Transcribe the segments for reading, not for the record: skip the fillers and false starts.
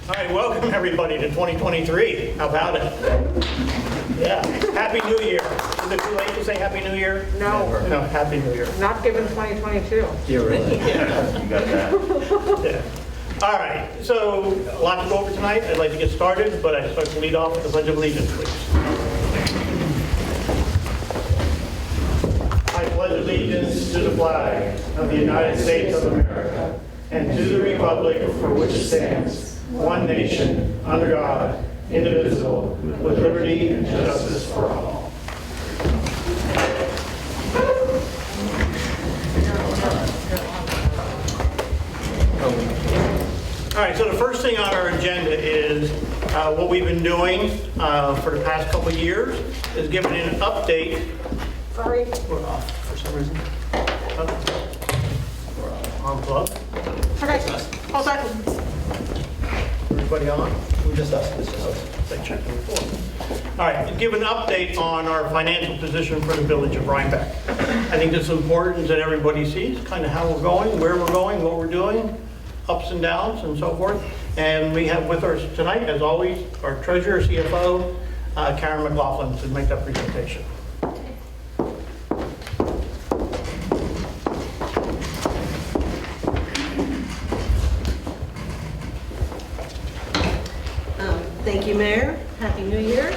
All right, welcome everybody to 2023. How about it? Yeah, Happy New Year. Is it too late to say Happy New Year? No, No, Happy New Year. not given 2022. You're right. Yeah. You got that. Yeah. All right, so a lot to go over tonight. I'd like to get started, but I'd like to lead off with the Pledge of Allegiance, please. I pledge allegiance to the flag of the United States of America and to the republic for which it stands, one nation, under God, indivisible, with liberty and justice for all. All right, so the first thing on our agenda is what we've been doing for the past couple of years is giving an update. Sorry. We're off for some reason. We're on plug. Okay, hold on. Everybody on? Just us. It's just us. They checked before. All right, give an update on our financial position for the village of Rhinebeck. I think it's important that everybody sees kind of how we're going, where we're going, what we're doing, ups and downs and so forth. And we have with us tonight, as always, our treasurer, CFO, Karen McLaughlin, to make that presentation. Thank you, Mayor. Happy New Year.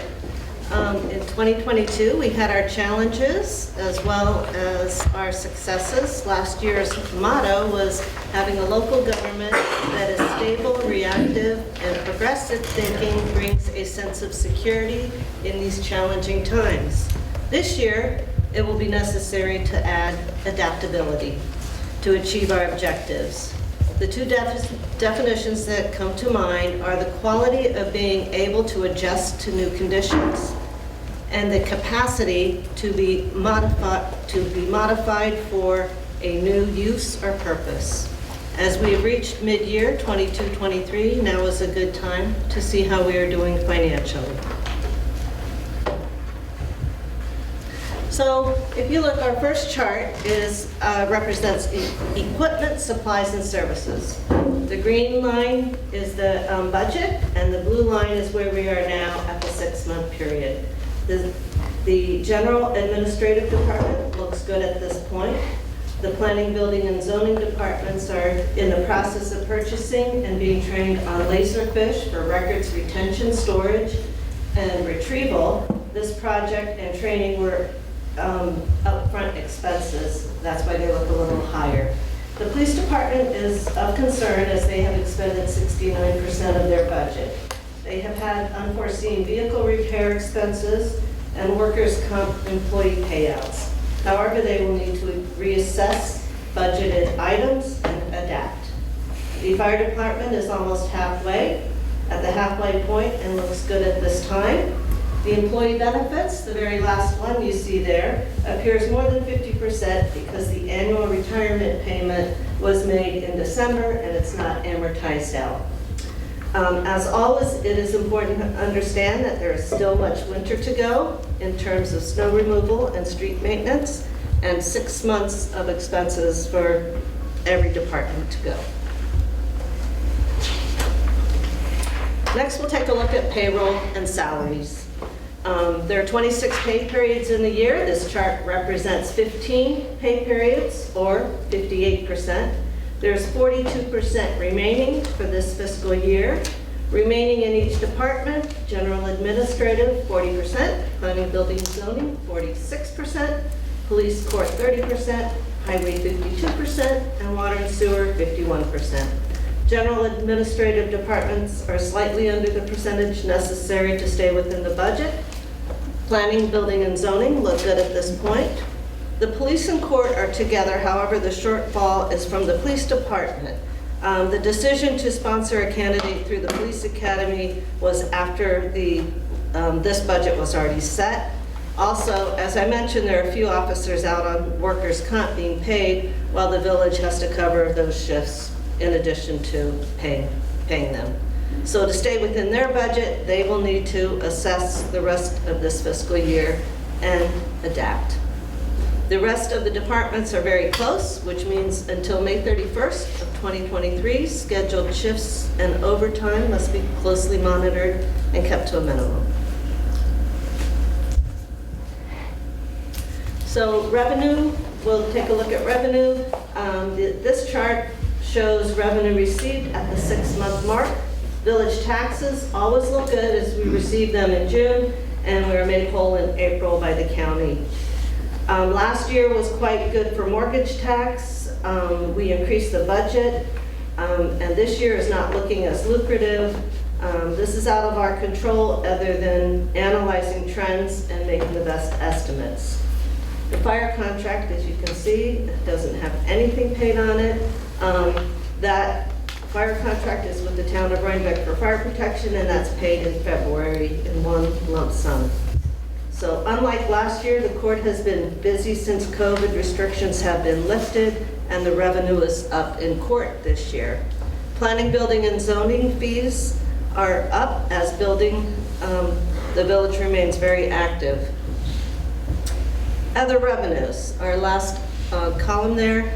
In 2022, we had our challenges as well as our successes. Last year's motto was having a local government that is stable, reactive, and progressive thinking brings a sense of security in these challenging times. This year, it will be necessary to add adaptability to achieve our objectives. The two definitions that come to mind are the quality of being able to adjust to new conditions and the capacity to be modified for a new use or purpose. As we have reached mid-year 22-23, now is a good time to see how we are doing financially. So if you look, our first chart represents equipment, supplies, and services. The green line is the budget, and the blue line is where we are now at the 6-month period. The general administrative department looks good at this point. The planning, building, and zoning departments are in the process of purchasing and being trained on laserfish for records retention, storage, and retrieval. This project and training were upfront expenses. That's why they look a little higher. The police department is of concern as they have expended 69% of their budget. They have had unforeseen vehicle repair expenses and workers' comp employee payouts. However, they will need to reassess budgeted items and adapt. The fire department is almost halfway, at the halfway point, and looks good at this time. The employee benefits, the very last one you see there, appears more than 50% because the annual retirement payment was made in December and it's not amortized out. As always, it is important to understand that there is still much winter to go in terms of snow removal and street maintenance, and 6 months of expenses for every department to go. Next, we'll take a look at payroll and salaries. There are 26 pay periods in the year. This chart represents 15 pay periods, or 58%. There's 42% remaining for this fiscal year. Remaining in each department: general administrative, 40%, planning, building, and zoning, 46%, police court, 30%, highway, 52%, and water and sewer, 51%. General administrative departments are slightly under the percentage necessary to stay within the budget. Planning, building, and zoning look good at this point. The police and court are together, however, the shortfall is from the police department. The decision to sponsor a candidate through the police academy was after this budget was already set. Also, as I mentioned, there are a few officers out on workers' comp being paid, while the village has to cover those shifts in addition to paying them. So to stay within their budget, they will need to assess the rest of this fiscal year and adapt. The rest of the departments are very close, which means until May 31st of 2023, scheduled shifts and overtime must be closely monitored and kept to a minimum. So revenue, we'll take a look at revenue. This chart shows revenue received at the 6-month mark. Village taxes always look good as we receive them in June, and we were made whole in April by the county. Last year was quite good for mortgage tax. We increased the budget, and this year is not looking as lucrative. This is out of our control other than analyzing trends and making the best estimates. The fire contract, as you can see, doesn't have anything paid on it. That fire contract is with the town of Rhinebeck for fire protection, and that's paid in February in one lump sum. So unlike last year, the court has been busy since COVID restrictions have been lifted, and the revenue is up in court this year. Planning, building, and zoning fees are up as building, the village remains very active. Other revenues, our last column there.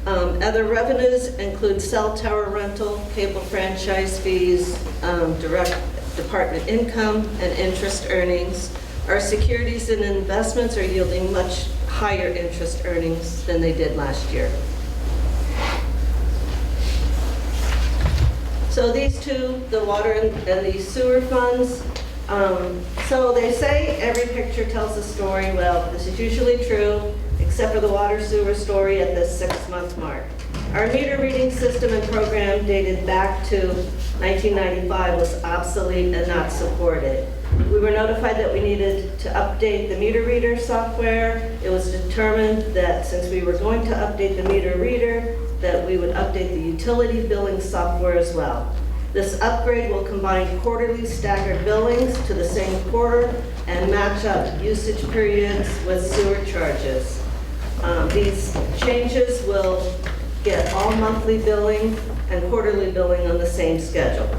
Other revenues include cell tower rental, cable franchise fees, direct department income, and interest earnings. Our securities and investments are yielding much higher interest earnings than they did last year. So these two, the water and the sewer funds, so they say every picture tells a story. Well, this is usually true, except for the water sewer story at this 6-month mark. Our meter reading system and program dated back to 1995 was obsolete and not supported. We were notified that we needed to update the meter reader software. It was determined that since we were going to update the meter reader, that we would update the utility billing software as well. This upgrade will combine quarterly staggered billings to the same quarter and match up usage periods with sewer charges. These changes will get all monthly billing and quarterly billing on the same schedule.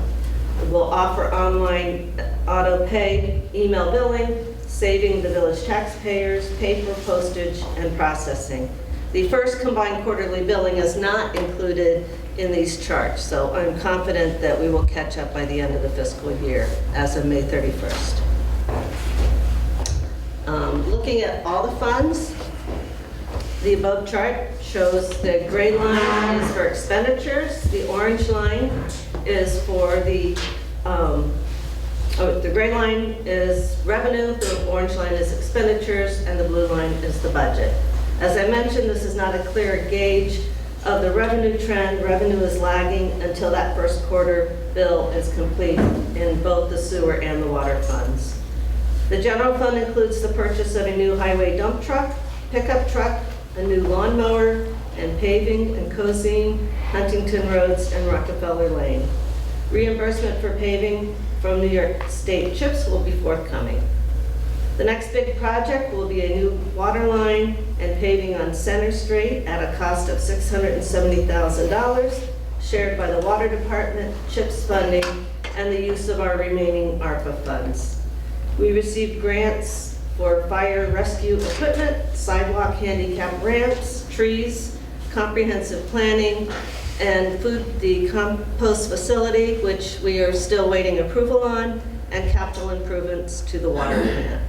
We'll offer online auto pay, email billing, saving the village taxpayers paper, postage, and processing. The first combined quarterly billing is not included in these charts, so I'm confident that we will catch up by the end of the fiscal year as of May 31st. Looking at all the funds, the above chart shows the gray line is for expenditures, the orange line is for the gray line is revenue, the orange line is expenditures, and the blue line is the budget. As I mentioned, this is not a clear gauge of the revenue trend. Revenue is lagging until that first quarter bill is complete in both the sewer and the water funds. The general fund includes the purchase of a new highway dump truck, pickup truck, a new lawnmower, and paving and cozying Huntington Roads and Rockefeller Lane. Reimbursement for paving from New York State CHIPS will be forthcoming. The next big project will be a new water line and paving on Center Street at a cost of $670,000, shared by the Water Department, CHIPS funding, and the use of our remaining ARPA funds. We received grants for fire rescue equipment, sidewalk handicap ramps, trees, comprehensive planning, and the compost facility, which we are still waiting approval on, and capital improvements to the water plant.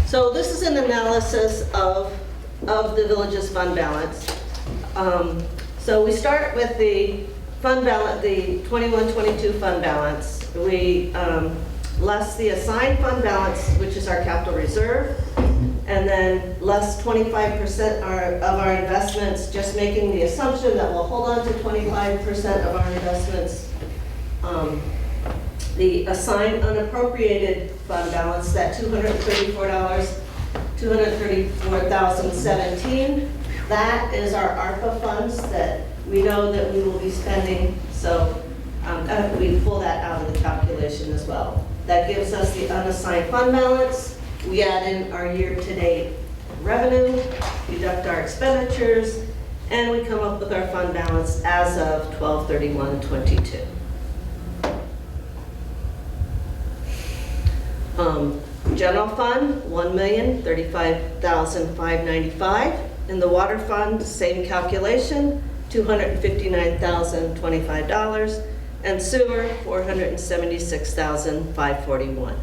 So this is an analysis of the village's fund balance. So we start with the fund balance, the 21-22 fund balance. We less the assigned fund balance, which is our capital reserve, and then less 25% of our investments, just making the assumption that we'll hold on to 25% of our investments. The assigned unappropriated fund balance, that $234,017, that is our ARPA funds that we know that we will be spending, so we pull that out of the calculation as well. That gives us the unassigned fund balance. We add in our year-to-date revenue, deduct our expenditures, and we come up with our fund balance as of 12/31/22. general fund, $1,035,595. In the water fund, same calculation, $259,025. And sewer, $476,541.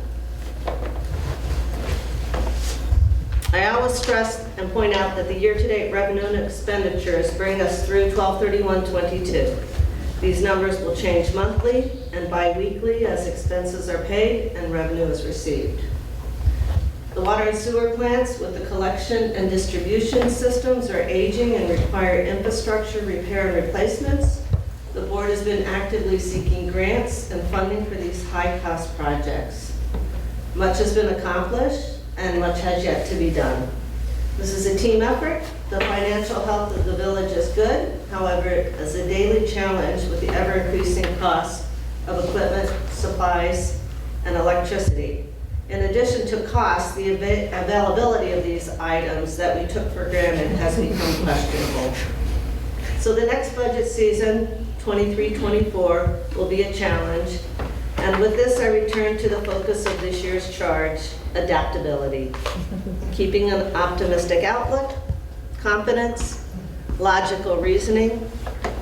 I always stress and point out that the year-to-date revenue and expenditures bring us through 12/31/22. These numbers will change monthly and bi-weekly as expenses are paid and revenue is received. The water and sewer plants with the collection and distribution systems are aging and require infrastructure repair and replacements. The board has been actively seeking grants and funding for these high-cost projects. Much has been accomplished and much has yet to be done. This is a team effort. The financial health of the village is good. However, as a daily challenge with the ever-increasing cost of equipment, supplies, and electricity. In addition to cost, the availability of these items that we took for granted has become questionable. So the next budget season, 23-24, will be a challenge. And with this, I return to the focus of this year's charge, adaptability. Keeping an optimistic outlook, confidence, logical reasoning,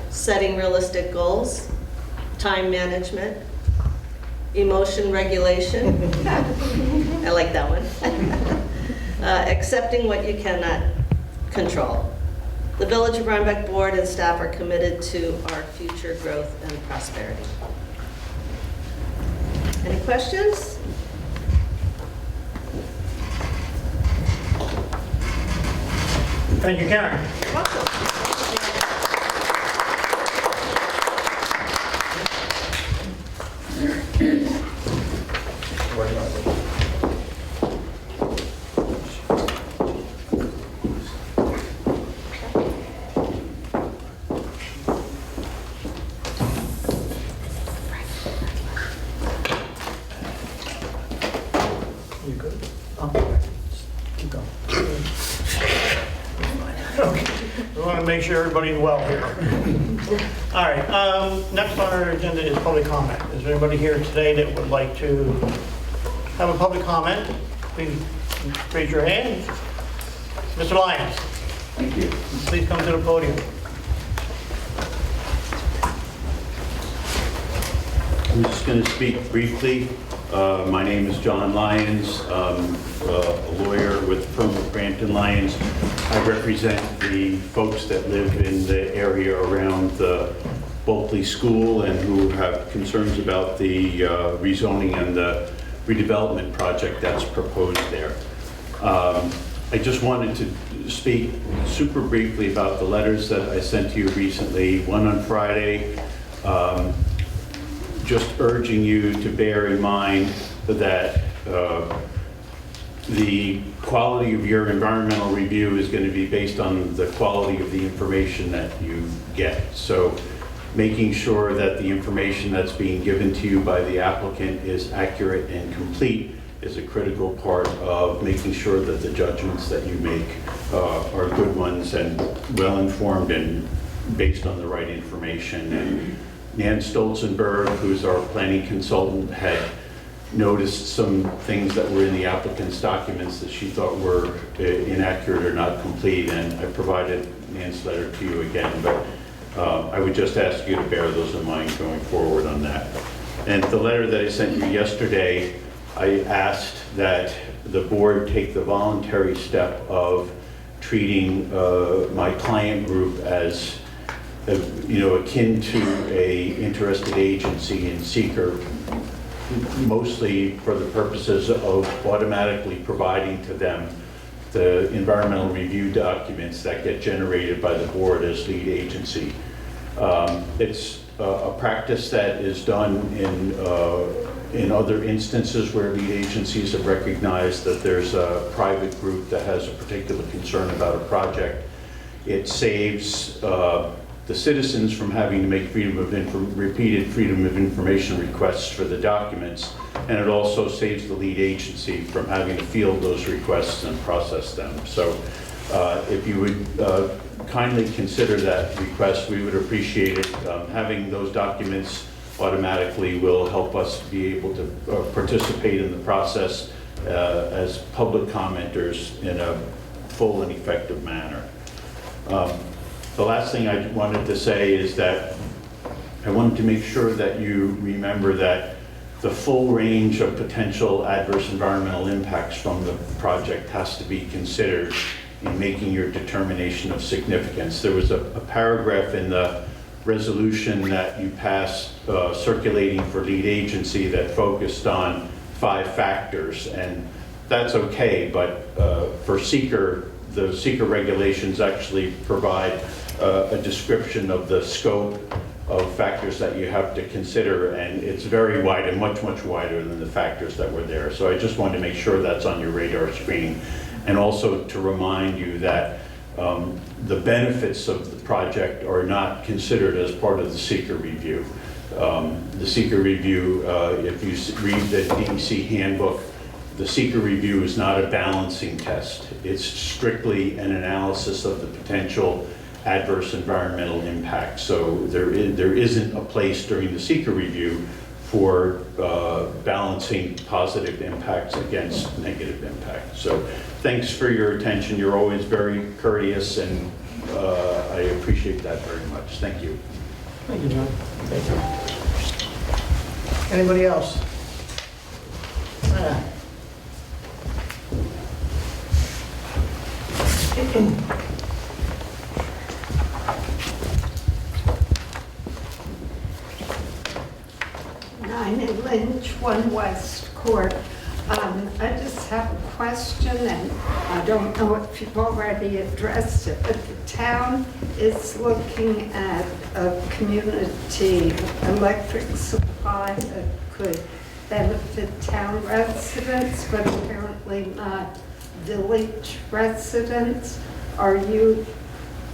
setting realistic goals, time management, emotion regulation. I like that one. Accepting what you cannot control. The Village of Rhinebeck Board and staff are committed to our future growth and prosperity. Any questions? Thank you, Karen. You're welcome. You good? Keep going. Okay. We want to make sure everybody's well here. All right, next on our agenda is public comment. Is there anybody here today that would like to have a public comment? Please raise your hand. Mr. Lyons. Thank you. Please come to the podium. I'm just going to speak briefly. My name is John Lyons. I'm a lawyer with the firm of Branton Lyons. I represent the folks that live in the area around the Bulkley School and who have concerns about the rezoning and the redevelopment project that's proposed there. I just wanted to speak super briefly about the letters that I sent to you recently, one on Friday, just urging you to bear in mind that the quality of your environmental review is going to be based on the quality of the information that you get. So making sure that the information that's being given to you by the applicant is accurate and complete is a critical part of making sure that the judgments that you make are good ones and well-informed and based on the right information. And Nan Stolzenberg, who's our planning consultant, had noticed some things that were in the applicant's documents that she thought were inaccurate or not complete, and I provided Nan's letter to you again, but I would just ask you to bear those in mind going forward on that. And the letter that I sent you yesterday, I asked that the board take the voluntary step of treating my client group as akin to a interested agency in seeker, mostly for the purposes of automatically providing to them the environmental review documents that get generated by the board as lead agency. It's a practice that is done in other instances where lead agencies have recognized that there's a private group that has a particular concern about a project. It saves the citizens from having to make repeated freedom of information requests for the documents, and it also saves the lead agency from having to field those requests and process them. So if you would kindly consider that request, we would appreciate it. Having those documents automatically will help us be able to participate in the process as public commenters in a full and effective manner. The last thing I wanted to say is that I wanted to make sure that you remember that the full range of potential adverse environmental impacts from the project has to be considered in making your determination of significance. There was a paragraph in the resolution that you passed circulating for lead agency that focused on 5 factors, and that's okay, but for seeker, the seeker regulations actually provide a description of the scope of factors that you have to consider, and it's very wide and much, much wider than the factors that were there. So I just wanted to make sure that's on your radar screen, and also to remind you that the benefits of the project are not considered as part of the seeker review. The seeker review, if you read the DEC handbook, the seeker review is not a balancing test. It's strictly an analysis of the potential adverse environmental impact. So there isn't a place during the seeker review for balancing positive impacts against negative impacts. So thanks for your attention. You're always very courteous, and I appreciate that very much. Thank you. Thank you, John. Thank you. Anybody else? Nine Lynch, 1 West Court. I just have a question, and I don't know if you've already addressed it, but the town is looking at a community electric supply that could benefit town residents, but apparently not village residents. Are you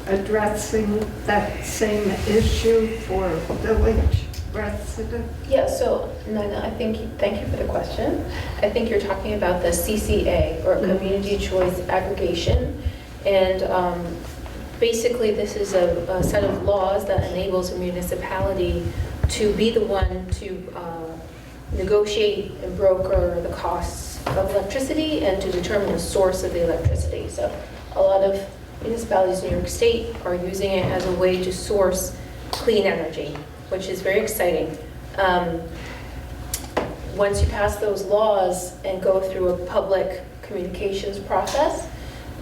addressing that same issue for village residents? Yeah, so Nina, thank you for the question. I think you're talking about the CCA, or Community Choice Aggregation. And basically this is a set of laws that enables a municipality to be the one to negotiate and broker the costs of electricity and to determine the source of the electricity. So a lot of municipalities in New York State are using it as a way to source clean energy, which is very exciting. Once you pass those laws and go through a public communications process,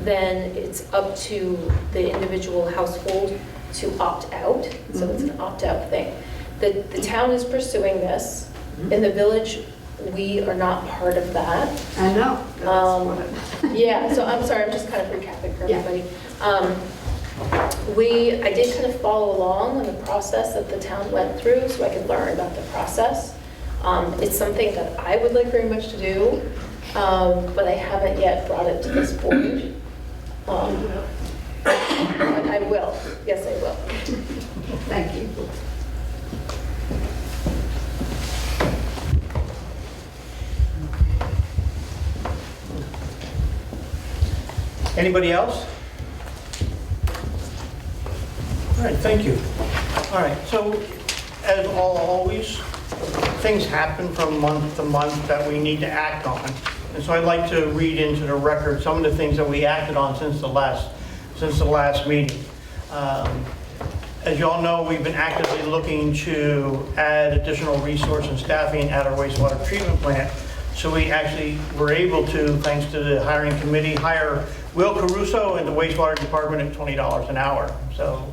then it's up to the individual household to opt out. So it's an opt-out thing. The town is pursuing this. In the village, we are not part of that. I know. Yeah, so I'm sorry, I'm just kind of recapping for everybody. I did kind of follow along on the process that the town went through so I could learn about the process. It's something that I would like very much to do, but I haven't yet brought it to this board. But I will. Yes, I will. Thank you. Anybody else? All right, thank you. All right, so as always, things happen from month to month that we need to act on. And so I'd like to read into the record some of the things that we acted on since the last meeting. As you all know, we've been actively looking to add additional resource and staffing at our wastewater treatment plant. So we actually were able to, thanks to the hiring committee, hire Will Caruso in the wastewater department at $20 an hour. So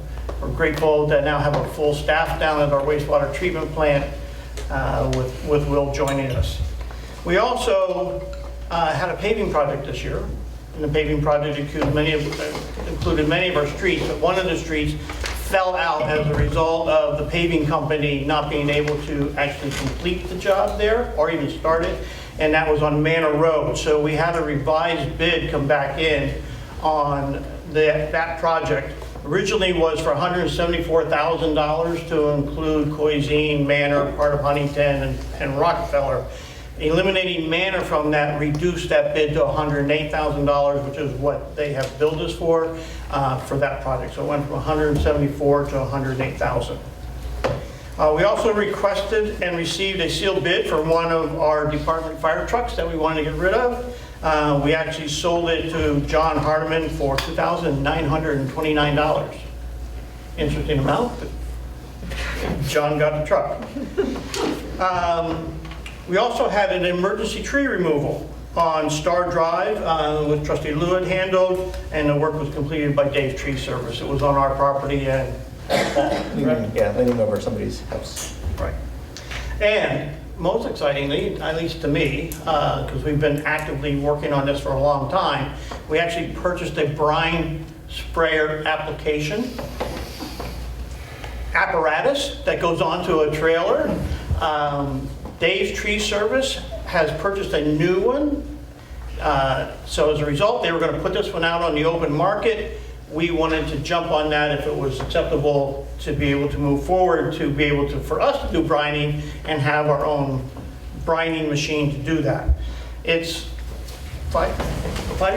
we're grateful to now have a full staff down at our wastewater treatment plant with Will joining us. We also had a paving project this year, and the paving project included many of our streets, but one of the streets fell out as a result of the paving company not being able to actually complete the job there or even start it, and that was on Manor Road. So we had a revised bid come back in on that project. Originally was for $174,000 to include Coizine, Manor, part of Huntington, and Rockefeller. Eliminating Manor from that reduced that bid to $108,000, which is what they have billed us for that project. So it went from $174,000 to $108,000. We also requested and received a sealed bid for one of our department fire trucks that we wanted to get rid of. We actually sold it to John Hardiman for $2,929. Interesting amount, but John got the truck. We also had an emergency tree removal on Star Drive, with Trustee Lewitt handled, and the work was completed by Dave's Tree Service. It was on our property and Leaning over somebody's house. right. And most excitingly, at least to me, because we've been actively working on this for a long time, we actually purchased a brine sprayer application apparatus that goes onto a trailer. Dave's Tree Service has purchased a new one. So as a result, they were going to put this one out on the open market. We wanted to jump on that if it was acceptable to be able to move forward, to be able to, for us to do brining and have our own brining machine to do that. It's five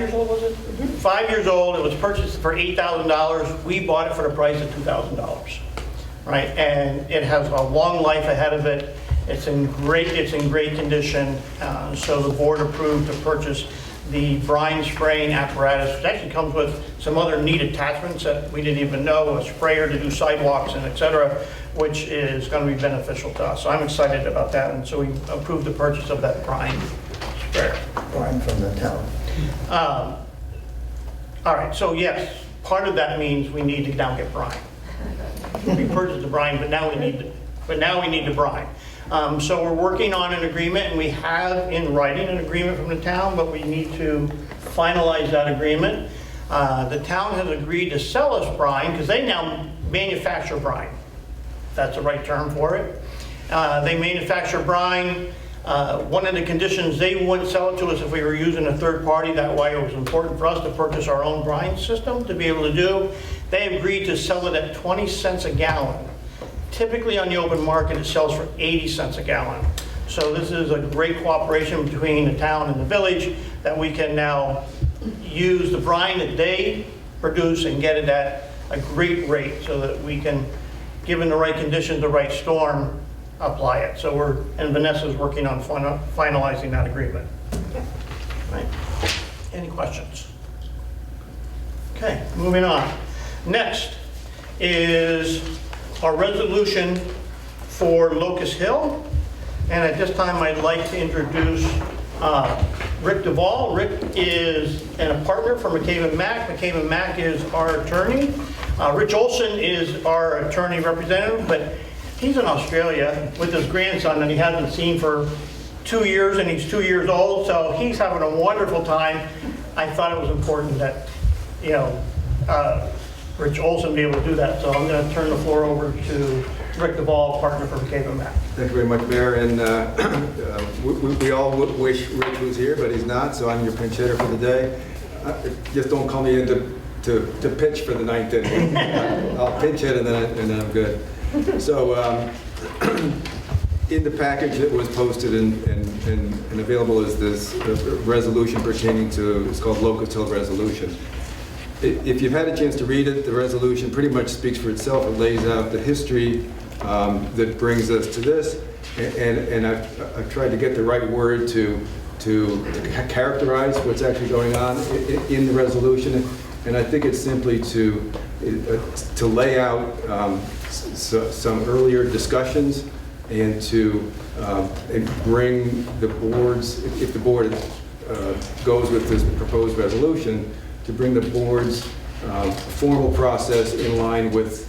years old, was it? 5 years old. It was purchased for $8,000. We bought it for the price of $2,000, right? And it has a long life ahead of it. It's in great condition. So the board approved to purchase the brine spraying apparatus, which actually comes with some other neat attachments that we didn't even know, a sprayer to do sidewalks and et cetera, which is going to be beneficial to us. So I'm excited about that, and so we approved the purchase of that brine sprayer. Brine from the town. All right, so yes, part of that means we need to now get brine. We purchased the brine, but now we need the brine. So we're working on an agreement, and we have in writing an agreement from the town, but we need to finalize that agreement. The town has agreed to sell us brine because they now manufacture brine. That's the right term for it. They manufacture brine. One of the conditions, they wouldn't sell it to us if we were using a third party. That way it was important for us to purchase our own brine system to be able to do. They agreed to sell it at 20 cents a gallon. Typically on the open market, it sells for 80 cents a gallon. So this is a great cooperation between the town and the village that we can now use the brine that they produce and get it at a great rate so that we can, given the right conditions, the right storm, apply it. So and Vanessa's working on finalizing that agreement. Right. Any questions? Okay, moving on. Next is our resolution for Locust Hill. And at this time, I'd like to introduce Rick Duvall. Rick is a partner for McCabe & Mack. McCabe & Mack is our attorney. Rich Olson is our attorney representative, but he's in Australia with his grandson that he hasn't seen for 2 years, and he's 2 years old, so he's having a wonderful time. I thought it was important that, Rich Olson be able to do that, so I'm going to turn the floor over to Rick Duvall, partner for McCabe & Mack. Thank you very much, Mayor, and we all wish Rich was here, but he's not, so I'm your pinch hitter for the day. Just don't call me in to pitch for the ninth inning. I'll pinch hit and then I'm good. So in the package that was posted and available is this resolution pertaining to, it's called Locust Hill Resolution. If you've had a chance to read it, the resolution pretty much speaks for itself. It lays out the history that brings us to this, and I've tried to get the right word to characterize what's actually going on in the resolution, and I think it's simply to lay out some earlier discussions and to bring the boards, if the board goes with this proposed resolution, to bring the board's formal process in line with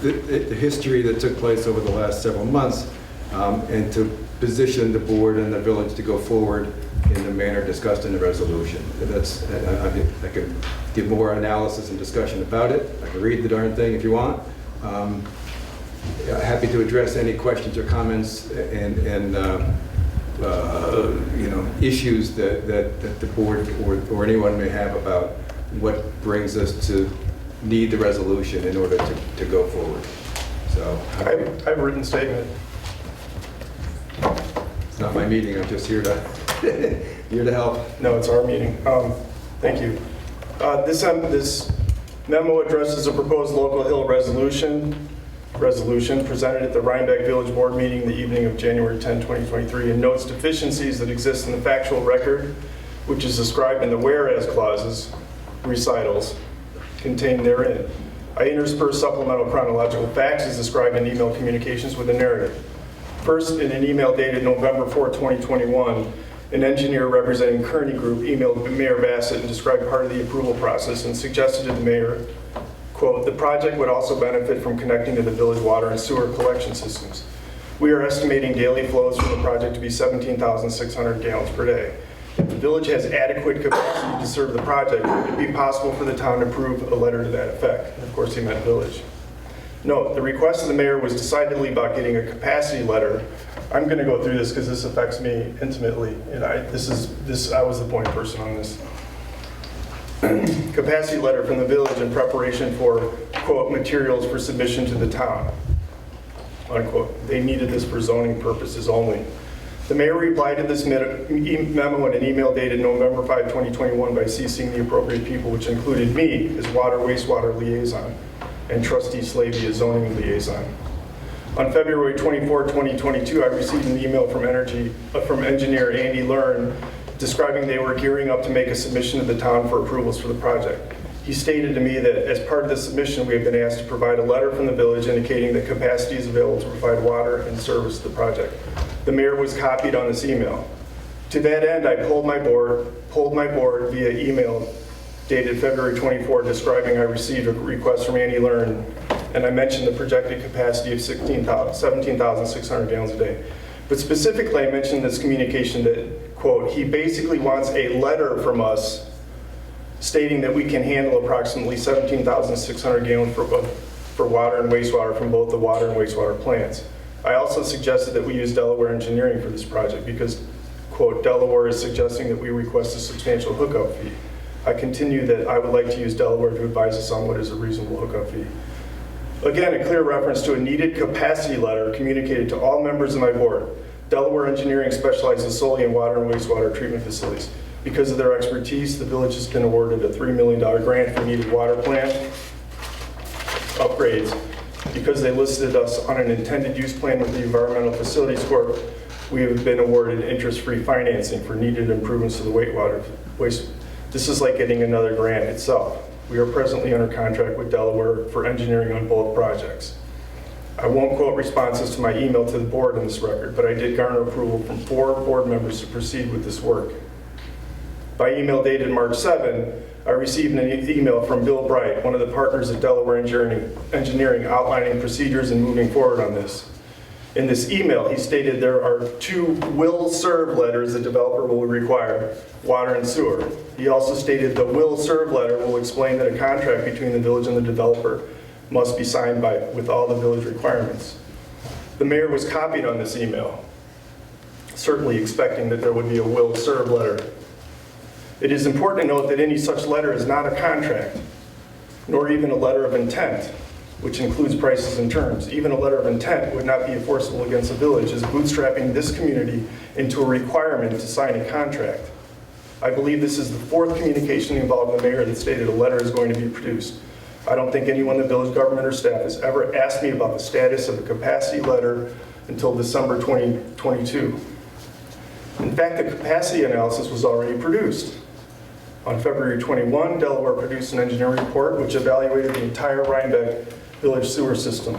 the history that took place over the last several months, and to position the board and the village to go forward in the manner discussed in the resolution. I can give more analysis and discussion about it. I can read the darn thing if you want. Happy to address any questions or comments and issues that the board or anyone may have about what brings us to need the resolution in order to go forward. So I have a written statement. It's not my meeting. I'm just here to here to help. No, it's our meeting. Thank you. This memo addresses a proposed local hill resolution. resolution presented at the Rhinebeck Village Board meeting the evening of January 10, 2023, and notes deficiencies that exist in the factual record, which is described in the whereas clauses, recitals, contained therein. I intersperse supplemental chronological facts as described in email communications with a narrative. First, in an email dated November 4, 2021, an engineer representing Kearney Group emailed Mayor Bassett and described part of the approval process and suggested to the mayor, quote, "The project would also benefit from connecting to the village water and sewer collection systems. We are estimating daily flows from the project to be 17,600 gallons per day. If the village has adequate capacity to serve the project, would it be possible for the town to approve a letter to that effect?" And of course, he meant village. Note, the request of the mayor was decidedly about getting a capacity letter. I'm going to go through this because this affects me intimately, and I was the point person on this. Capacity letter from the village in preparation for, quote, materials for submission to the town, unquote. They needed this for zoning purposes only. The mayor replied to this memo in an email dated November 5, 2021 by CCing the appropriate people, which included me as water wastewater liaison and Trustee Slavey as zoning liaison. On February 24, 2022, I received an email from engineer Andy Learn describing they were gearing up to make a submission to the town for approvals for the project. He stated to me that as part of the submission, we have been asked to provide a letter from the village indicating that capacity is available to provide water and service to the project. The mayor was copied on this email. To that end, I polled my board via email dated February 24 describing I received a request from Andy Learn, and I mentioned the projected capacity of 17,600 gallons a day. But specifically, I mentioned this communication that, quote, he basically wants a letter from us stating that we can handle approximately 17,600 gallons for water and wastewater from both the water and wastewater plants. I also suggested that we use Delaware Engineering for this project because, quote, Delaware is suggesting that we request a substantial hookup fee. I continue that I would like to use Delaware to advise us on what is a reasonable hookup fee. Again, a clear reference to a needed capacity letter communicated to all members of my board. Delaware Engineering specializes solely in water and wastewater treatment facilities. Because of their expertise, the village has been awarded a $3 million grant for needed water plant upgrades. Because they listed us on an intended use plan with the Environmental Facilities Corp., we have been awarded interest-free financing for needed improvements to the waste. This is like getting another grant itself. We are presently under contract with Delaware for engineering on both projects. I won't quote responses to my email to the board in this record, but I did garner approval from 4 board members to proceed with this work. By email dated March 7, I received an email from Bill Bright, one of the partners at Delaware Engineering, outlining procedures and moving forward on this. In this email, he stated there are 2 will serve letters the developer will require, water and sewer. He also stated the will serve letter will explain that a contract between the village and the developer must be signed with all the village requirements. The mayor was copied on this email, certainly expecting that there would be a will serve letter. It is important to note that any such letter is not a contract, nor even a letter of intent, which includes prices and terms. Even a letter of intent would not be enforceable against the village as bootstrapping this community into a requirement to sign a contract. I believe this is the 4th communication involving the mayor that stated a letter is going to be produced. I don't think anyone in the village government or staff has ever asked me about the status of a capacity letter until December 2022. In fact, the capacity analysis was already produced. On February 21, Delaware produced an engineering report which evaluated the entire Rhinebeck village sewer system.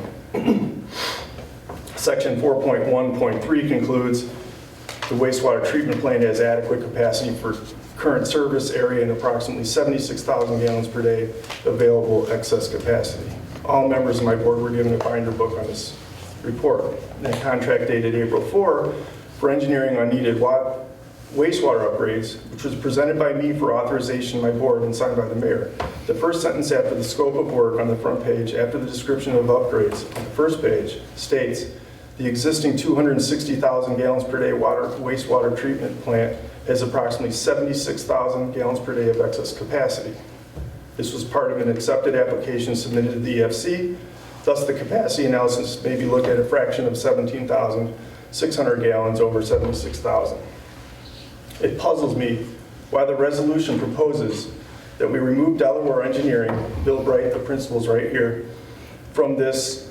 Section 4.1.3 concludes the wastewater treatment plant has adequate capacity for current service area and approximately 76,000 gallons per day available excess capacity. All members of my board were given a binder book on this report. And a contract dated April 4 for engineering on needed wastewater upgrades, which was presented by me for authorization by board and signed by the mayor. The first sentence after the scope of work on the front page, after the description of upgrades on the first page, states, the existing 260,000 gallons per day wastewater treatment plant has approximately 76,000 gallons per day of excess capacity. This was part of an accepted application submitted to the EFC. Thus, the capacity analysis may be looked at a fraction of 17,600 gallons over 76,000. It puzzles me why the resolution proposes that we remove Delaware Engineering, Bill Bright, the principal's right here, from this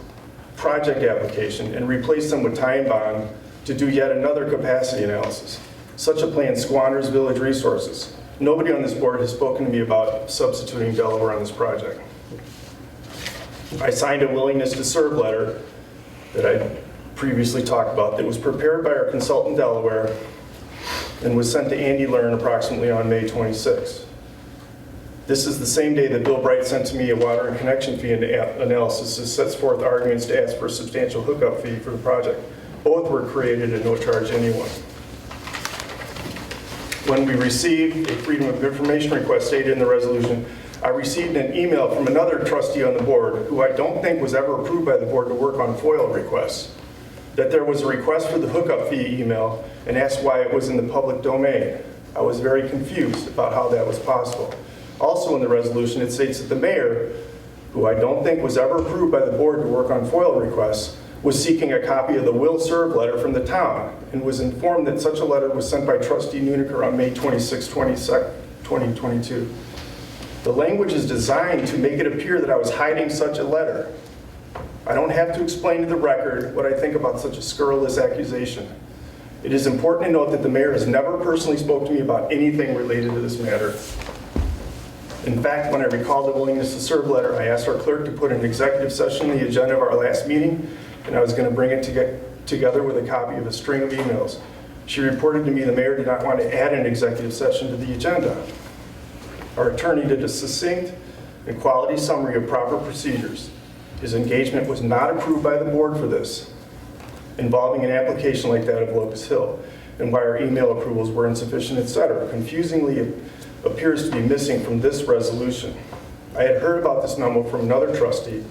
project application and replace them with tie and bond to do yet another capacity analysis. Such a plan squanders village resources. Nobody on this board has spoken to me about substituting Delaware on this project. I signed a willingness to serve letter that I previously talked about that was prepared by our consultant Delaware and was sent to Andy Learn approximately on May 26. This is the same day that Bill Bright sent to me a water and connection fee analysis that sets forth arguments to ask for a substantial hookup fee for the project. Both were created at no charge to anyone. When we received a Freedom of Information request stated in the resolution, I received an email from another trustee on the board who I don't think was ever approved by the board to work on FOIL requests, that there was a request for the hookup fee email and asked why it was in the public domain. I was very confused about how that was possible. Also in the resolution, it states that the mayor, who I don't think was ever approved by the board to work on FOIL requests, was seeking a copy of the will serve letter from the town and was informed that such a letter was sent by trustee Nuniker on May 26, 2022. The language is designed to make it appear that I was hiding such a letter. I don't have to explain to the record what I think about such a scurrilous accusation. It is important to note that the mayor has never personally spoke to me about anything related to this matter. In fact, when I recalled the willingness to serve letter, I asked our clerk to put an executive session on the agenda of our last meeting, and I was going to bring it together with a copy of a string of emails. She reported to me the mayor did not want to add an executive session to the agenda. Our attorney did a succinct and quality summary of proper procedures. His engagement was not approved by the board for this, involving an application like that of Locust Hill, and why our email approvals were insufficient, etc. Confusingly, it appears to be missing from this resolution. I had heard about this memo from another trustee,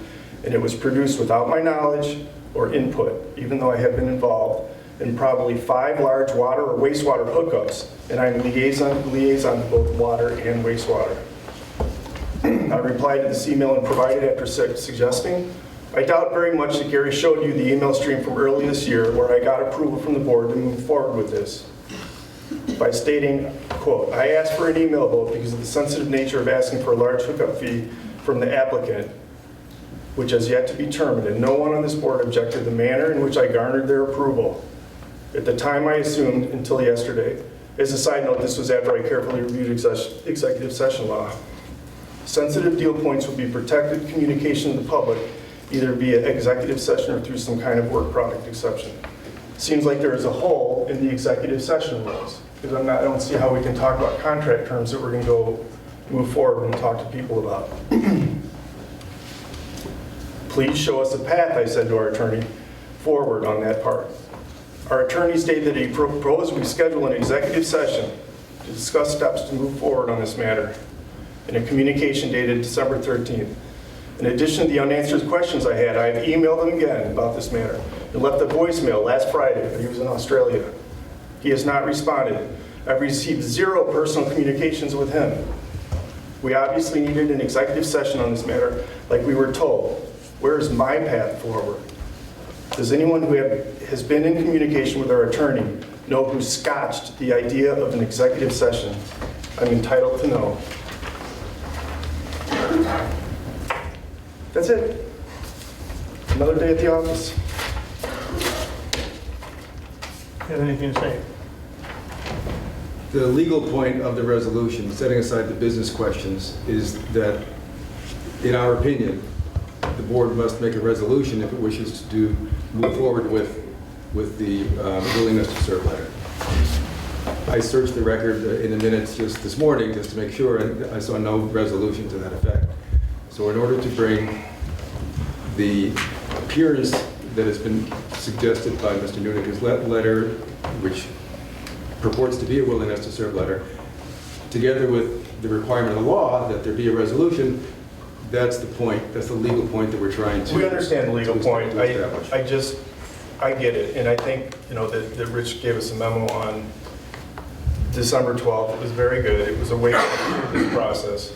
and it was produced without my knowledge or input, even though I have been involved in probably 5 large water or wastewater hookups, and I'm liaison to both water and wastewater. I replied to this email and provided after suggesting, I doubt very much that Gary showed you the email stream from early this year where I got approval from the board to move forward with this by stating, quote, I asked for an email vote because of the sensitive nature of asking for a large hookup fee from the applicant, which has yet to be determined, and no one on this board objected to the manner in which I garnered their approval. At the time, I assumed, until yesterday, as a side note, this was after I carefully reviewed executive session law. Sensitive deal points would be protected communication to the public, either via executive session or through some kind of work product exception. Seems like there is a hole in the executive session rules, because I don't see how we can talk about contract terms that we're going to go move forward and talk to people about. Please show us a path, I said to our attorney, forward on that part. Our attorney stated that he proposed we schedule an executive session to discuss steps to move forward on this matter in a communication dated December 13th. In addition to the unanswered questions I had emailed him again about this matter and left a voicemail last Friday, but he was in Australia. He has not responded. I've received 0 personal communications with him. We obviously needed an executive session on this matter like we were told. Where is my path forward? Does anyone who has been in communication with our attorney know who scotched the idea of an executive session? I'm entitled to know. That's it. Another day at the office. You have anything to say? The legal point of the resolution, setting aside the business questions, is that, in our opinion, the board must make a resolution if it wishes to move forward with the willingness to serve letter. I searched the record in the minutes just this morning just to make sure, and I saw no resolution to that effect. So in order to bring the appearance that has been suggested by Mr. Nuniker's letter, which purports to be a willingness to serve letter, together with the requirement of the law that there be a resolution, that's the point, that's the legal point that we're trying to... We understand the legal point. establish. I get it, and I think, that Rich gave us a memo on December 12th. It was very good. It was a way to improve this process.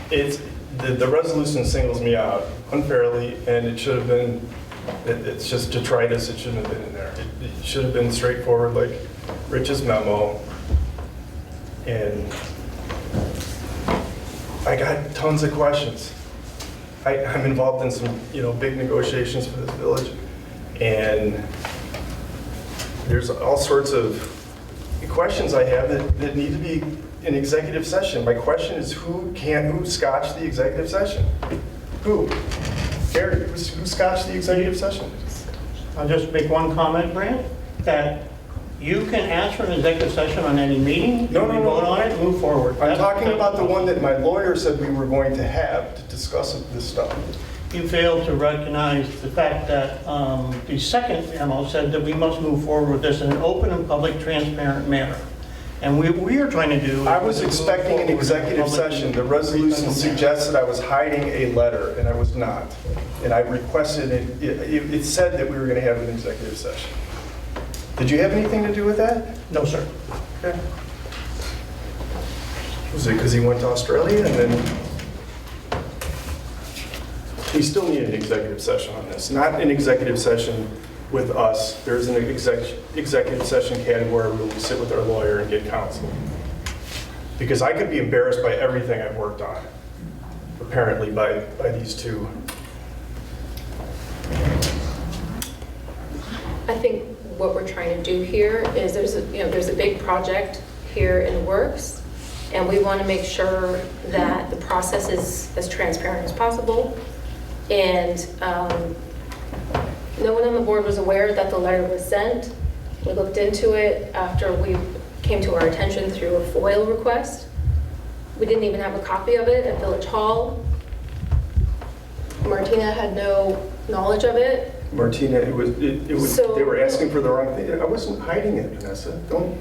The resolution singles me out unfairly, and it should have been, it's just detritus. It shouldn't have been in there. It should have been straightforward like Rich's memo, and I got tons of questions. I'm involved in some, big negotiations for this village, and there's all sorts of questions I have that need to be in executive session. My question is, who scotched the executive session? Who? Gary, who scotched the executive session? I'll just make one comment, Grant, that you can ask for an executive session on any meeting. No, we no, no. vote on it, move forward. I'm talking about the one that my lawyer said we were going to have to discuss this stuff. You failed to recognize the fact that the second memo said that we must move forward with this in an open and public, transparent manner. And we are trying to do... I was expecting an executive session. The resolution suggested I was hiding a letter, and I was not. And I requested it. It said that we were going to have an executive session. Did you have anything to do with that? No, sir. Okay. Was it because he went to Australia and then... We still need an executive session on this. Not an executive session with us. There's an executive session category where we sit with our lawyer and get counsel. Because I could be embarrassed by everything I've worked on, apparently by these two. I think what we're trying to do here is there's a big project here in the works, and we want to make sure that the process is as transparent as possible. And no one on the board was aware that the letter was sent. We looked into it after we came to our attention through a FOIL request. We didn't even have a copy of it at Village Hall. Martina had no knowledge of it. Martina, it was So- they were asking for the wrong thing. I wasn't hiding it, Vanessa. Don't.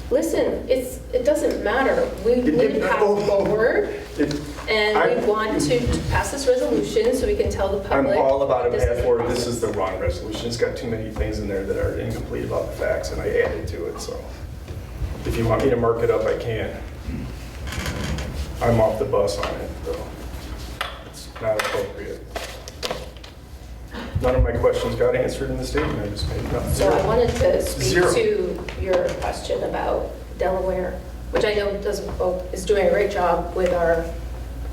Listen, it doesn't matter. We It need to didn't- pass oh, oh. forward, It, and we want to pass this resolution so we can tell the I'm public. all about a this is path the forward. This process. is the wrong resolution. It's got too many things in there that are incomplete about the facts, and I added to it. So if you want me to mark it up, I can. I'm off the bus on it, though. It's not appropriate. None of my questions got answered in the statement I just made. No, So I zero. wanted to speak Zero. to your question about Delaware, which I know is doing a great job with our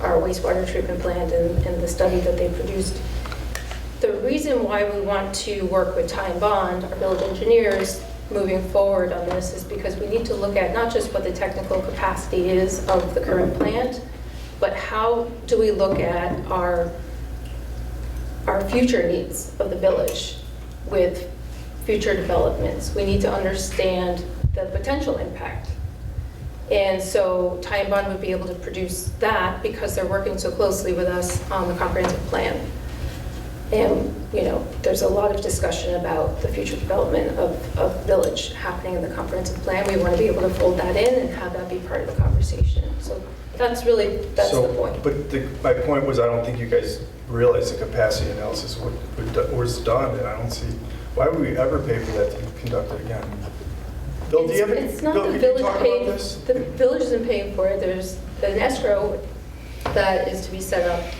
wastewater treatment plant and the study that they produced. The reason why we want to work with Ty and Bond, our village engineers, moving forward on this is because we need to look at not just what the technical capacity is of the current plant, but how do we look at our future needs of the village with future developments. We need to understand the potential impact. And so Ty and Bond would be able to produce that because they're working so closely with us on the comprehensive plan. And, there's a lot of discussion about the future development of village happening in the comprehensive plan. We want to be able to fold that in and have that be part of the conversation. So that's the point. But my point was, I don't think you guys realize the capacity analysis was done, and I don't see, why would we ever pay for that to be conducted again? Bill, do you have any? It's not Bill, the could you village talk about paying, this? the village isn't paying for it. There's an escrow that is to be set up.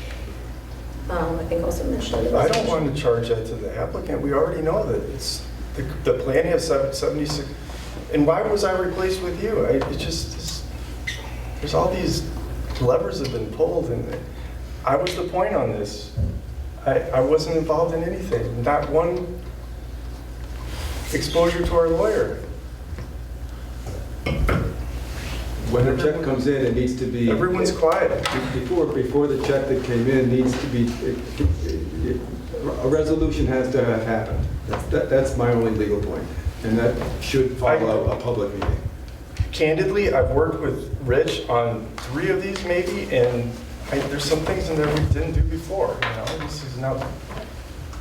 I think also mentioned in the I don't resolution. want to charge that to the applicant. We already know that it's, the plan has 76, and why was I replaced with you? There's all these levers have been pulled, and I was the point on this. I wasn't involved in anything, not one exposure to our lawyer. When a check comes in, it needs to be... Everyone's quiet. Before the check that came in needs to be, a resolution has to have happened. That's my only legal point, and that should follow a public meeting. Candidly, I've worked with Rich on 3 of these maybe, and there's some things in there we didn't do before, This is not...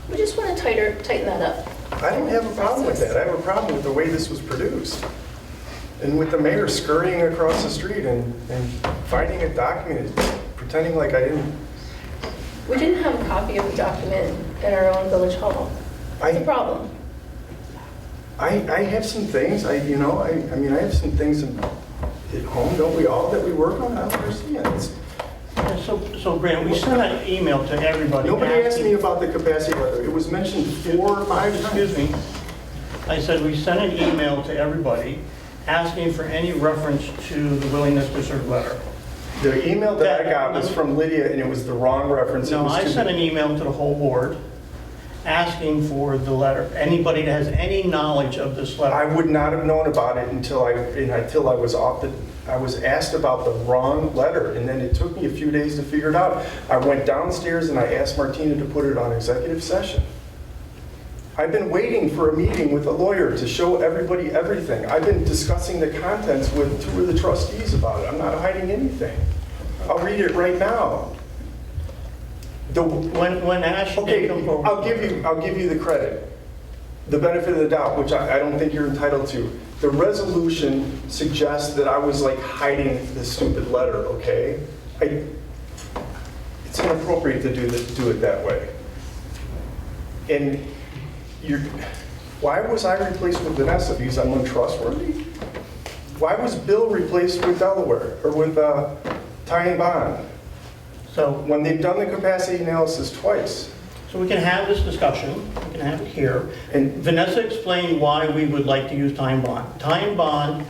We just want to tighten that up. I don't have a problem with that. I have a problem with the way this was produced. And with the mayor scurrying across the street and finding a document, pretending like I didn't... We didn't have a copy of the document in our own village hall. It's a problem. I have some things, I have some things at home, don't we all, that we work on? I don't understand. So Grant, we sent an email to everybody. Nobody asked asking- me about the capacity letter. It was mentioned 4 or 5 times. Excuse me. I said we sent an email to everybody asking for any reference to the willingness to serve letter. The email that I got was from Lydia, and it was the wrong reference. It No, was I to sent the- an email to the whole board asking for the letter. Anybody that has any knowledge of this I letter. would not have known about it until I was I was asked about the wrong letter, and then it took me a few days to figure it out. I went downstairs and I asked Martina to put it on executive session. I've been waiting for a meeting with a lawyer to show everybody everything. I've been discussing the contents with 2 of the trustees about it. I'm not hiding anything. I'll read it right now. When Ash Okay, did come forward. I'll give you the credit, the benefit of the doubt, which I don't think you're entitled to. The resolution suggests that I was like hiding the stupid letter, okay? It's inappropriate to do it that way. And why was I replaced with Vanessa? Because I'm untrustworthy? Why was Bill replaced with Delaware, or with Ty and Bond? So When they've done the capacity analysis twice. So we can have this discussion, we can have it here. And- Vanessa explained why we would like to use Time Bond. Time Bond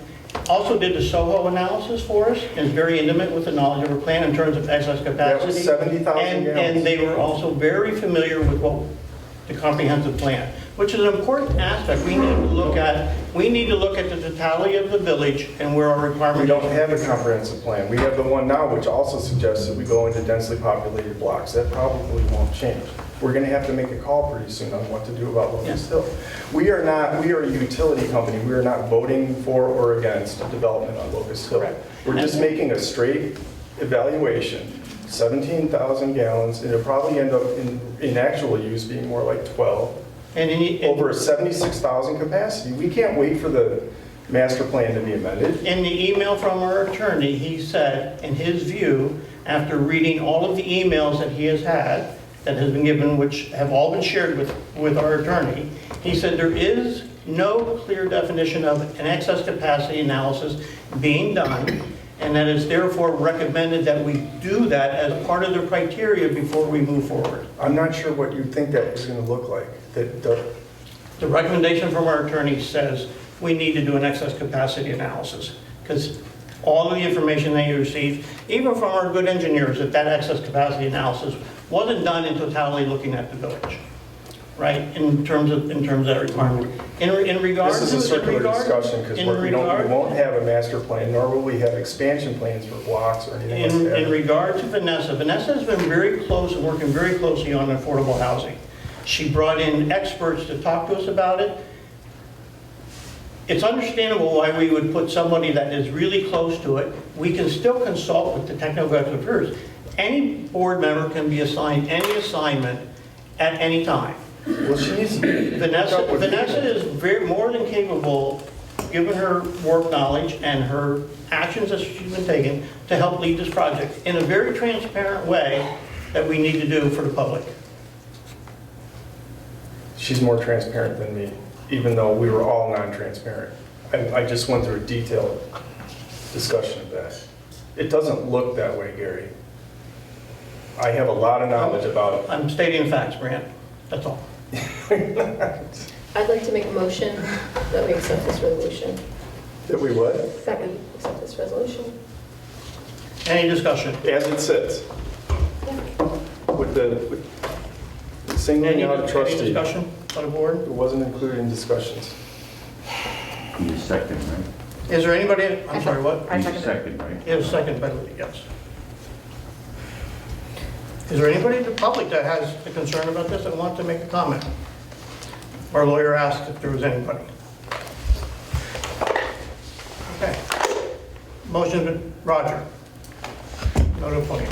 also did the SOHO analysis for us, and is very intimate with the knowledge of our plan in terms of excess capacity. That was 70,000 And gallons. they were also very familiar with what the comprehensive plan, which is an important aspect. We need to look at the totality of the village and where our requirements. We don't have a comprehensive plan. We have the one now, which also suggests that we go into densely populated blocks. That probably won't change. We're going to have to make a call pretty soon on what to do about Locust Hill. We are a utility company. We are not voting for or against development on Locust Hill. Correct. We're just making a straight evaluation, 17,000 gallons, and it'll probably end up in actual use being more like 12. And Over a 76,000 capacity. We can't wait for the master plan to be amended. in the email from our attorney, he said, in his view, after reading all of the emails that he has had, that has been given, which have all been shared with our attorney, he said there is no clear definition of an excess capacity analysis being done, and that it's therefore recommended that we do that as part of the criteria before we move forward. I'm not sure what you think that is going to look like. The recommendation from our attorney says we need to do an excess capacity analysis, because all of the information that you received, even from our good engineers, that excess capacity analysis wasn't done in totality looking at the village, right? In terms of that requirement. In regards to... This is a circular discussion because we won't have a master plan, nor will we have expansion plans for blocks or anything like that. In regard to Vanessa has been very close and working very closely on affordable housing. She brought in experts to talk to us about it. It's understandable why we would put somebody that is really close to it. We can still consult with the technical experts. Any board member can be assigned any assignment at any time. Well, she needs to Vanessa is more than capable, given her work knowledge and her actions that she's been taking, to help lead this project in a very transparent way that we need to do for the public. She's more transparent than me, even though we were all non-transparent. I just went through a detailed discussion of that. It doesn't look that way, Gary. I have a lot of knowledge about it. I'm stating facts, Brant, that's all. I'd like to make a motion that we accept this resolution. That we what? Second. Accept this resolution. Any discussion? As it sits, with the singling Any out a trustee. It discussion by the board? wasn't included in discussions. You second, right? Is there anybody, I'm sorry, what? I You second it. second, right? It was second by Lydia, yes. Is there anybody in the public that has a concern about this and wants to make a comment? Our lawyer asked if there was anybody. Okay. Motion, Roger. Go to the podium.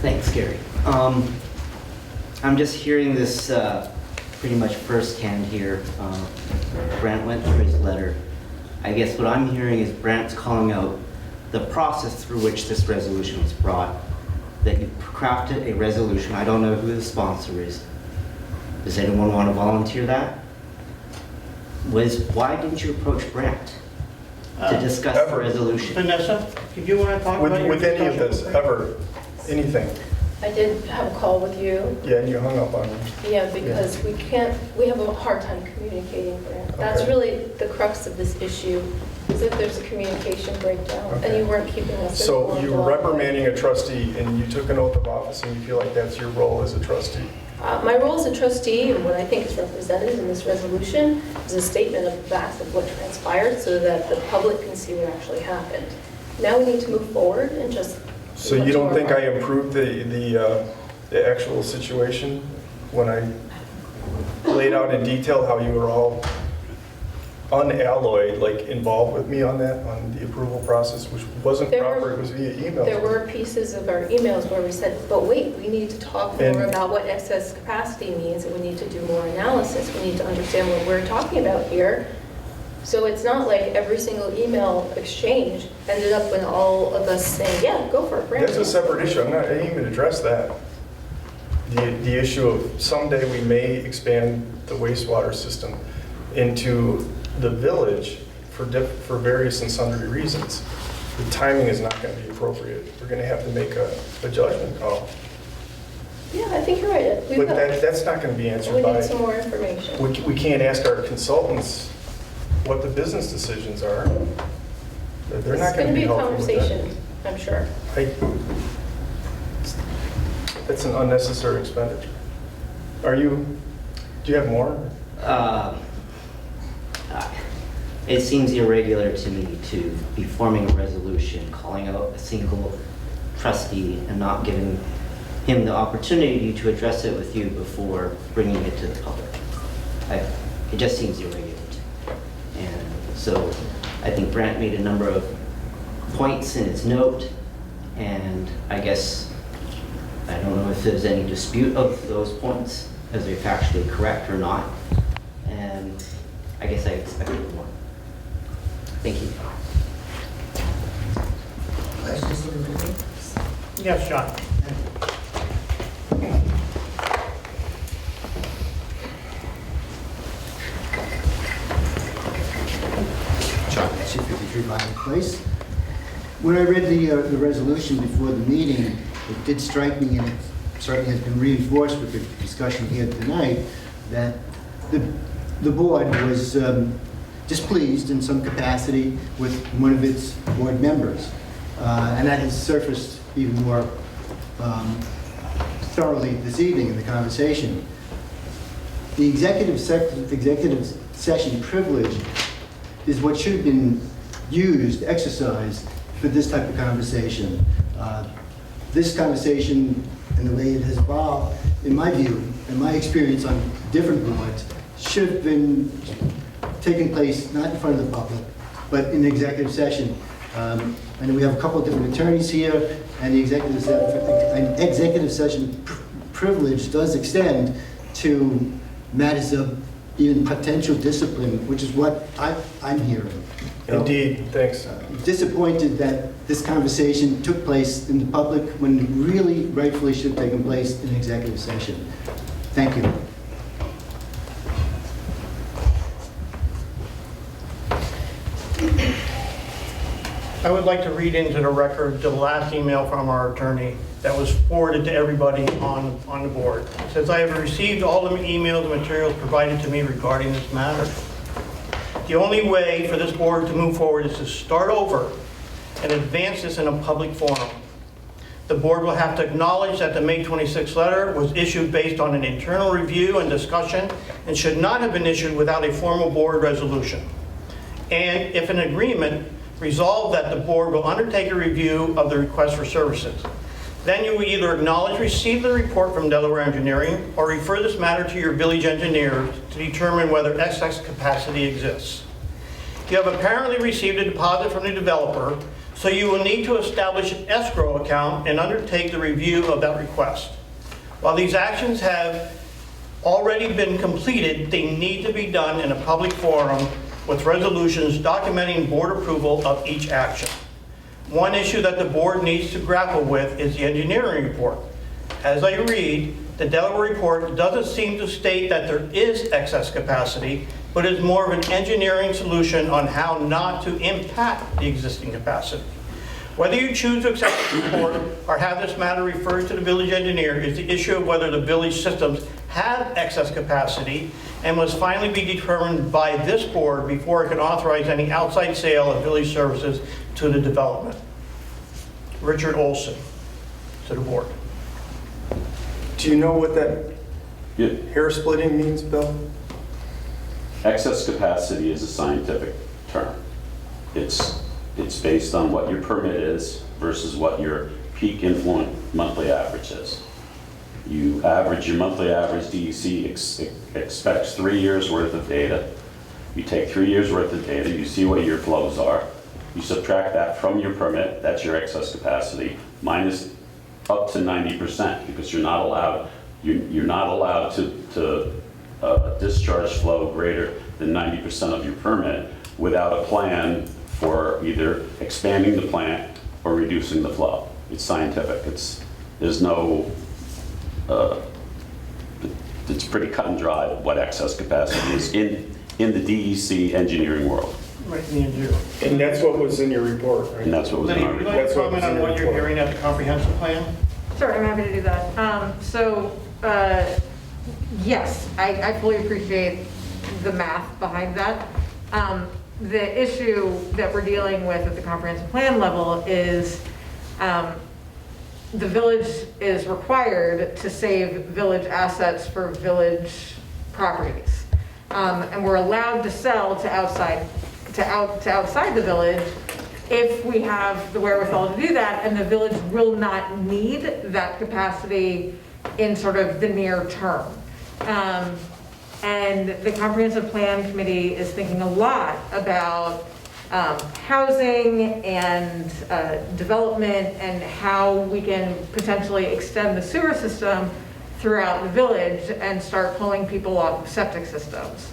Thanks, Gary. I'm just hearing this pretty much firsthand here. Brant went through his letter. I guess what I'm hearing is Brant's calling out the process through which this resolution was brought, that you crafted a resolution. I don't know who the sponsor is. Does anyone want to volunteer that? Why didn't you approach Brant to discuss the Ever. resolution? Vanessa, did you want to talk about your With any of discussion? this, ever, anything. I did have a call with you. Yeah, and you hung up on me. Yeah, because we have a hard time communicating, Grant. That's Okay. really the crux of this issue, is that there's a communication breakdown, and Okay. you weren't keeping us So informed. you were along the way. reprimanding a trustee, and you took an oath of office, and you feel like that's your role as a trustee? My role as a trustee, and what I think is represented in this resolution, is a statement of the facts of what transpired, so that the public can see what actually happened. Now we need to move forward and just... So you don't think I improved the actual situation when I laid out in detail how you were all unalloyed, like involved with me on that, on the approval process, which wasn't There were- proper, it was via email. There were pieces of our emails where we said, but wait, we need to talk And- more about what excess capacity means, and we need to do more analysis. We need to understand what we're talking about here. So it's not like every single email exchange ended up with all of us saying, yeah, go for it, Brandon. That's a separate issue, I didn't even address that. The issue of someday we may expand the wastewater system into the village for various and sundry reasons. The timing is not going to be appropriate. We're going to have to make a judgment call. Yeah, I think you're right. We But will. that's not going to be answered We by, need some more information. we can't ask our consultants what the business decisions are. They're not going to be It's helpful going to with be a that. conversation, I'm sure. That's an unnecessary expenditure. Do you have more? It seems irregular to me to be forming a resolution, calling out a single trustee and not giving him the opportunity to address it with you before bringing it to the public. It just seems irregular to me. And so I think Brant made a number of points in his note, and I guess, I don't know if there's any dispute of those points, as they're factually correct or not. And I guess I expected more. Thank you. Yes, John? John, 253 Rhinebeck Place. When I read the resolution before the meeting, it did strike me, and it certainly has been reinforced with the discussion here tonight, that the board was displeased in some capacity with one of its board members. And that has surfaced even more thoroughly this evening in the conversation. The executive session privilege is what should have been used, exercised for this type of conversation. This conversation and the way it has evolved, in my view, and my experience on different boards, should have been taking place not in front of the public, but in executive session. I know we have a couple of different attorneys here, and the executive session privilege does extend to matters of even potential discipline, which is what I'm hearing. Indeed, thanks. Disappointed that this conversation took place in the public when it really rightfully should have taken place in executive session. Thank you. I would like to read into the record the last email from our attorney that was forwarded to everybody on the board. It says, I have received all the emails and materials provided to me regarding this matter. The only way for this board to move forward is to start over and advance this in a public forum. The board will have to acknowledge that the May 26th letter was issued based on an internal review and discussion and should not have been issued without a formal board resolution. And if an agreement, resolve that the board will undertake a review of the request for services. Then you will either acknowledge receipt of the report from Delaware Engineering or refer this matter to your village engineer to determine whether excess capacity exists. You have apparently received a deposit from the developer, so you will need to establish an escrow account and undertake the review of that request. While these actions have already been completed, they need to be done in a public forum with resolutions documenting board approval of each action. One issue that the board needs to grapple with is the engineering report. As I read, the Delaware report doesn't seem to state that there is excess capacity, but is more of an engineering solution on how not to impact the existing capacity. Whether you choose to accept the report or have this matter referred to the village engineer is the issue of whether the village systems have excess capacity and must finally be determined by this board before it can authorize any outside sale of village services to the development. Richard Olson, to the board. Do you know what that Yeah. hair splitting means, Bill? Excess capacity is a scientific term. It's based on what your permit is versus what your peak influent monthly average is. You average, your monthly average DEC expects 3 years worth of data. You take 3 years worth of data, you see what your flows are, you subtract that from your permit, that's your excess capacity, minus up to 90%, because you're not allowed to discharge flow greater than 90% of your permit without a plan for either expanding the plant or reducing the flow. It's scientific. There's no, it's pretty cut and dry what excess capacity is in the DEC engineering world. Right, me and you. And that's what was in your report, right? And that's what was in Lydia, our would you report. like to comment on what you're hearing at the comprehensive plan? Sure, I'm happy to do that. Yes, I fully appreciate the math behind that. The issue that we're dealing with at the comprehensive plan level is the village is required to save village assets for village properties. And we're allowed to sell to outside the village if we have the wherewithal to do that, and the village will not need that capacity in sort of the near term. And the Comprehensive Plan Committee is thinking a lot about housing and development and how we can potentially extend the sewer system throughout the village and start pulling people off of septic systems.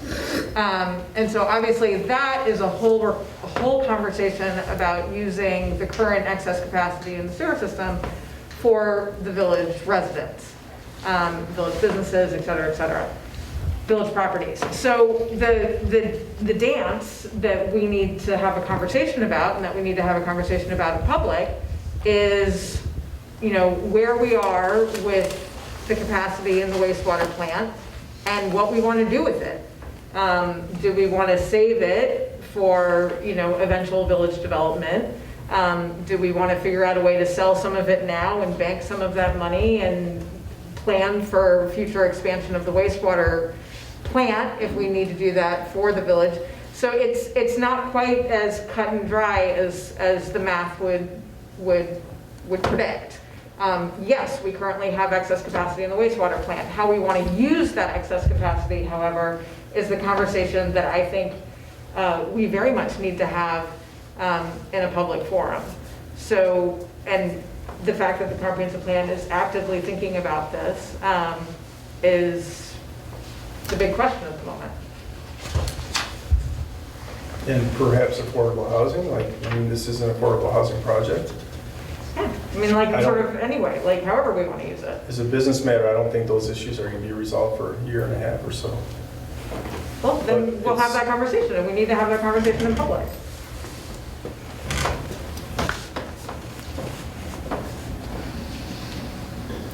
And so obviously that is a whole conversation about using the current excess capacity in the sewer system for the village residents, village businesses, et cetera, village properties. So the dance that we need to have a conversation about, and that we need to have a conversation about in public, is, where we are with the capacity in the wastewater plant and what we want to do with it. Do we want to save it for, eventual village development? Do we want to figure out a way to sell some of it now and bank some of that money and plan for future expansion of the wastewater plant if we need to do that for the village? So it's not quite as cut and dry as the math would predict. Yes, we currently have excess capacity in the wastewater plant. How we want to use that excess capacity, however, is the conversation that I think we very much need to have in a public forum. So, and the fact that the comprehensive plan is actively thinking about this is the big question at the moment. And perhaps affordable housing, this is an affordable housing project. Yeah, sort of anyway, however we want to use it. As a business matter, I don't think those issues are going to be resolved for a year and a half or so. Well, then we'll have that conversation, and we need to have that conversation in public.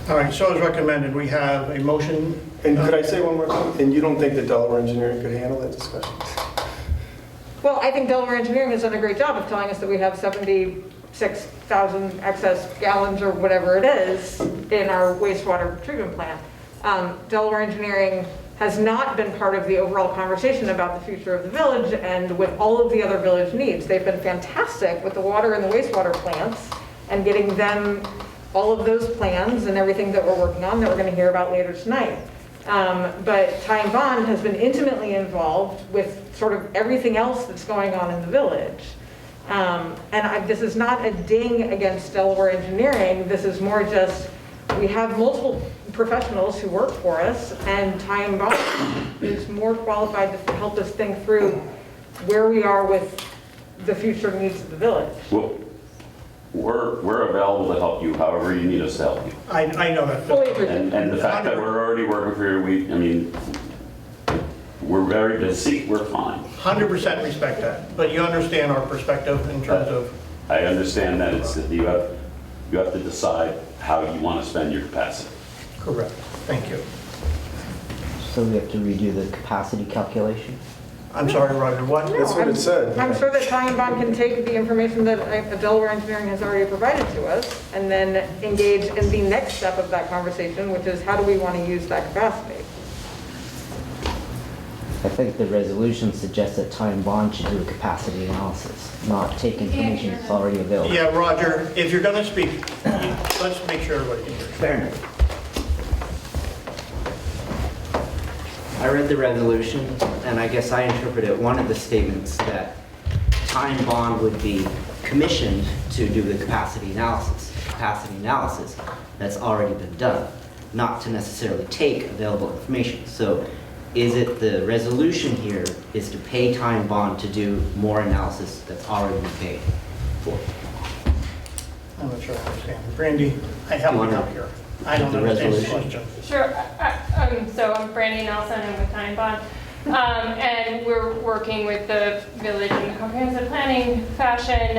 All right, so as recommended, we have a motion. And could I say one more thing? And you don't think that Delaware Engineering could handle that discussion? Well, I think Delaware Engineering has done a great job of telling us that we have 76,000 excess gallons or whatever it is in our wastewater treatment plant. Delaware Engineering has not been part of the overall conversation about the future of the village and with all of the other village needs. They've been fantastic with the water and the wastewater plants and getting them all of those plans and everything that we're working on that we're going to hear about later tonight. But Ty and Bond has been intimately involved with sort of everything else that's going on in the village. This is not a ding against Delaware Engineering. This is more just, we have multiple professionals who work for us, and Ty and Bond is more qualified to help us think through where we are with the future needs of the village. Well, we're available to help you however you need us to help you. I know that. Fully agree. And the fact that we're already working for you, we're very busy, we're fine. 100% respect that, but you understand our perspective in terms of I understand that it's, that you have to decide how you want to spend your capacity. Correct. Thank you. So we have to redo the capacity calculation? I'm sorry, Roger, what? That's what it said. I'm sure that Ty and Bond can take the information that Delaware Engineering has already provided to us and then engage in the next step of that conversation, which is how do we want to use that capacity? I think the resolution suggests that Ty and Bond should do a capacity analysis, not take information that's already available. Yeah, Roger, if you're going to speak, let's make sure everybody can hear. Fair enough. I read the resolution, and I guess I interpreted one of the statements that Ty and Bond would be commissioned to do the capacity analysis. Capacity analysis that's already been done, not to necessarily take available information. So is it the resolution here is to pay Ty and Bond to do more analysis that's already been paid for? I'm not sure I understand. Brandy, I help me out here. I don't The understand the resolution. question. Sure. So I'm Brandy Nelson. I'm with Ty and Bond. And we're working with the village in comprehensive planning fashion.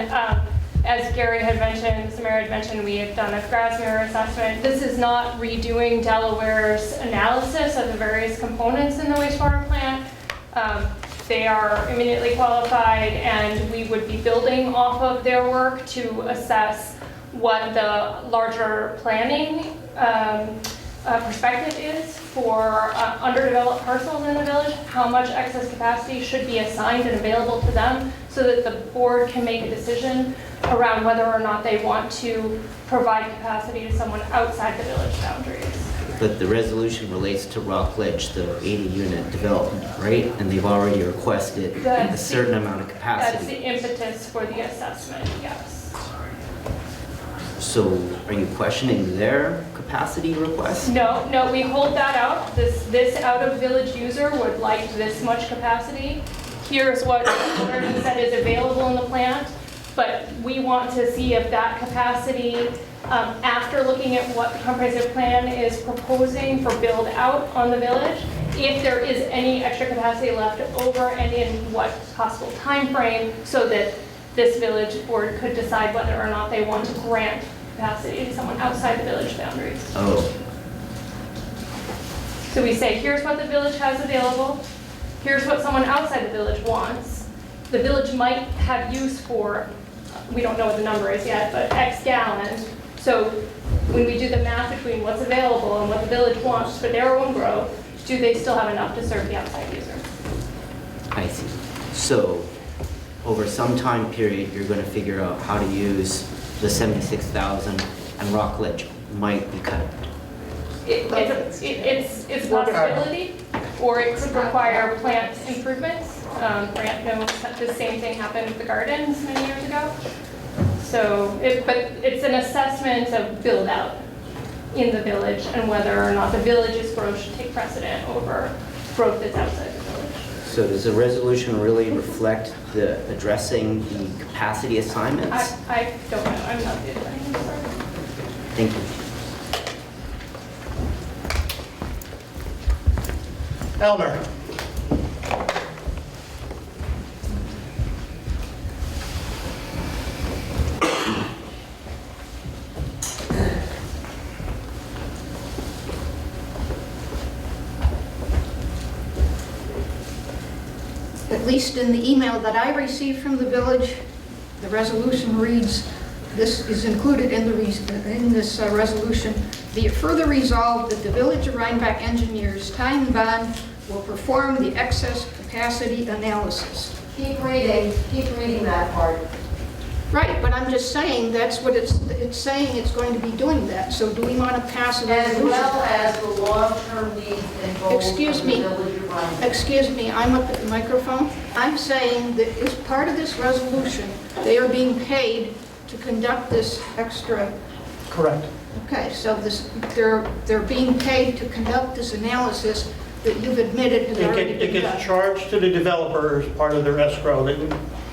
As Gary had mentioned, the mayor had mentioned, we have done a grass mirror assessment. This is not redoing Delaware's analysis of the various components in the wastewater plant. They are immediately qualified, and we would be building off of their work to assess what the larger planning perspective is for underdeveloped parcels in the village, how much excess capacity should be assigned and available to them so that the board can make a decision around whether or not they want to provide capacity to someone outside the village boundaries. But the resolution relates to Rockledge, the 80-unit development, right? And they've already requested a certain amount of That's capacity. the impetus for the assessment, yes. So are you questioning their capacity request? No, we hold that out. This out-of-village user would like this much capacity. Here's what he said is available in the plant, but we want to see if that capacity, after looking at what the comprehensive plan is proposing for build out on the village, if there is any extra capacity left over and in what possible time frame, so that this village board could decide whether or not they want to grant capacity to someone outside the village boundaries. Oh, So we say, here's what the village has available, here's what someone outside the village wants. The village might have use for, we don't know what the number is yet, but X gallons. So when we do the math between what's available and what the village wants for their own growth, do they still have enough to serve the outside user? I see. So over some time period, you're going to figure out how to use the 76,000 and Rockledge might be cut. It's a possibility, or it could require plant improvements. Grant knows that the same thing happened with the gardens many years ago. So, but it's an assessment of build out in the village and whether or not the village's growth should take precedent over growth that's outside the village. So does the resolution really reflect the addressing the capacity assignments? I don't know, I'm not the attorney, I'm sorry. Thank you. Elmer? At least in the email that I received from the village, the resolution reads, this is included in this resolution, be it further resolved that the Village of Rhinebeck engineers, Ty and Bond, will perform the excess capacity analysis. Keep reading that part. Right, but I'm just saying, that's what it's saying, it's going to be doing that. So do we want to pass a As resolution? well as the long-term needs involved Excuse in the me. village of Rhinebeck. Excuse me, I'm up at the microphone. I'm saying that as part of this resolution, they are being paid to conduct this extra. Correct. Okay, so they're being paid to conduct this analysis that you've admitted has already It been gets done. charged to the developer as part of their escrow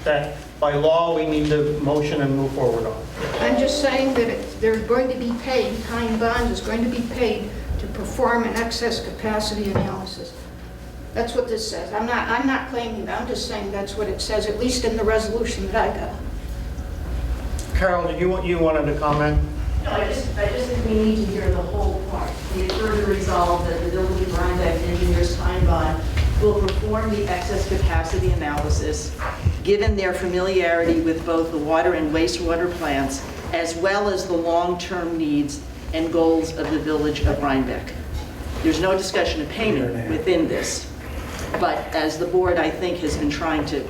that by law we need to motion and move forward on. I'm just saying that they're going to be paid, Ty and Bond is going to be paid to perform an excess capacity analysis. That's what this says. I'm not claiming that, I'm just saying that's what it says, at least in the resolution that I got. Carol, did you wanted to comment? No, I just think we need to hear the whole part. Be it further resolved that the Village of Rhinebeck engineers time bond will perform the excess capacity analysis, given their familiarity with both the water and wastewater plants, as well as the long-term needs and goals of the Village of Rhinebeck. There's no discussion of payment within this, but as the board, I think, has been trying to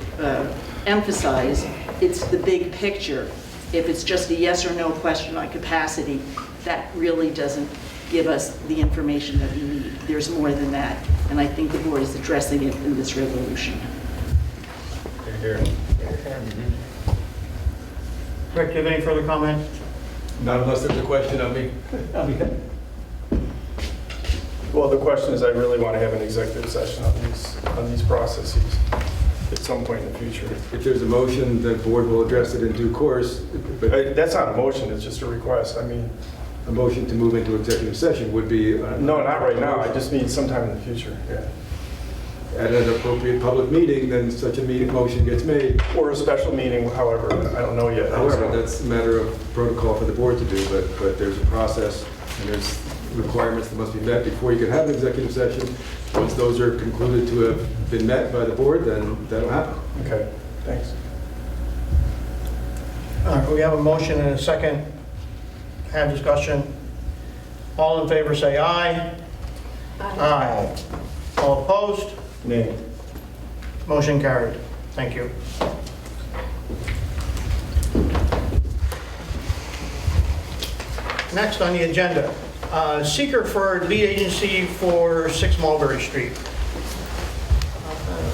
emphasize, it's the big picture. If it's just a yes or no question on capacity, that really doesn't give us the information that we need. There's more than that, and I think the board is addressing it in this resolution. Rick, do you have any further comment? Not unless there's a question of me. Well, the question is, I really want to have an executive session on these processes at some point in the future. If there's a motion, the board will address it in due course. But That's not a motion, it's just a request. I mean, a motion to move into executive session would be... no, not right now. I just mean sometime in the future, yeah. At an appropriate public meeting, then such a motion gets made. Or a special meeting, however, I don't know yet. However, that's a matter of protocol for the board to do, but there's a process and there's requirements that must be met before you can have an executive session. Once those are concluded to have been met by the board, then that'll happen. Okay, thanks. All right, we have a motion and a second. Have discussion. All in favor say aye. Aye. All opposed? Nay. Motion carried. Thank you. Next on the agenda, seeker for lead agency for 6 Mulberry Street.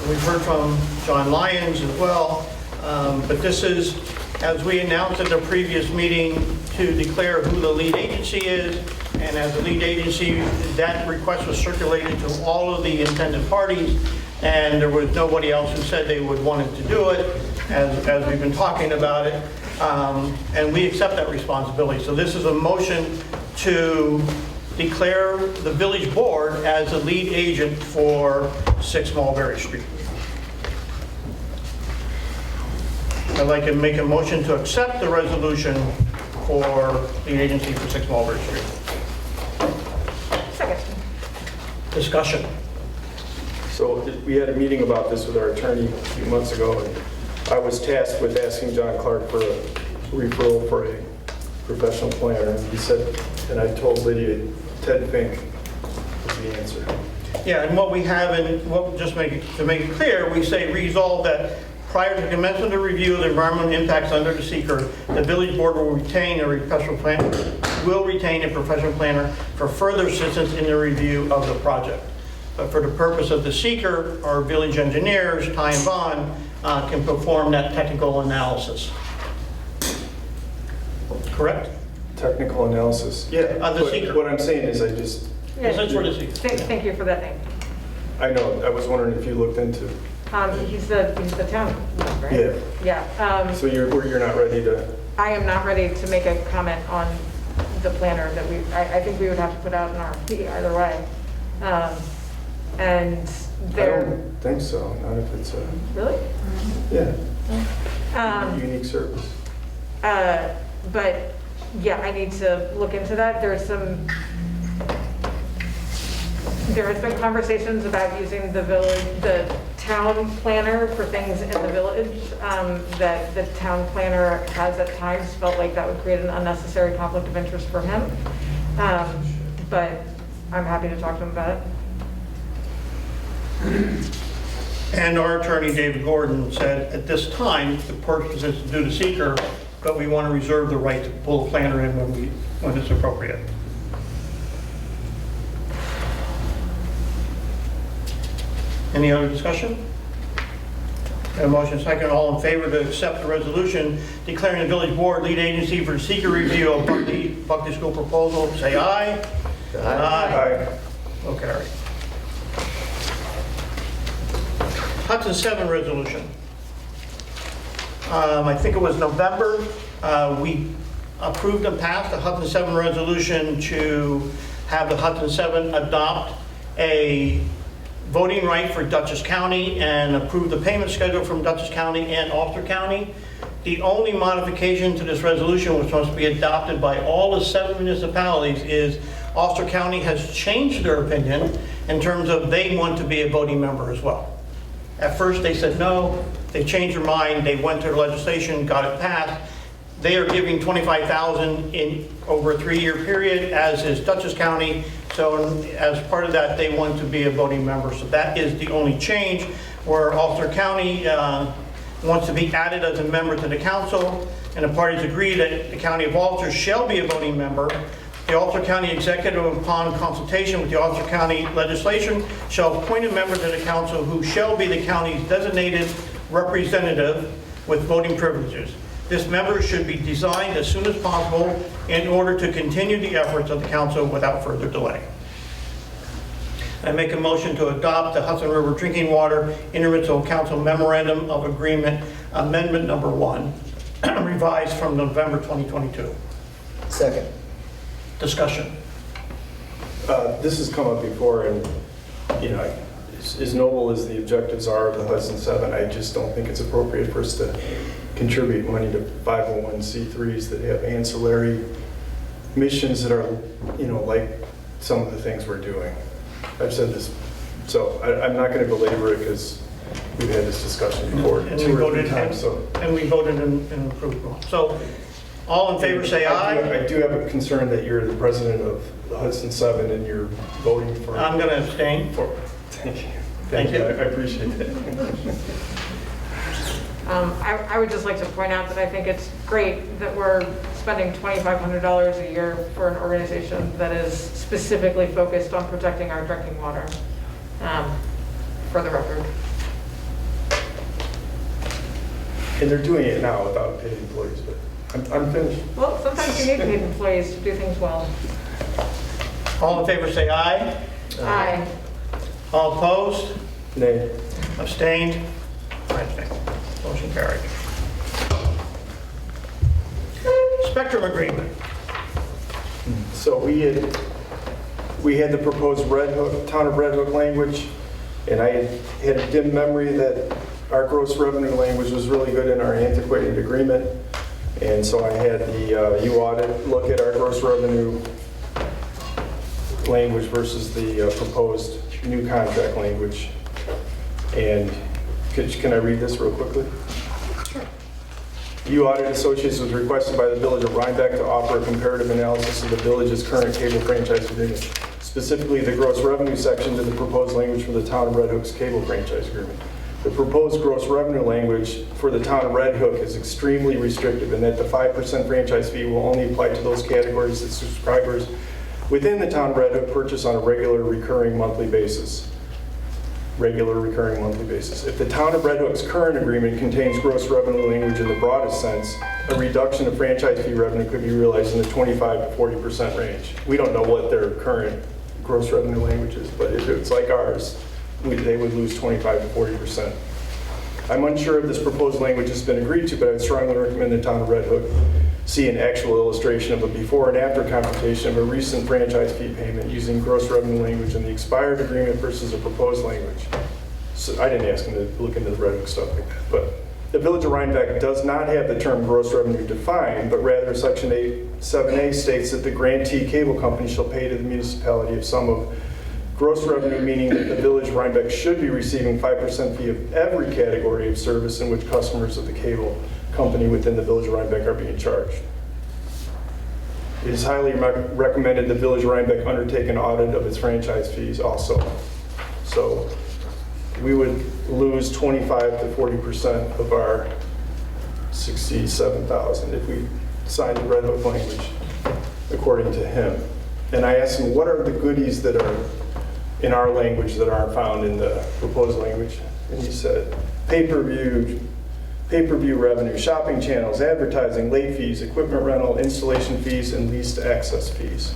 We've heard from John Lyons as well, but this is, as we announced at the previous meeting, to declare who the lead agency is, and as the lead agency, that request was circulated to all of the intended parties, and there was nobody else who said they would want to do it, as we've been talking about it, and we accept that responsibility. So this is a motion to declare the village board as the lead agent for 6 Mulberry Street. I'd like to make a motion to accept the resolution for lead agency for 6 Mulberry Street. Second. Discussion. So we had a meeting about this with our attorney a few months ago, and I was tasked with asking John Clark for a referral for a professional planner, and he said, and I told Lydia, Ted Fink is the answer. Yeah, and what we have, and just to make it clear, we say resolve that prior to commencement of review of the environmental impacts under the seeker, the village board will retain a professional planner for further assistance in the review of the project. But for the purpose of the seeker, our village engineers, Ty and Bond, can perform that technical analysis. Correct? Technical analysis. Yeah, the seeker. What I'm saying is I just... Yes, that's for the seeker. Thank you for that name. I know, I was wondering if you looked into... He's the town, right? Yeah. Yeah. So you're not ready to... I am not ready to make a comment on the planner that I think we would have to put out an RFP either way. And there... I don't think so, not if it's a... Really? Yeah. Unique service. But yeah, I need to look into that. There has been conversations about using the town planner for things in the village, that the town planner has at times felt like that would create an unnecessary conflict of interest for him. But I'm happy to talk to him about it. And our attorney, David Gordon, said at this time, the purpose is to do the seeker, but we want to reserve the right to pull a planner in when it's appropriate. Any other discussion? A motion second, all in favor to accept the resolution declaring the village board lead agency for seeker review of Buckley School proposal, say aye. Aye. So carried. Hudson 7 resolution. I think it was November, we approved and passed the Hudson 7 resolution to have the Hudson 7 adopt a voting right for Dutchess County and approve the payment schedule from Dutchess County and Ulster County. The only modification to this resolution, which must be adopted by all the 7 municipalities, is Ulster County has changed their opinion in terms of they want to be a voting member as well. At first, they said no. They changed their mind. They went to the legislation, got it passed. They are giving $25,000 in over a 3-year period, as is Dutchess County. So as part of that, they want to be a voting member. So that is the only change, where Ulster County wants to be added as a member to the council, and the parties agree that the County of Ulster shall be a voting member. The Ulster County Executive, upon consultation with the Ulster County legislation, shall appoint a member to the council who shall be the county's designated representative with voting privileges. This member should be designed as soon as possible in order to continue the efforts of the council without further delay. I make a motion to adopt the Hudson River Drinking Water Intermunicipal Council Memorandum of Agreement, Amendment Number 1, revised from November 2022. Second. Discussion. This has come up before, and, you know, as noble as the objectives are of the Hudson 7, I just don't think it's appropriate for us to contribute money to 501c3s that have ancillary missions that are, you know, like some of the things we're doing. I've said this, so I'm not going to belabor it because we've had this discussion before And two we or voted, three times. So, and we voted and approved one. So all in favor say aye. I do have a concern that you're the president of the Hudson 7 and you're voting for. I'm going to abstain. Thank you. Thank you. I appreciate it. I would just like to point out that I think it's great that we're spending $2,500 a year for an organization that is specifically focused on protecting our drinking water, for the record. And they're doing it now without paid employees, but I'm finished. Well, sometimes you need paid employees to do things well. All in favor say aye. Aye. All opposed? Nay. Abstained? Motion carried. Spectrum agreement. So we had the proposed Red Hook, town of Red Hook language, and I had a dim memory that our gross revenue language was really good in our antiquated agreement. And so I had the U audit look at our gross revenue language versus the proposed new contract language. And can I read this real quickly? Sure. U Audit Associates was requested by the Village of Rhinebeck to offer a comparative analysis of the village's current cable franchise agreement, specifically the gross revenue section to the proposed language for the Town of Red Hook's cable franchise agreement. The proposed gross revenue language for the Town of Red Hook is extremely restrictive in that the 5% franchise fee will only apply to those categories that subscribers within the Town of Red Hook purchase on a regular recurring monthly basis. If the Town of Red Hook's current agreement contains gross revenue language in the broadest sense, a reduction of franchise fee revenue could be realized in the 25 to 40% range. We don't know what their current gross revenue language is, but if it's like ours, they would lose 25 to 40%. I'm unsure if this proposed language has been agreed to, but I would strongly recommend the Town of Red Hook see an actual illustration of a before and after computation of a recent franchise fee payment using gross revenue language in the expired agreement versus a proposed language. So I didn't ask him to look into the Red Hook stuff like that, but the Village of Rhinebeck does not have the term gross revenue defined, but rather Section 7A states that the grantee cable company shall pay to the municipality a sum of gross revenue, meaning that the Village of Rhinebeck should be receiving 5% fee of every category of service in which customers of the cable company within the Village of Rhinebeck are being charged. It is highly recommended the Village of Rhinebeck undertake an audit of its franchise fees also. So we would lose 25 to 40% of our 67,000 if we signed the Red Hook language, according to him. And I asked him, what are the goodies that are in our language that aren't found in the proposed language? And he said, pay-per-view revenue, shopping channels, advertising, late fees, equipment rental, installation fees, and leased access fees.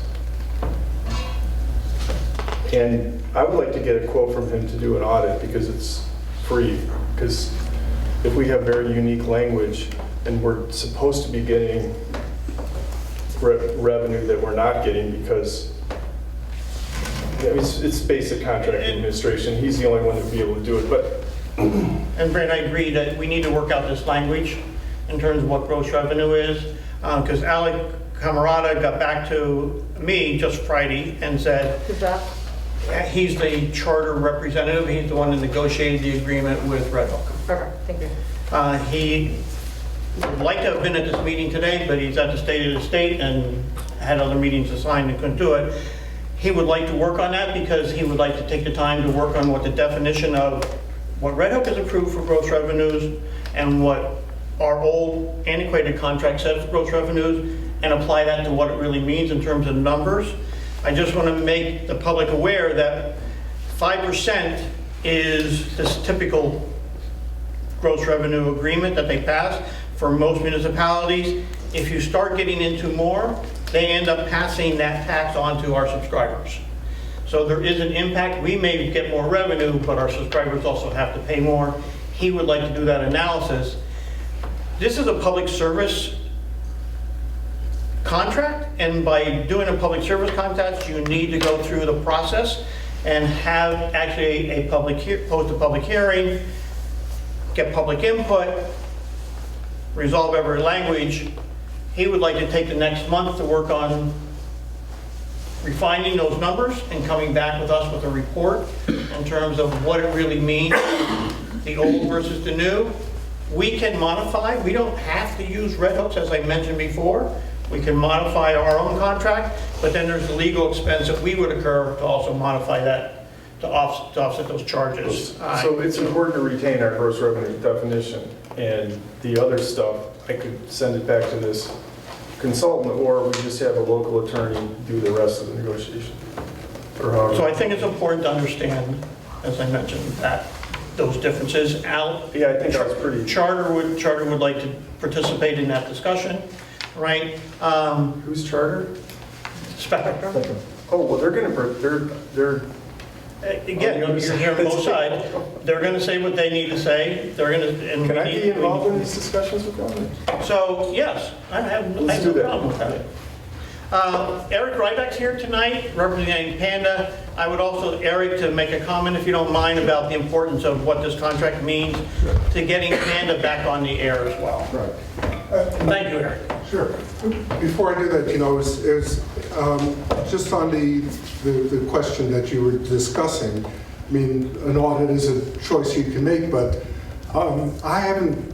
And I would like to get a quote from him to do an audit because it's free. Because if we have very unique language and we're supposed to be getting revenue that we're not getting because it's basic contract administration. He's the only one that would be able to do it. But And Brent, I agree that we need to work out this language. in terms of what gross revenue is, because Alec Camarada got back to me just Friday and said, Who's that? he's the charter representative, he's the one that negotiated the agreement with Red Hook. Okay, thank you. He would like to have been at this meeting today, but he's at the state of the state and had other meetings assigned and couldn't do it. He would like to work on that because he would like to take the time to work on what the definition of what Red Hook has approved for gross revenues and what our old antiquated contract says for gross revenues, and apply that to what it really means in terms of numbers. I just want to make the public aware that 5% is this typical gross revenue agreement that they pass for most municipalities. If you start getting into more, they end up passing that tax on to our subscribers. So there is an impact. We may get more revenue, but our subscribers also have to pay more. He would like to do that analysis. This is a public service contract, and by doing a public service contract, you need to go through the process and have actually a post a public hearing, get public input, resolve every language. He would like to take the next month to work on refining those numbers and coming back with us with a report in terms of what it really means, the old versus the new. We can modify. We don't have to use Red Hooks, as I mentioned before. We can modify our own contract, but then there's the legal expense that we would incur to also modify that to offset those charges. So it's important to retain our gross revenue definition, and the other stuff, I could send it back to this consultant, or we just have a local attorney do the rest of the negotiation. Or however. So I think it's important to understand, as I mentioned, that those differences. Al, yeah, I think that's pretty. Charter would like to participate in that discussion, right? Who's charter? Spectrum. Oh, well, they're Again, you're hearing both sides. They're going to say what they need to say. They're going to. And can I be involved in these discussions with them? So yes, I have no problem with that. Eric Rhinebeck's here tonight representing Panda. I would also, Eric, to make a comment, if you don't mind, about the importance of what this contract means to getting Panda back on the air as well. Right. Thank you, Eric. Sure. Before I do that, it was just on the question that you were discussing. I mean, an audit is a choice you can make, but I haven't.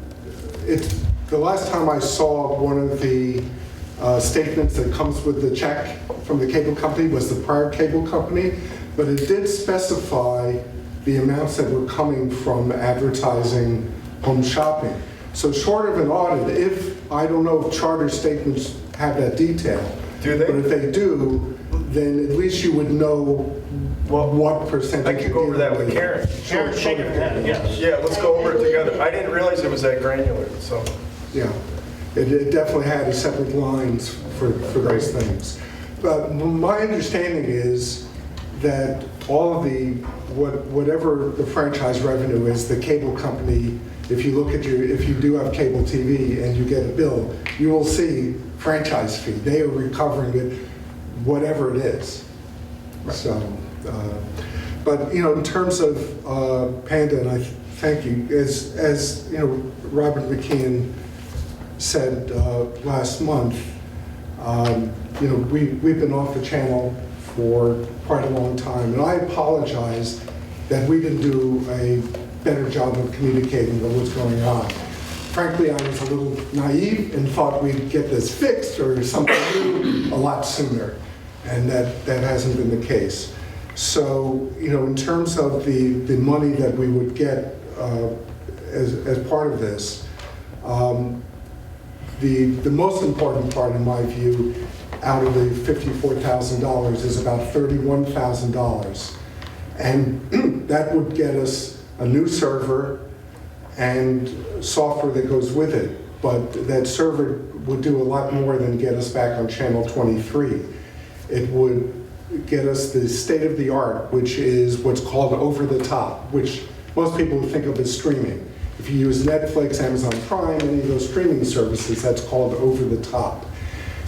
The last time I saw one of the statements that comes with the check from the cable company was the prior cable company, but it did specify the amounts that were coming from advertising home shopping. So short of an audit, if, I don't know if charter statements have that detail. Do they? But if they do, then at least you would know what percentage. I can go over that with Karen. Karen, shake her head, yes. Yeah, let's go over it together. I didn't realize it was that granular, so. Yeah, it definitely had separate lines for those things. But my understanding is that all of whatever the franchise revenue is, the cable company, if you look at if you do have cable TV and you get a bill, you will see franchise fee. They are recovering it, whatever it is. Right. So, but in terms of Panda, and I thank you, as Robert McKeon said last month, we've been off the channel for quite a long time, and I apologize that we didn't do a better job of communicating what was going on. Frankly, I was a little naive and thought we'd get this fixed or something new a lot sooner, and that hasn't been the case. So, in terms of the money that we would get as part of this, the most important part, in my view, out of the $54,000 is about $31,000. And that would get us a new server and software that goes with it. But that server would do a lot more than get us back on channel 23. It would get us the state-of-the-art, which is what's called over-the-top, which most people would think of as streaming. If you use Netflix, Amazon Prime, any of those streaming services, that's called over-the-top.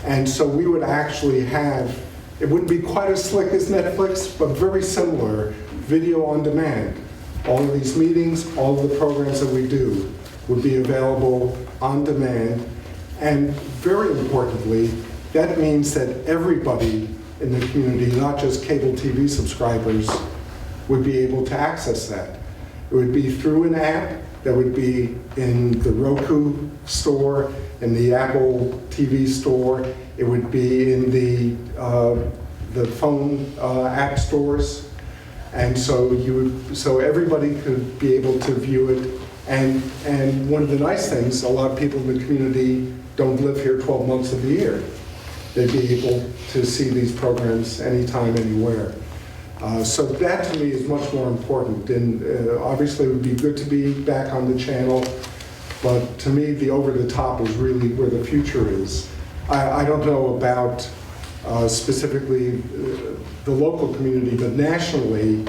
And so we would actually have, it wouldn't be quite as slick as Netflix, but very similar, video on demand. All of these meetings, all of the programs that we do would be available on demand. And very importantly, that means that everybody in the community, not just cable TV subscribers, would be able to access that. It would be through an app that would be in the Roku store, in the Apple TV store. It would be in the phone app stores. And so so everybody could be able to view it. And one of the nice things, a lot of people in the community don't live here 12 months of the year. They'd be able to see these programs anytime, anywhere. So that to me is much more important. And obviously it would be good to be back on the channel, but to me the over-the-top is really where the future is. I don't know about specifically the local community, but nationally,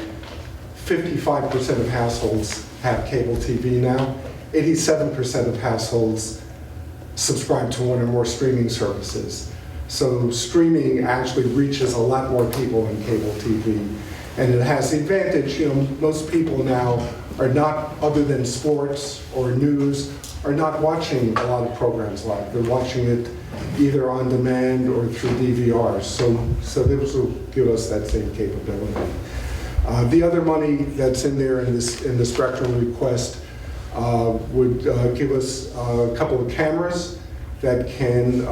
55% of households have cable TV now. 87% of households subscribe to one or more streaming services. So streaming actually reaches a lot more people than cable TV. And it has the advantage, most people now are not, other than sports or news, are not watching a lot of programs live. They're watching it either on demand or through DVRs. So this will give us that same capability. The other money that's in there in the Spectrum request would give us a couple of cameras that can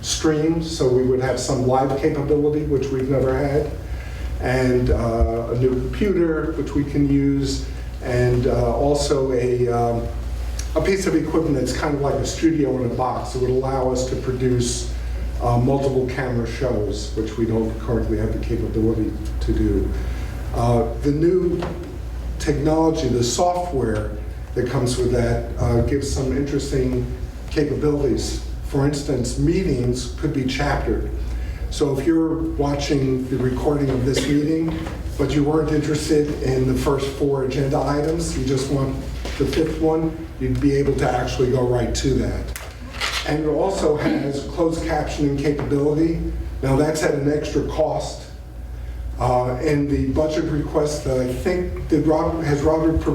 stream, so we would have some live capability, which we've never had, and a new computer, which we can use, and also a piece of equipment that's kind of like a studio in a box. It would allow us to produce multiple camera shows, which we don't currently have the capability to do. The new technology, the software that comes with that, gives some interesting capabilities. For instance, meetings could be chaptered. So if you're watching the recording of this meeting, but you weren't interested in the first 4 agenda items, you just want the 5th one, you'd be able to actually go right to that. And it also has closed captioning capability. Now that's at an extra cost. In the budget request that I think, has Robert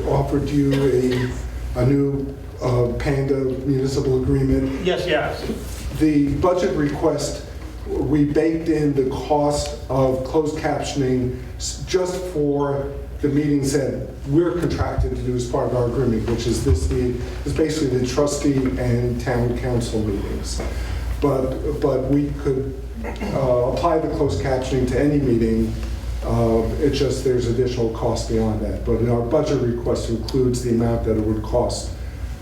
offered you a new Panda municipal agreement? Yes. The budget request, we baked in the cost of closed captioning just for the meetings that we're contracted to do as part of our agreement, which is is basically the trustee and town council meetings. But we could apply the closed captioning to any meeting. It's just there's additional cost beyond that. But our budget request includes the amount that it would cost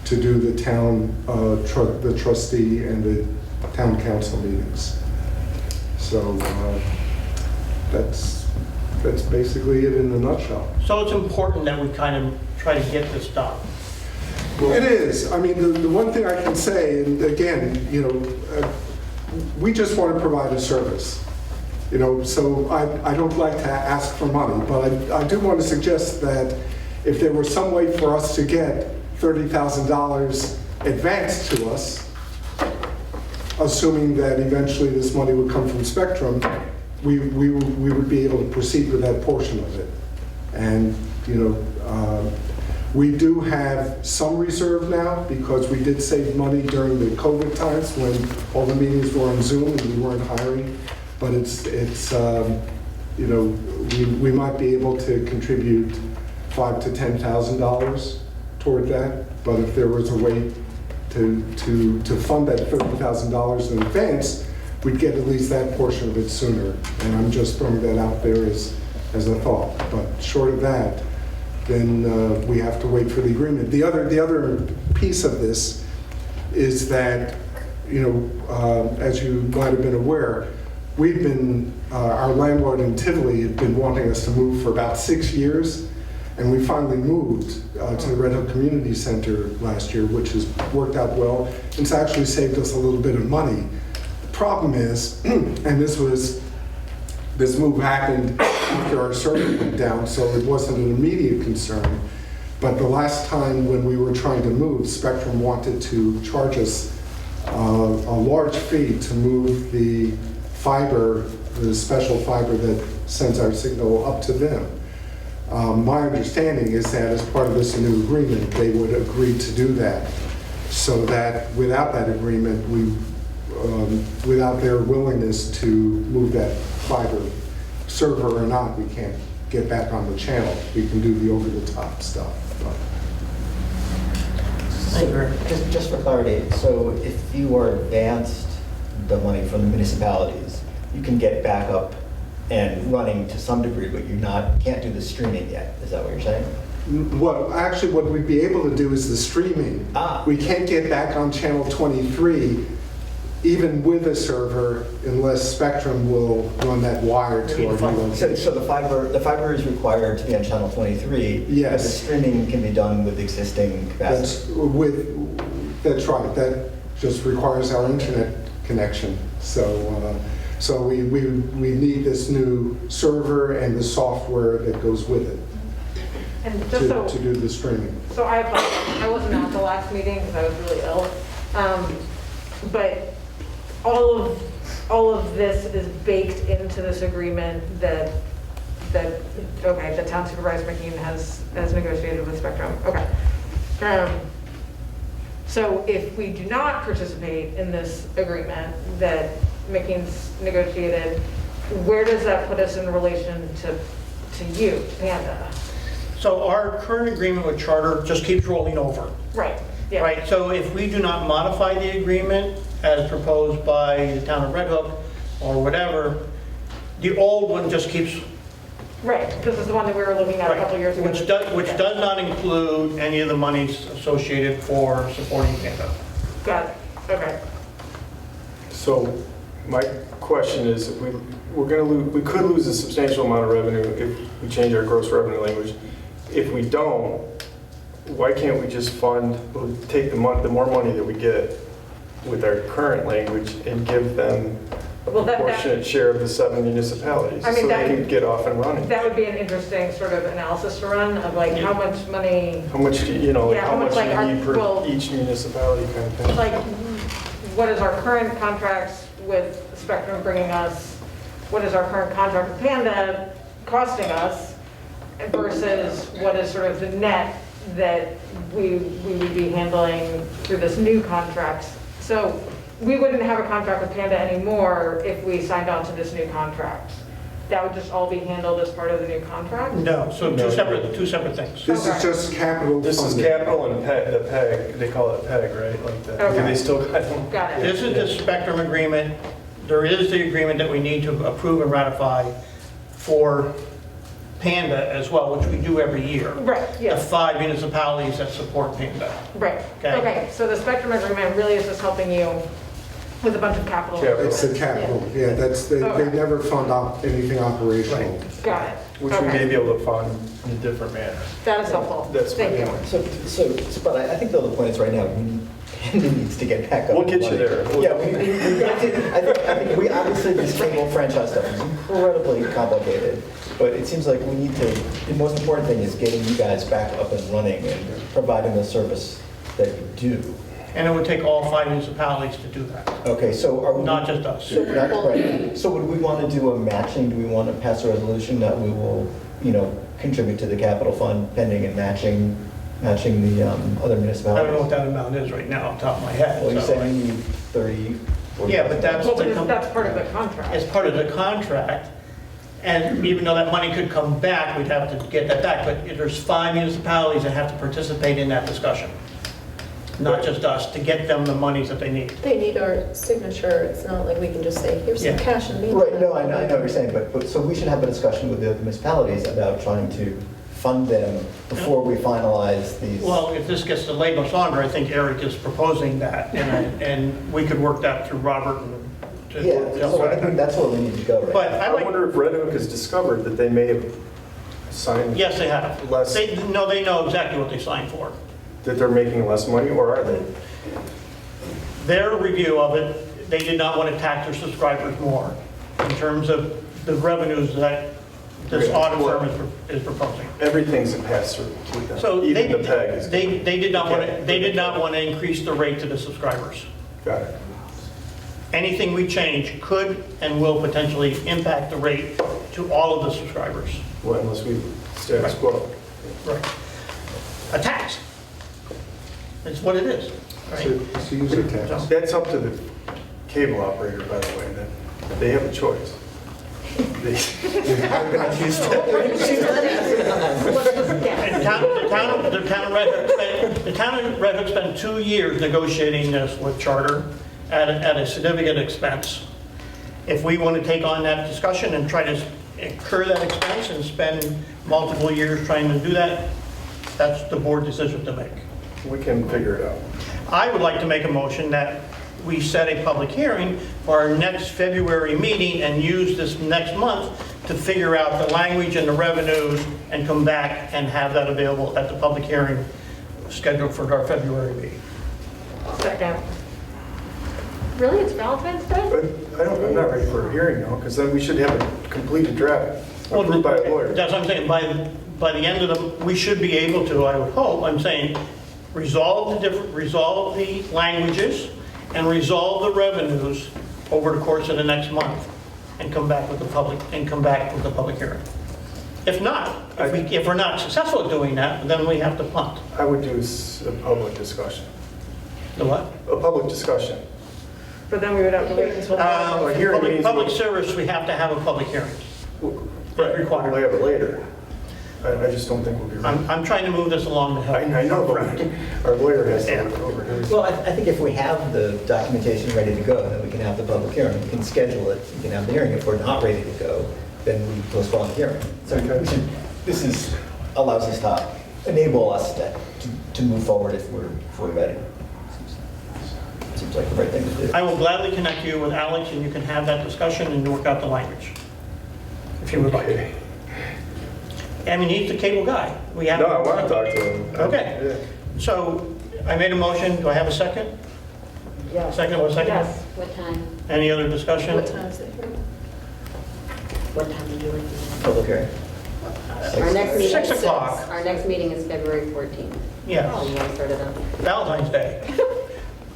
to do the town, the trustee and the town council meetings. So that's basically it in a nutshell. So it's important that we kind of try to get this done. It is. I mean, the one thing I can say, and again, we just want to provide a service. So I don't like to ask for money, but I do want to suggest that if there were some way for us to get $30,000 advanced to us, assuming that eventually this money would come from Spectrum, we would be able to proceed with that portion of it. And, we do have some reserve now because we did save money during the COVID times when all the meetings were on Zoom and we weren't hiring. But we might be able to contribute $5,000 to $10,000 toward that. But if there was a way to fund that $30,000 in advance, we'd get at least that portion of it sooner. And I'm just throwing that out there as a thought. But short of that, then we have to wait for the agreement. The other piece of this is that, as you might have been aware, we've been, our landlord in Tivoli had been wanting us to move for about 6 years, and we finally moved to the Red Hook Community Center last year, which has worked out well. It's actually saved us a little bit of money. The problem is, and this move happened after our server went down, so it wasn't an immediate concern. But the last time when we were trying to move, Spectrum wanted to charge us a large fee to move the fiber, the special fiber that sends our signal up to them. My understanding is that as part of this new agreement, they would agree to do that. So that without that agreement, without their willingness to move that fiber server or not, we can't get back on the channel. We can do the over-the-top stuff. Just for clarity, so if you are advanced the money from the municipalities, you can get back up and running to some degree, but can't do the streaming yet. Is that what you're saying? Well, actually, what we'd be able to do is the streaming. We can't get back on channel 23, even with a server, unless Spectrum will run that wire to our new location. So the fiber is required to be on channel 23. Yes. But the streaming can be done with existing capacity. That's right. That just requires our internet connection. So we need this new server and the software that goes with it And just to do the streaming. So I wasn't at the last meeting because I was really ill. But all of this is baked into this agreement that the town supervisor McKean has negotiated with Spectrum. Okay. So if we do not participate in this agreement that McKean's negotiated, where does that put us in relation to you, Panda? So our current agreement with Charter just keeps rolling over. Right. Yeah. Right, so if we do not modify the agreement as proposed by the town of Red Hook or whatever, the old one just keeps. Right, this is the one that we were looking at a couple years ago. Which does not include any of the monies associated for supporting Panda. Got it, okay. So my question is, if we could lose a substantial amount of revenue if we change our gross revenue language. If we don't, why can't we just take the more money that we get with our current language and give them a proportionate share of the 7 municipalities, I mean, so they can get off and running? That would be an interesting sort of analysis to run of like how much money. How much do you know? Yeah, how much do like you need per each municipality kind of thing? Like, what is our current contracts with Spectrum bringing us? What is our current contract with Panda costing us versus what is sort of the net that we would be handling through this new contract? So we wouldn't have a contract with Panda anymore if we signed on to this new contract. That would just all be handled as part of the new contract? No, so two separate things. This is just capital. This is capital and the PEG. They call it PEG, right? Like that. Okay. They still got them. Got it. This is the Spectrum agreement. There is the agreement that we need to approve and ratify for Panda as well, which we do every year. Right, yes. The 5 municipalities that support Panda. Right, Okay. okay, so the Spectrum agreement really is just helping you with a bunch of capital. It's the capital, yeah, they never fund anything operational. Got it. Which we may be able to fund in a different manner. That is helpful. That's Thank you. But I think the point is right now, Panda needs to get back up. We'll get you there. Yeah, I think we obviously, this cable franchise stuff is incredibly complicated, but it seems like we need to, the most important thing is getting you guys back up and running and providing the service that you do. And it would take all 5 municipalities to do that. Okay, so are we... Not just us. So would we want to do a matching, do we want to pass a resolution that we will, contribute to the capital fund pending and matching the other municipalities? I don't know what that amount is right now off the top of my head. Well, you so, said we need 30, 40. Yeah, but that's part of the contract. It's part of the contract. And even though that money could come back, we'd have to get that back. But there's 5 municipalities that have to participate in that discussion. Not just us, to get them the monies that they need. They need our signature. It's not like we can just say, here's some cash and leave. Right, no, I know what you're saying, but so we should have a discussion with the municipalities about trying to fund them before we finalize these. Well, if this gets delayed much longer, I think Eric is proposing that, and we could work that through Robert. So I think that's where we need to go, right? But I wonder if Red Hook has discovered that they may have signed. Yes, they have. They know exactly what they signed for. That they're making less money, or are they? Their review of it, they did not want to tax their subscribers more in terms of the revenues that this audit firm is proposing. Everything's a pass-through with them. So even the PEG is. They did not want to increase the rate to the subscribers. Got it. Anything we change could and will potentially impact the rate to all of the subscribers. Well, unless we Status quo. Right. A tax. It's what it is, right? It's a user tax. That's up to the cable operator, by the way, that they have a choice. They- I'm not used to it. And the town of Red Hook spent 2 years negotiating this with Charter at a significant expense. If we want to take on that discussion and try to incur that expense and spend multiple years trying to do that, that's the board decision to make. We can figure it out. I would like to make a motion that we set a public hearing for our next February meeting and use this next month to figure out the language and the revenues and come back and have that available at the public hearing scheduled for our February meeting. Second. Really, it's Valentine's Day? But I'm not ready for a hearing now, because then we should have a completed draft approved by a lawyer. That's what I'm saying, by the end of the, we should be able to, I would hope, I'm saying, resolve the languages and resolve the revenues over the course of the next month and come back with the public hearing. If not, if we're not successful at doing that, then we have to punt. I would do a public discussion. The what? A public discussion. But then we would have to wait until. A hearing means Public service, we have to have a public hearing. Right, we'll have it later. I just don't think we'll be ready. I'm trying to move this along to help. I know, but our lawyer has to look it over here. Well, I think if we have the documentation ready to go, then we can have the public hearing, we can schedule it, we can have the hearing. If we're not ready to go, then we postpone the hearing. So this allows us to enable us to move forward if we're ready. Seems like the right thing to do. I will gladly connect you with Alex and you can have that discussion and work out the language, if you would like. I mean, he's the cable guy. We have. No, I want to talk to him. Okay. Yeah. So I made a motion. Do I have a second? Yes. Second, what second? Yes. What time? Any other discussion? What time is it? What time are you looking at? Public hearing. Our next meeting 6 is o'clock. Our next meeting is February 14th. Yes. Oh, you want to start it on? Valentine's Day.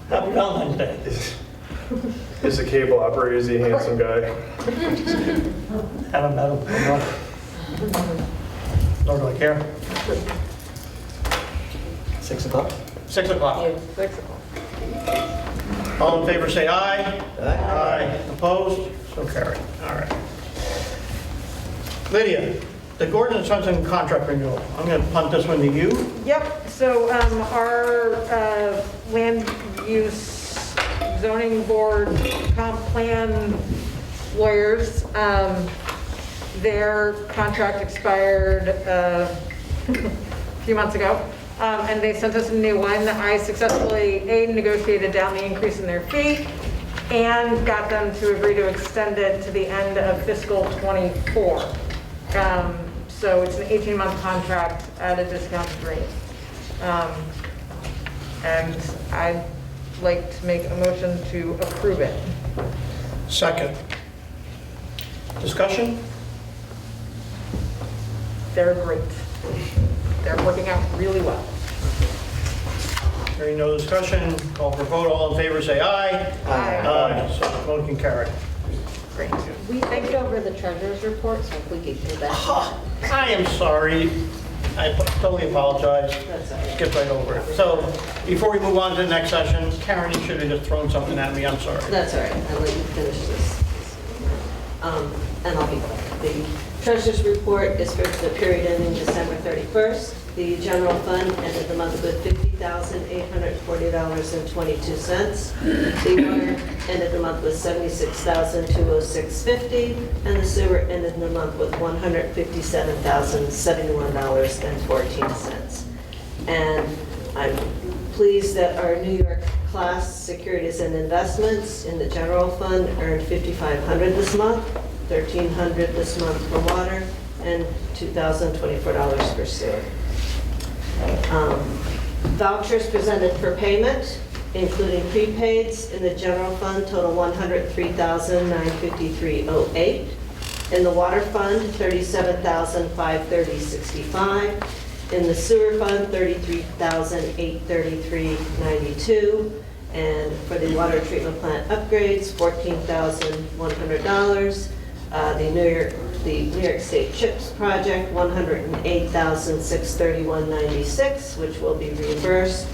Happy Valentine's Day. Is the cable operator, is he a handsome guy? Haven't met him. Nor do I care. 6 o'clock? 6 o'clock. Yeah, 6 o'clock. All in favor, say aye. Aye. Opposed? So carried. All right. Lydia, the Gordon and Swenson contract renewal. I'm going to punt this one to you. Yep, so our land use zoning board comp plan lawyers, their contract expired a few months ago, and they sent us a new one. I successfully, negotiated down the increase in their fee and got them to agree to extend it to the end of fiscal '24. So it's an 18-month contract at a discounted rate. And I'd like to make a motion to approve it. Second. Discussion? They're great. They're working out really well. Hearing no discussion, call for vote. All in favor, say aye. Aye. So vote can carry. Great. We looked over the treasurer's report, so if we could do that. I am sorry. I totally apologize. That's all right. Skip right over it. So before we move on to the next session, Karen, you should have just thrown something at me. I'm sorry. That's all right, I'll let you finish this. And I'll be quick. The treasurer's report is for the period ending December 31st. The general fund ended the month with $50,840.22. The water ended the month with $76,206.50, and the sewer ended the month with $157,071.14. And I'm pleased that our New York class securities and investments in the general fund earned $5,500 this month, $1,300 this month for water, and $2,024 for sewer. Vouchers presented for payment, including prepaids, in the general fund total $103,953.08. In the water fund, $37,530.65. In the sewer fund, $33,833.92. And for the water treatment plant upgrades, $14,100. The New York the New York State CHIPS project, $108,631.96, which will be reimbursed.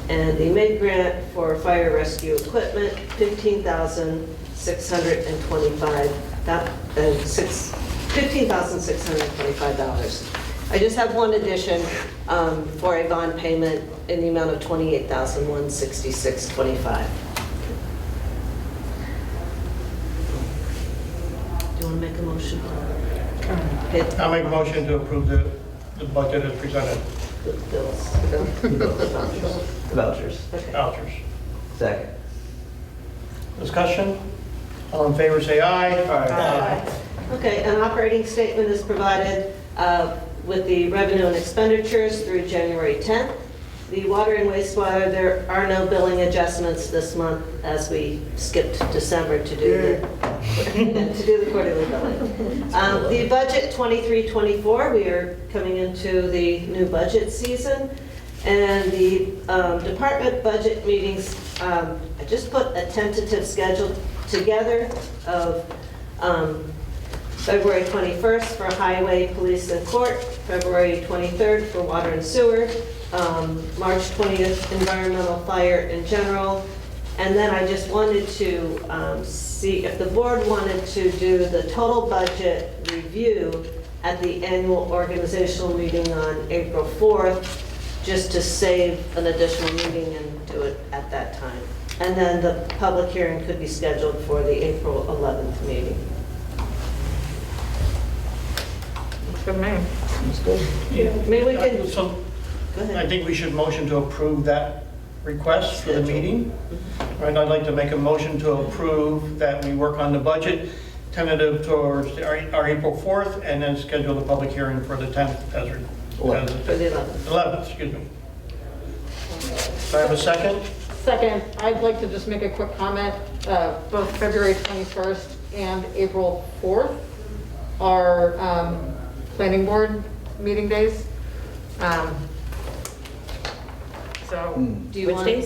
And the mid-grant for fire rescue equipment, $15,625. I just have one addition for a bond payment in the amount of $28,166.25. Do you want to make a motion? I'll make a motion to approve the budget as presented. The bills. Vouchers. Okay. Vouchers. Second. Discussion? All in favor, say aye. Aye. Okay, an operating statement is provided with the revenue and expenditures through January 10th. The water and wastewater, there are no billing adjustments this month as we skipped December to do the quarterly billing. The budget 23-24, we are coming into the new budget season. And the department budget meetings, I just put a tentative schedule together of February 21st for highway, police, and court, February 23rd for water and sewer, March 20th, environmental, fire, and general. And then I just wanted to see if the board wanted to do the total budget review at the annual organizational meeting on April 4th, just to save an additional meeting and do it at that time. And then the public hearing could be scheduled for the April 11th meeting. Looks good to me. That's good. Maybe we can, So go I ahead. think we should motion to approve that request for the meeting. Right, I'd like to make a motion to approve that we work on the budget tentative towards our April 4th, and then schedule the public hearing for the 10th as For the 11th. 11th, excuse me. Do I have a second? Second, I'd like to just make a quick comment. Both February 21st and April 4th are planning board meeting days. So, Do you want to?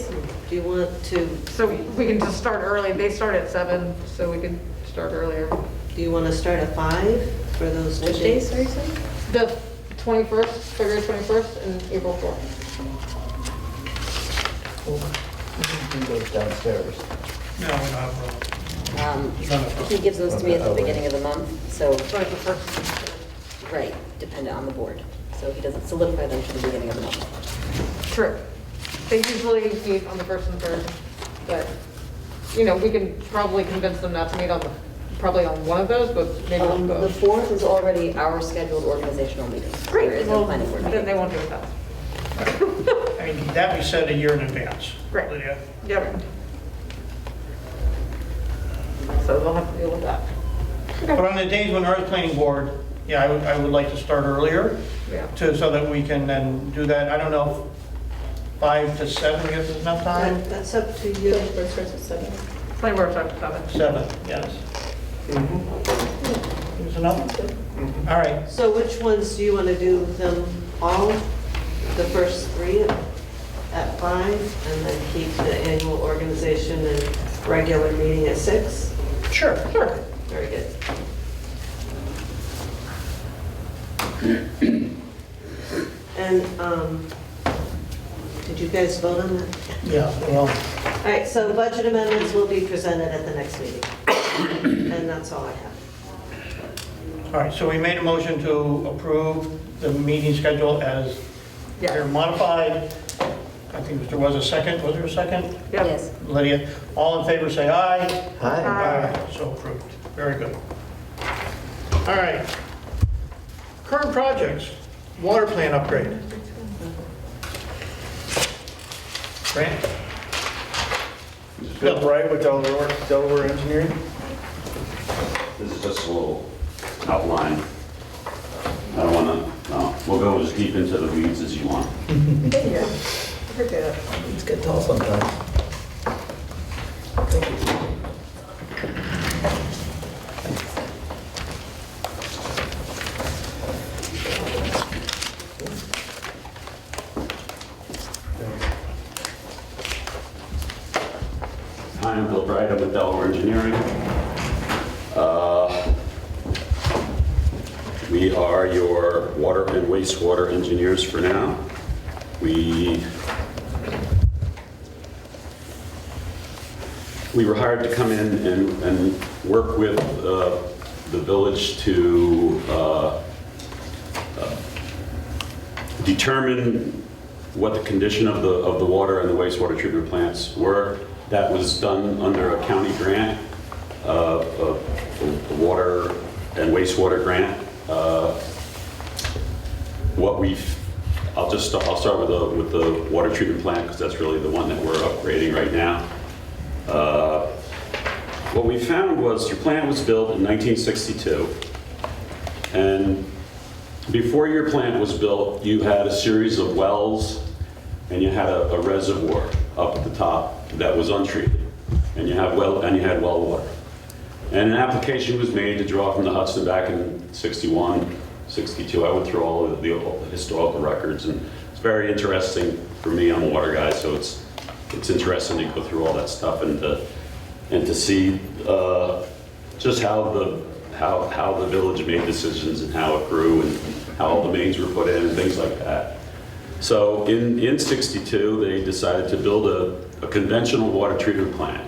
so we can just start early. They start at 7, so we can start earlier. Do you want to start at 5 for those 2 days? are you saying? The 21st, February 21st and April 4th. He goes downstairs. No, not He gives those to me at the beginning of the month, so, Right, the first. right, dependent on the board. So he doesn't solidify them to the beginning of the month. True. They usually meet on the 1st and 3rd, but, you know, we can probably convince them not to meet on probably on one of those, but maybe on The both. 4th is already our scheduled organizational meeting. Great, There is well, no planning board then meeting. they won't do it that. I mean, that we said a year in advance. Right. Lydia. Yep. So they'll have to deal with that. But on the days when there is planning board, yeah, I would like to start earlier, Yeah. so that we can then do that. I don't know, 5 to 7 gives us enough time? That's up to you. Planning board starts at 7. 7, yes. Is enough? All right. So which ones do you want to do them all? The first 3 at 5, and then keep the annual organization and regular meeting at 6? Sure. Very good. And did you guys vote on that? Yeah, well, All right, so budget amendments will be presented at the next meeting. And that's all I have. all right, so we made a motion to approve the meeting schedule as they're modified. I think there was a second. Was there a second? Yes. Lydia, all in favor, say aye. Hi. So approved. Very good. All right. Current projects, water plant upgrade. Grant? Bill Bright with Delaware Engineering. This is just a little outline. I don't want to, no, we'll go as deep into the weeds as you want. Yeah. Appreciate it. It's get tall sometimes. Hi, I'm Bill Bright, I'm with Delaware Engineering. We are your water and wastewater engineers for now. We were hired to come in and work with the village to determine what the condition of the water and the wastewater treatment plants were. That was done under a county grant, a water and wastewater grant. I'll start with the water treatment plant because that's really the one that we're upgrading right now. What we found was your plant was built in 1962, and before your plant was built, you had a series of wells and you had a reservoir up at the top that was untreated, and you had well water. And an application was made to draw from the Hudson back in 61, 62. I went through all of the historical records, and it's very interesting for me. I'm a water guy, so it's interesting to go through all that stuff and to see just how the village made decisions and how it grew and how all the mains were put in and things like that. So in 62, they decided to build a conventional water treatment plant.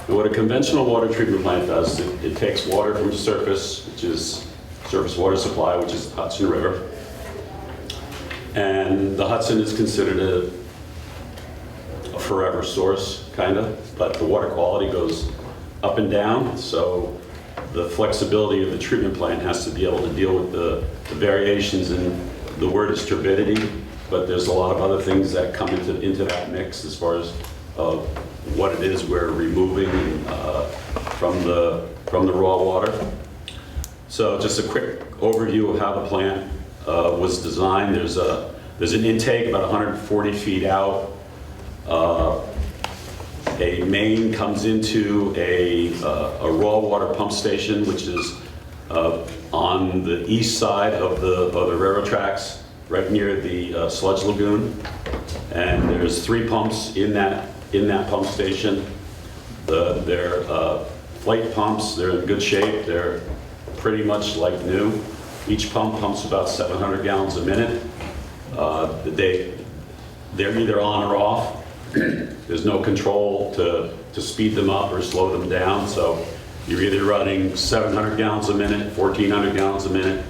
And what a conventional water treatment plant does, it takes water from surface, which is surface water supply, which is the Hudson River. And the Hudson is considered a forever source, kind of, but the water quality goes up and down, so the flexibility of the treatment plant has to be able to deal with the variations in, the word is turbidity, but there's a lot of other things that come into that mix as far as what it is we're removing from the raw water. So just a quick overview of how the plant was designed. There's an intake about 140 feet out. A main comes into a raw water pump station, which is on the east side of the railroad tracks, right near the sludge lagoon. And there's 3 pumps in that pump station. They're flight pumps. They're in good shape. They're pretty much like new. Each pump pumps about 700 gallons a minute. They're either on or off. There's no control to speed them up or slow them down, so you're either running 700 gallons a minute, 1,400 gallons a minute,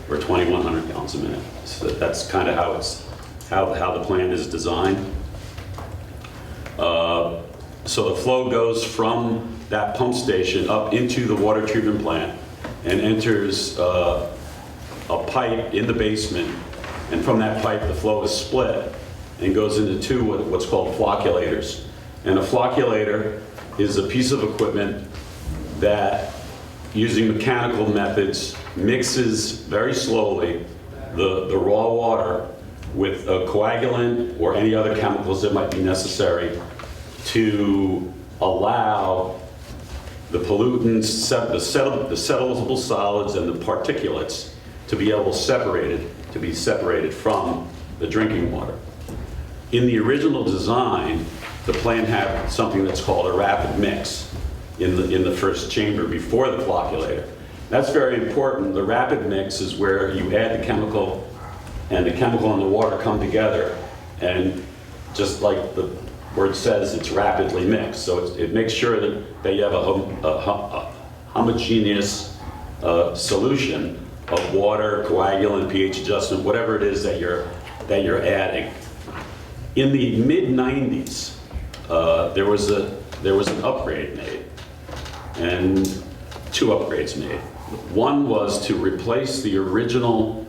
or 2,100 gallons a minute. So that's kind of how the plant is designed. So the flow goes from that pump station up into the water treatment plant and enters a pipe in the basement, and from that pipe the flow is split and goes into 2 what's called flocculators. And a flocculator is a piece of equipment that, using mechanical methods, mixes very slowly the raw water with a coagulant or any other chemicals that might be necessary to allow the pollutants, the settleable solids and the particulates to be able to be separated from the drinking water. In the original design, the plant had something that's called a rapid mix in the first chamber before the flocculator. That's very important. The rapid mix is where you add the chemical, and the chemical and the water come together, and just like the word says, it's rapidly mixed. So it makes sure that you have a homogeneous solution of water, coagulant, pH adjustment, whatever it is that you're adding. In the mid-90s, there was an upgrade made, and 2 upgrades made. One was to replace the original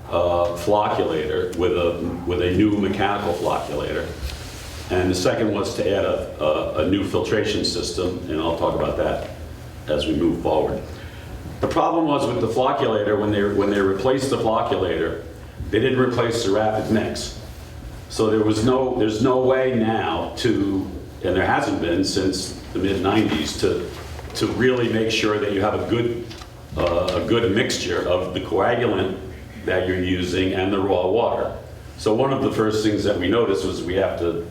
flocculator with a new mechanical flocculator, and the second was to add a new filtration system, and I'll talk about that as we move forward. The problem was with the flocculator, when they replaced the flocculator, they didn't replace the rapid mix. So there's no way now to, and there hasn't been since the mid-90s, to really make sure that you have a good mixture of the coagulant that you're using and the raw water. So one of the first things that we noticed was we have to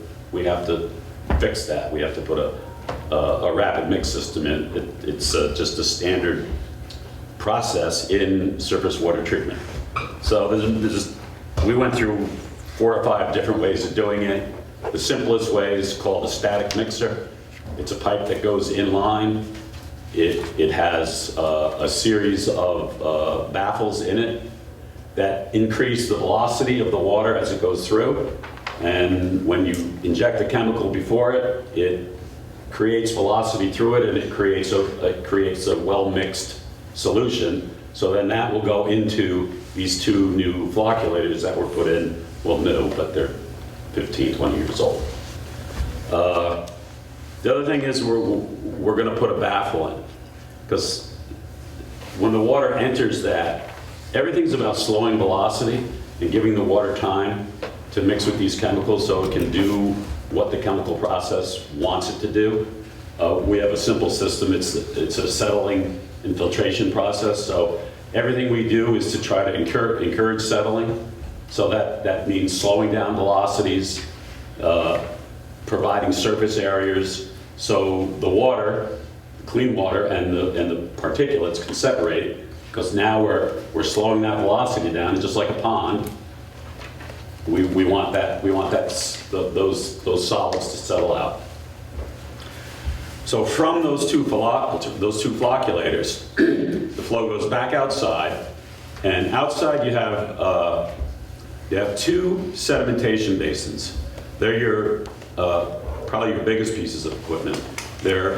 fix that. We have to put a rapid mix system in. It's just a standard process in surface water treatment. So we went through 4 or 5 different ways of doing it. The simplest way is called a static mixer. It's a pipe that goes in line. It has a series of baffles in it that increase the velocity of the water as it goes through. And when you inject the chemical before it, it creates velocity through it, and it creates a well-mixed solution. So then that will go into these 2 new flocculators that were put in, well, new, but they're 15, 20 years old. The other thing is we're going to put a baffle in, because when the water enters that, everything's about slowing velocity and giving the water time to mix with these chemicals so it can do what the chemical process wants it to do. We have a simple system. It's a settling and filtration process. So everything we do is to try to encourage settling. So that means slowing down velocities, providing surface areas so the water, clean water, and the particulates can separate. Because now we're slowing that velocity down, and just like a pond, we want those solids to settle out. So from those two flocculators, the flow goes back outside, and outside you have 2 sedimentation basins. They're probably your biggest pieces of equipment. They're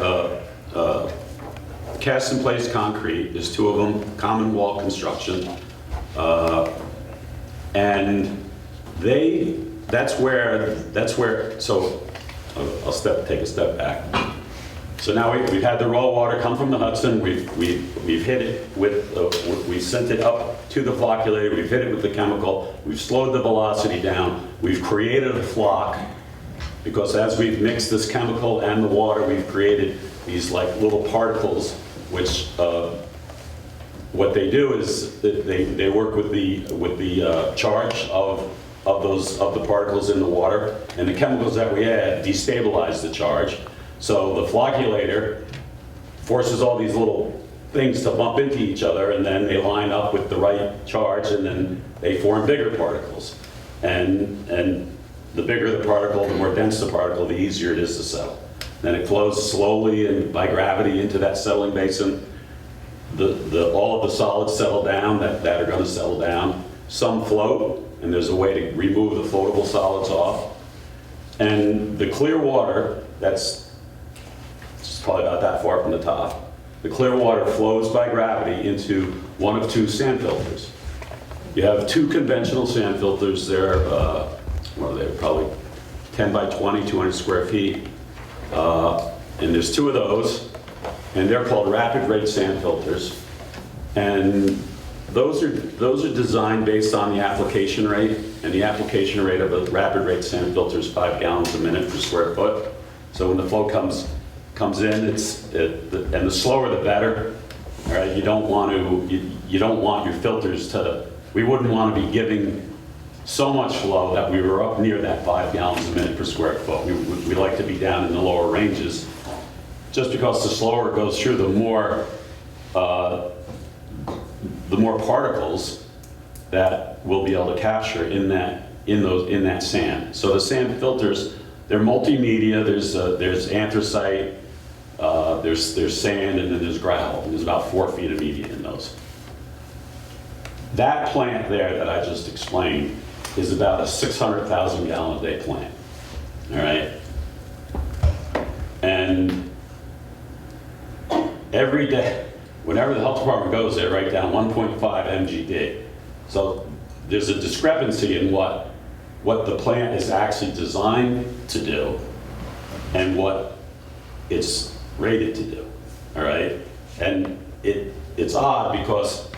cast in place concrete. There's 2 of them, common wall construction, and that's where. So I'll take a step back. So now we've had the raw water come from the Hudson. We've hit it with we sent it up to the flocculator. We've hit it with the chemical. We've slowed the velocity down. We've created a flock, because as we've mixed this chemical and the water, we've created these like little particles, which what they do is that they work with the charge of the particles in the water, and the chemicals that we add destabilize the charge. So the flocculator forces all these little things to bump into each other, and then they line up with the right charge, and then they form bigger particles. And the bigger the particle, the more dense the particle, the easier it is to settle. Then it flows slowly and by gravity into that settling basin. All of the solids settle down that are going to settle down. Some float, and there's a way to remove the floatable solids off. And the clear water, that's probably about that far from the top. The clear water flows by gravity into one of 2 sand filters. You have 2 conventional sand filters. They're, they're probably 10 by 20, 200 square feet. And there's 2 of those, and they're called rapid rate sand filters. And those are designed based on the application rate, and the application rate of a rapid rate sand filter is 5 gallons a minute per square foot. So when the flow comes in, and the slower the better. All right, you don't want your filters to. We wouldn't want to be giving so much flow that we were up near that 5 gallons a minute per square foot. We like to be down in the lower ranges, just because the slower it goes through, the more particles that we'll be able to capture in that sand. So the sand filters, they're multimedia. There's anthracite, there's sand, and then there's gravel. And there's about 4 feet of media in those. That plant there that I just explained is about a 600,000 gallon a day plant. All right, and every day, whenever the health department goes, they write down 1.5 MGD. So there's a discrepancy in what the plant is actually designed to do and what it's rated to do. All right, and it's odd because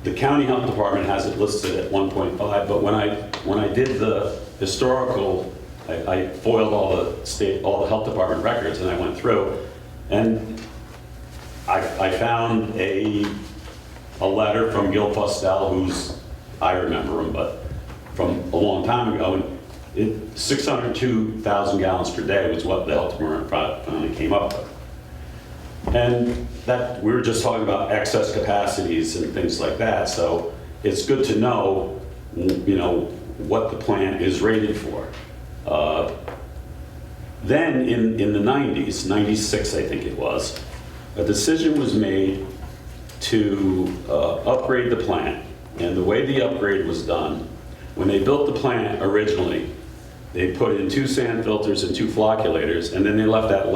the county health department has it listed at 1.5, but when I did the historical, I foiled all the health department records, and I went through, and I found a letter from Gil Postel, who's, I remember him, but from a long time ago, and 602,000 gallons per day was what the health department finally came up with. And that, we were just talking about excess capacities and things like that, so it's good to know, you know, what the plant is rated for. Then in the 90s, 96 I think it was, a decision was made to upgrade the plant. And the way the upgrade was done, when they built the plant originally, they put in 2 sand filters and 2 flocculators, and then they left that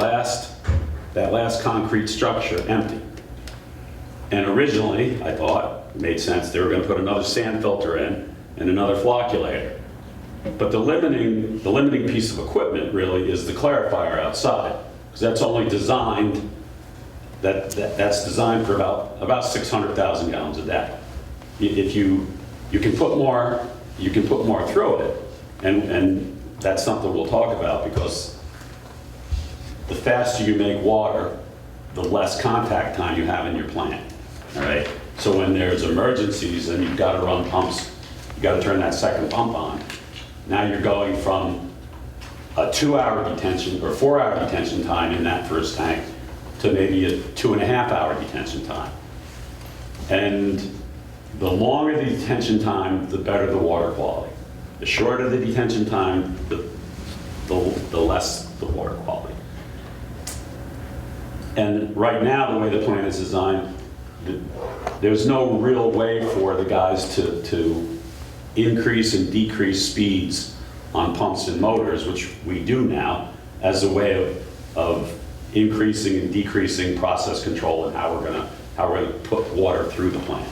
last concrete structure empty. And originally, I thought, it made sense, they were going to put another sand filter in and another flocculator. But the limiting piece of equipment really is the clarifier outside, because that's only designed, that's designed for about 600,000 gallons a day. If you can put more through it, and that's something we'll talk about, because the faster you make water, the less contact time you have in your plant. All right. So when there's emergencies and you've got to run pumps, you got to turn that second pump on. Now you're going from a 2-hour detention or 4-hour detention time in that first tank to maybe a 2.5-hour detention time. And the longer the detention time, the better the water quality. The shorter the detention time, the less the water quality. And right now, the way the plant is designed, there's no real way for the guys to increase and decrease speeds on pumps and motors, which we do now, as a way of increasing and decreasing process control and how we're gonna put water through the plant.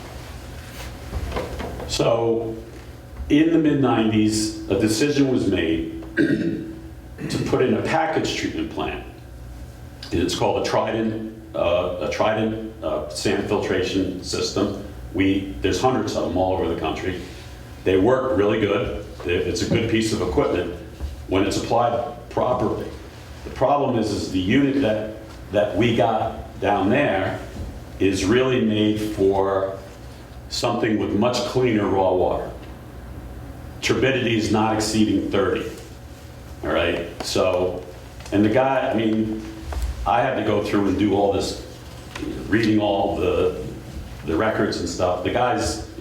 So in the mid-90s, a decision was made to put in a package treatment plant. And it's called a Trident sand filtration system. There's hundreds of them all over the country. They work really good. It's a good piece of equipment when it's applied properly. The problem is the unit that we got down there is really made for something with much cleaner raw water. Turbidity is not exceeding 30. All right. So, and the guy, I mean, I had to go through and do all this, reading all the records and stuff. The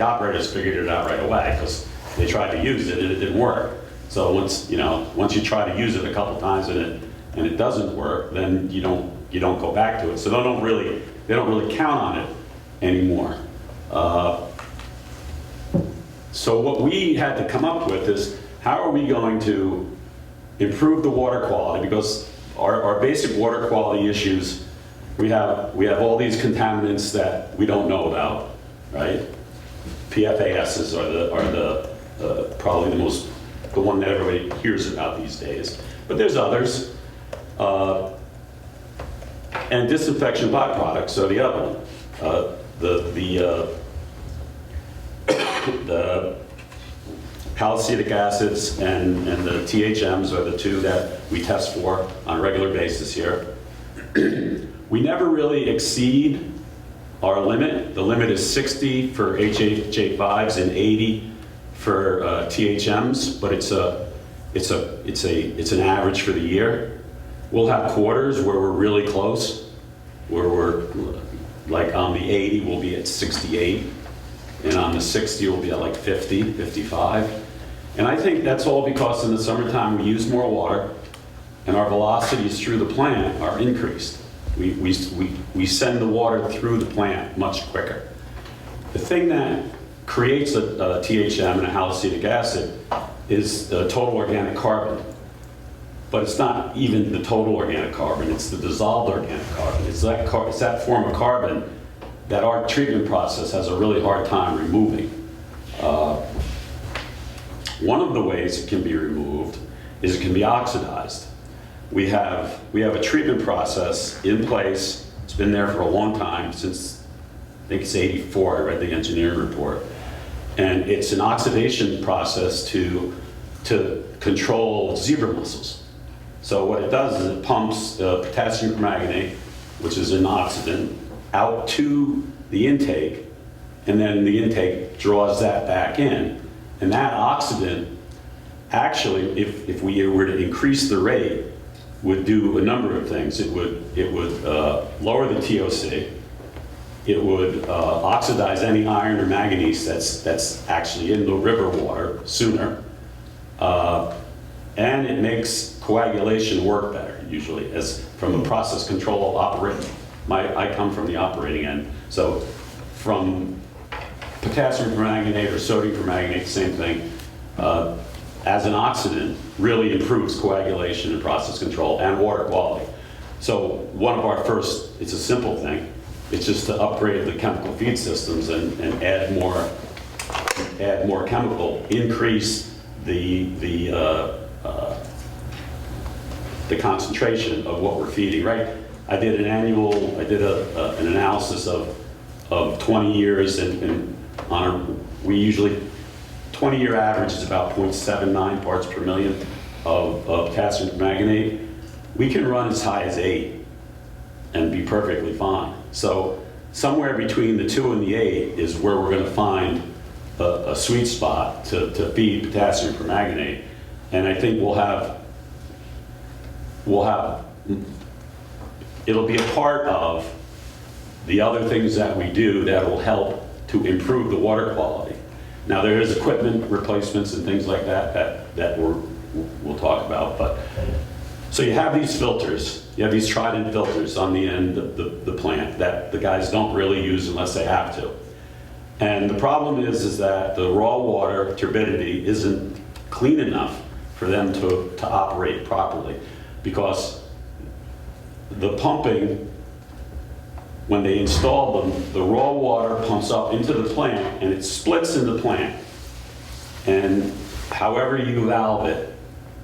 operators figured it out right away because they tried to use it and it didn't work. So once you try to use it a couple times and it doesn't work, then you don't go back to it. So they don't really count on it anymore. So what we had to come up with is, how are we going to improve the water quality? Because our basic water quality issues, we have all these contaminants that we don't know about, right? PFASs are probably the one that everybody hears about these days. But there's others. And disinfection byproducts are the other one. The palicylic acids and the THMs are the 2 that we test for on a regular basis here. We never really exceed our limit. The limit is 60 for HHA5s and 80 for THMs, but it's an average for the year. We'll have quarters where we're really close, where we're like on the 80 we'll be at 68, and on the 60 we'll be at like 50, 55. And I think that's all because in the summertime we use more water and our velocities through the plant are increased. We send the water through the plant much quicker. The thing that creates a THM and a halocytic acid is the total organic carbon. But it's not even the total organic carbon, it's the dissolved organic carbon. It's that form of carbon that our treatment process has a really hard time removing. One of the ways it can be removed is it can be oxidized. We have a treatment process in place. It's been there for a long time, since I think it's 84, I read the engineering report. And it's an oxidation process to control zebra mussels. So what it does is it pumps potassium permanganate, which is an oxidant, out to the intake, and then the intake draws that back in. And that oxidant, actually, if we were to increase the rate, would do a number of things. It would lower the TOC. It would oxidize any iron or manganese that's actually in the river water sooner. And it makes coagulation work better, usually, as from a process control operating. I come from the operating end. So from potassium permanganate or sodium permanganate, same thing, as an oxidant, really improves coagulation and process control and water quality. So one of our first, it's a simple thing, it's just to upgrade the chemical feed systems and add more chemical, increase the concentration of what we're feeding, right? I did an analysis of 20 years, and we usually, 20-year average is about 0.79 parts per million of potassium permanganate. We can run as high as 8 and be perfectly fine. So somewhere between the 2 and the 8 is where we're going to find a sweet spot to feed potassium permanganate. And I think it'll be a part of the other things that we do that will help to improve the water quality. Now, there is equipment replacements and things like that we'll talk about. But so you have these filters, you have these Trident filters on the end of the plant that the guys don't really use unless they have to. And the problem is that the raw water turbidity isn't clean enough for them to operate properly, because the pumping, when they install them, the raw water pumps up into the plant and it splits in the plant. And however you valve it,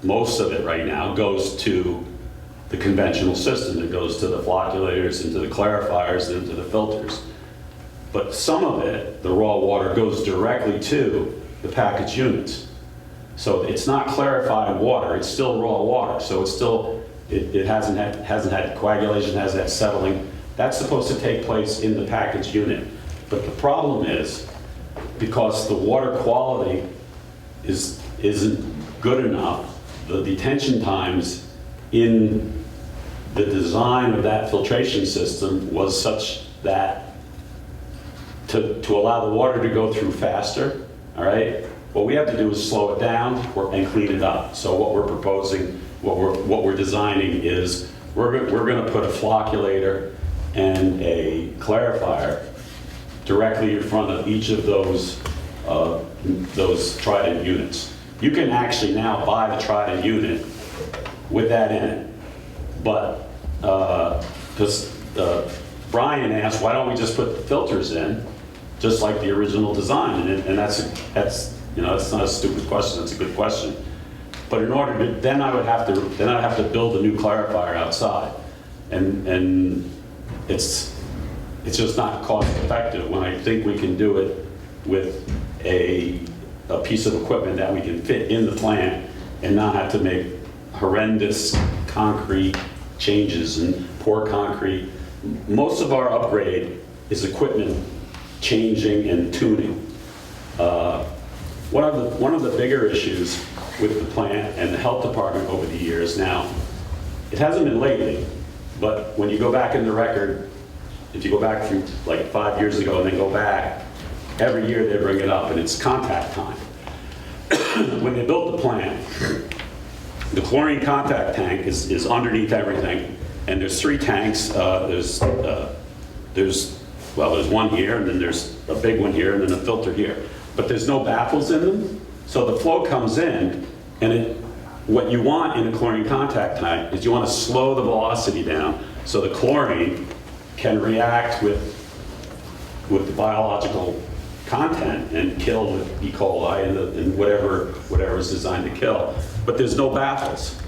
most of it right now goes to the conventional system. It goes to the flocculators, into the clarifiers, into the filters. But some of it, the raw water, goes directly to the package units. So it's not clarified water, it's still raw water. So it's still, it hasn't had coagulation, hasn't had settling. That's supposed to take place in the package unit. But the problem is, because the water quality isn't good enough, the detention times in the design of that filtration system was such that to allow the water to go through faster, all right, what we have to do is slow it down and clean it up. So what we're proposing, what we're designing is we're going to put a flocculator and a clarifier directly in front of each of those Trident units. You can actually now buy the Trident unit with that in it. But because Brian asked, why don't we just put the filters in, just like the original design? And that's you know, it's not a stupid question. It's a good question. But in order to, then I would have to build a new clarifier outside, and it's just not cost effective when I think we can do it with a piece of equipment that we can fit in the plant and not have to make horrendous concrete changes and pour concrete. Most of our upgrade is equipment changing and tuning. One of the bigger issues with the plant and the health department over the years now, it hasn't been lately, but when you go back in the record, if you go back from like 5 years ago and then go back, every year they bring it up, and it's contact time. When they built the plant, the chlorine contact tank is underneath everything, and there's 3 tanks. There's one here, and then there's a big one here, and then a filter here. But there's no baffles in them, so the flow comes in, and what you want in a chlorine contact tank is you want to slow the velocity down so the chlorine can react with the biological content and kill the E. coli and whatever is designed to kill. But there's no baffles.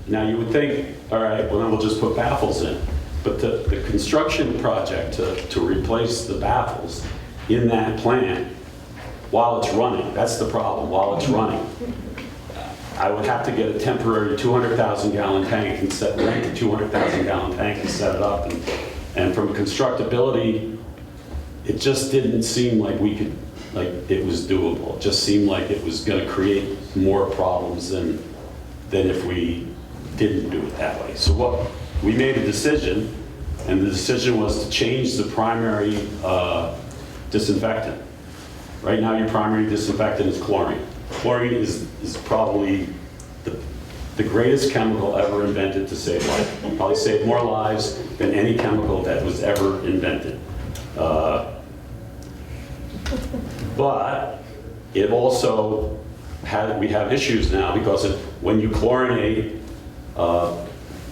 Now you would think, all right, well then we'll just put baffles in. But the construction project to replace the baffles in that plant while it's running, that's the problem, while it's running. I would have to get a temporary 200,000 gallon tank and rent a 200,000 gallon tank and set it up. And from constructability, it just didn't seem like it was doable. It just seemed like it was going to create more problems than if we didn't do it that way. So we made a decision, and the decision was to change the primary disinfectant. Right now, your primary disinfectant is chlorine. Chlorine is probably the greatest chemical ever invented to save life. Probably saved more lives than any chemical that was ever invented. But it also we have issues now because when you chlorinate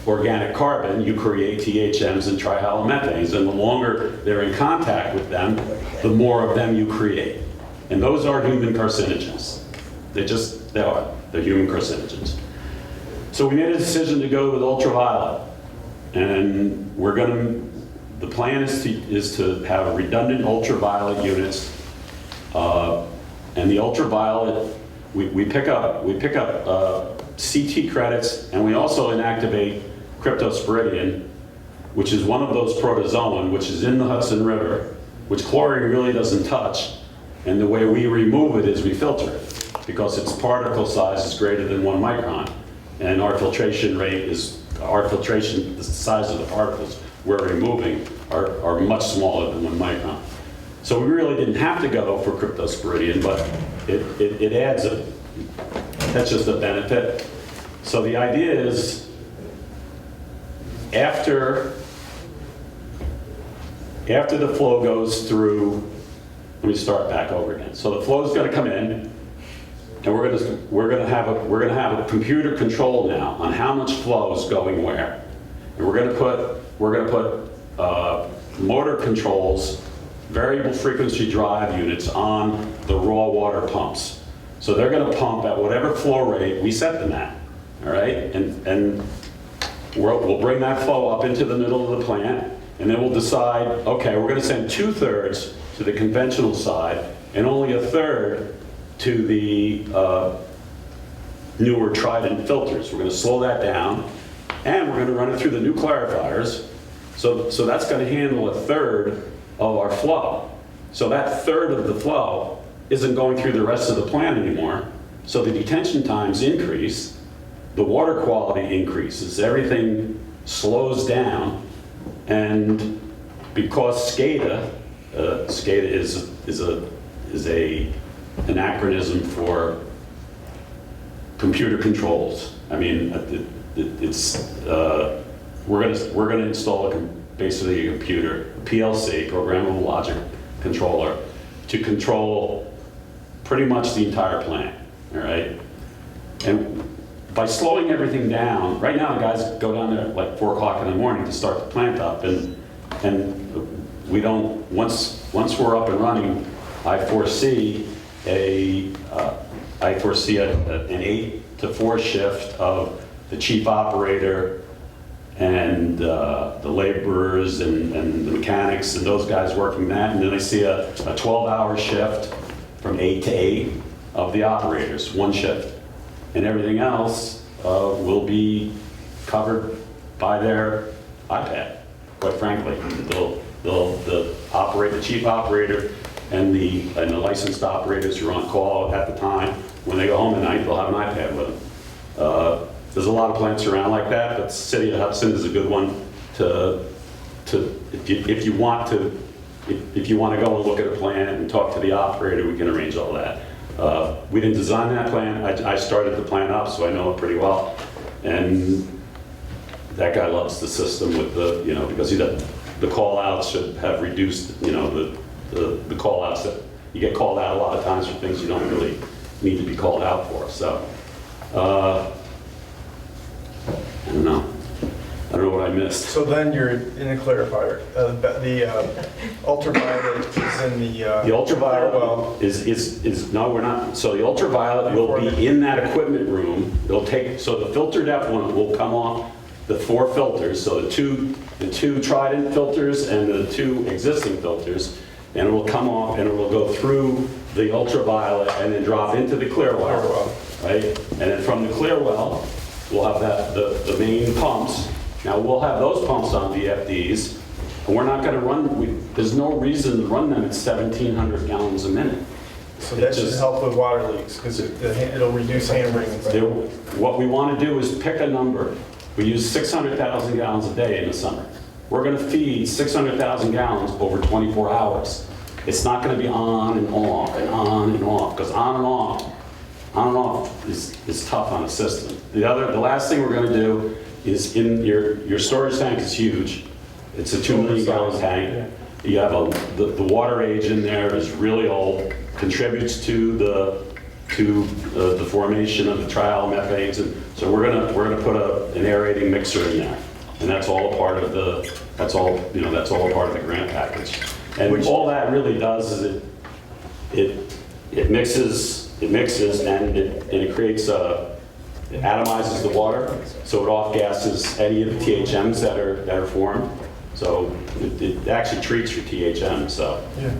organic carbon, you create THMs and trihalomethanes, and the longer they're in contact with them, the more of them you create. And those are human carcinogens. They are. They're human carcinogens. So we made a decision to go with ultraviolet, and the plan is to have redundant ultraviolet units, and the ultraviolet we pick up CT credits, and we also inactivate cryptosporidium, which is one of those protozoan, which is in the Hudson River, which chlorine really doesn't touch, and the way we remove it is we filter it, because its particle size is greater than 1 micron, and our filtration rate the size of the particles we're removing are much smaller than 1 micron. So we really didn't have to go for cryptosporidium, but it adds that's just a benefit. So the idea is, after the flow goes through, let me start back over again. So the flow is going to come in, and we're going to have a computer control now on how much flow is going where, and we're going to put motor controls, variable frequency drive units on the raw water pumps. So they're going to pump at whatever flow rate we set them at, all right? And we'll bring that flow up into the middle of the plant, and then we'll decide, okay, we're going to send 2/3 to the conventional side and only 1/3 to the newer Trident filters. We're going to slow that down, and we're going to run it through the new clarifiers. So that's going to handle 1/3 of our flow. So that 1/3 of the flow isn't going through the rest of the plant anymore. So the detention times increase, the water quality increases, everything slows down, and because SCADA is an acronym for computer controls. I mean, we're going to install basically a computer, PLC, programmable logic controller, to control pretty much the entire plant, all right? And by slowing everything down, right now the guys go down there at like 4 o'clock in the morning to start the plant up, and we don't, once we're up and running, I foresee an 8 to 4 shift of the chief operator and the laborers and the mechanics and those guys working that, and then I see a 12-hour shift from 8 to 8 of the operators, 1 shift. And everything else will be covered by their iPad, quite frankly. The chief operator and the licensed operators who are on call at the time, when they go home at night, they'll have an iPad with them. There's a lot of plants around like that, but the city of Hudson is a good one if you want to go and look at a plant and talk to the operator, we can arrange all that. We didn't design that plan. I started the plant up, so I know it pretty well. And that guy loves the system with because the call outs should have reduced, the call outs that you get called out a lot of times for things you don't really need to be called out for. So, I don't know what I missed. So then you're in a clarifier. The ultraviolet is in the ultraviolet well. is no, we're not. So the ultraviolet will be in that equipment room. So the filtered effluent will come off the 4 filters. So the two Trident filters and the 2 existing filters, and it will come off and it will go through the ultraviolet and then drop into the clear well, right? And then from the clear well, we'll have the main pumps. Now we'll have those pumps on VFDs, and we're not going to run. There's no reason to run them at 1,700 gallons a minute. So that should help with water leaks because it'll reduce hammering and stuff. What we want to do is pick a number We use 600,000 gallons a day in the summer. We're going to feed 600,000 gallons over 24 hours. It's not going to be on and off and on and off, because on and off is tough on a system. The last thing we're going to do is in your storage tank is huge. It's a 2 million gallon tank. You have the water age in there is really old, contributes to the formation of the trialmethanes, and so we're gonna put an aerating mixer in there, and that's all a part of the part of the grant package. And all that really does is it mixes and it creates it atomizes the water, so it off gases any of the THMs that are formed. So it actually treats your THM. So yeah.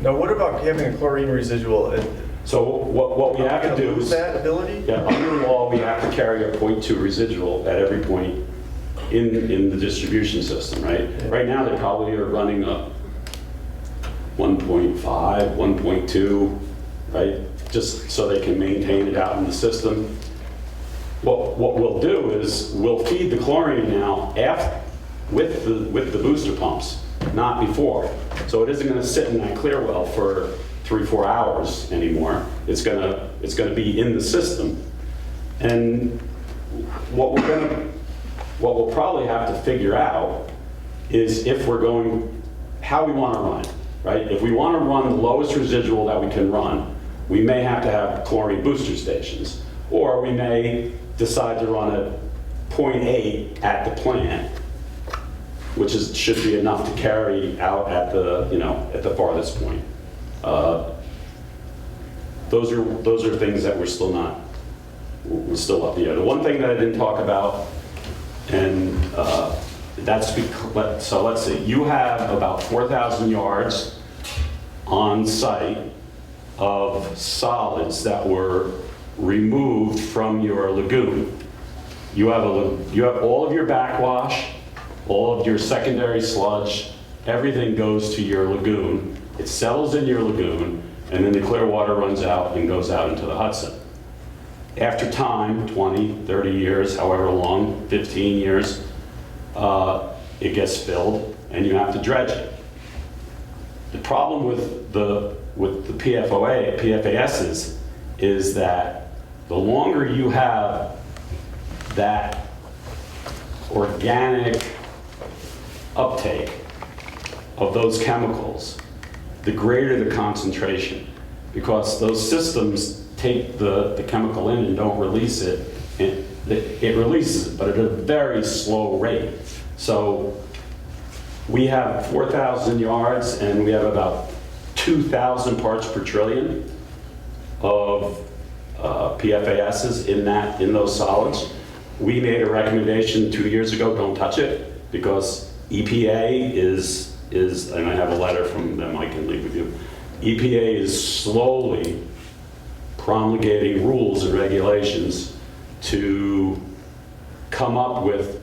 Now, what about having a chlorine residual? So what we have to do is that ability? Yeah, under law we have to carry a 0.2 residual at every point in the distribution system, right? Yeah. Right now they probably are running a 1.5, 1.2, right? Just so they can maintain it out in the system. What we'll do is we'll feed the chlorine now with the booster pumps, not before. So it isn't going to sit in that clear well for 3-4 hours anymore. It's gonna be in the system. And what we'll probably have to figure out is how we want to run it, right? If we want to run the lowest residual that we can run, we may have to have chlorine booster stations, or we may decide to run a 0.8 at the plant, which should be enough to carry out at the farthest point. Those are things that we're still up the air. The one thing that I didn't talk about, and that's because, so let's see, you have about 4,000 yards on site of solids that were removed from your lagoon. You have all of your backwash, all of your secondary sludge, everything goes to your lagoon. It settles in your lagoon, and then the clear water runs out and goes out into the Hudson. After time, 20, 30 years, however long, 15 years, it gets filled, and you have to dredge it. The problem with the PFASs is that the longer you have that organic uptake of those chemicals, the greater the concentration, because those systems take the chemical in and don't release it. It releases it, but at a very slow rate. So we have 4,000 yards, and we have about 2,000 parts per trillion of PFASs in those solids. We made a recommendation 2 years ago, don't touch it, because EPA is, and I have a letter from them I can leave with you, EPA is slowly promulgating rules and regulations to come up with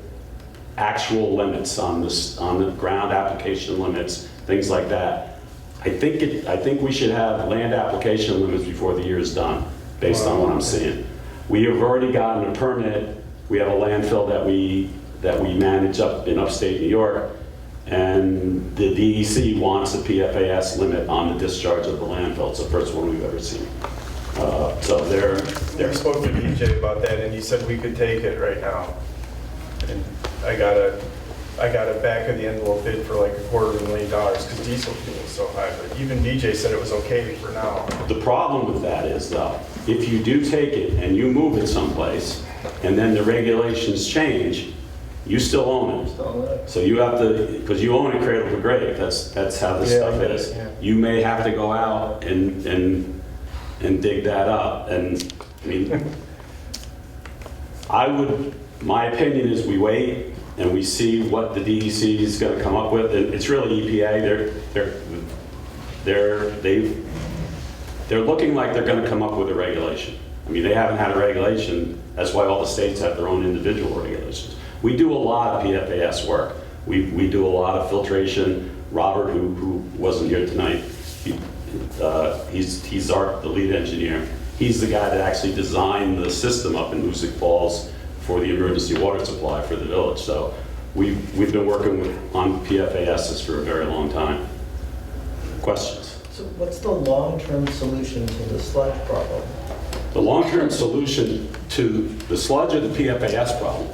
actual limits on the ground application limits, things like that. I think we should have land application limits before the year is done, based on what I'm seeing. We have already gotten a permit. We have a landfill that we manage up in upstate New York, and the DEC wants a PFAS limit on the discharge of the landfill. It's the first one we've ever seen. So I spoke to DJ about that, and he said we could take it right now. And I got a back of the envelope bid for like $250,000 because diesel fuel is so high. But even DJ said it was okay for now. The problem with that is, though, if you do take it and you move it someplace, and then the regulations change, you still own it. So you have to, because you own it cradle to grave. That's how this stuff is. Yeah. You may have to go out and dig that up. And I mean, my opinion is we wait and we see what the DEC is going to come up with. It's really EPA. They're looking like they're going to come up with a regulation. I mean, they haven't had a regulation. That's why all the states have their own individual regulations. We do a lot of PFAS work. We do a lot of filtration. Robert, who wasn't here tonight, he's the lead engineer. He's the guy that actually designed the system up in Hoosick Falls for the emergency water supply for the village. So we've been working on PFASs for a very long time. Questions? So what's the long-term solution to the sludge problem? The long-term solution to the sludge or the PFAS problem?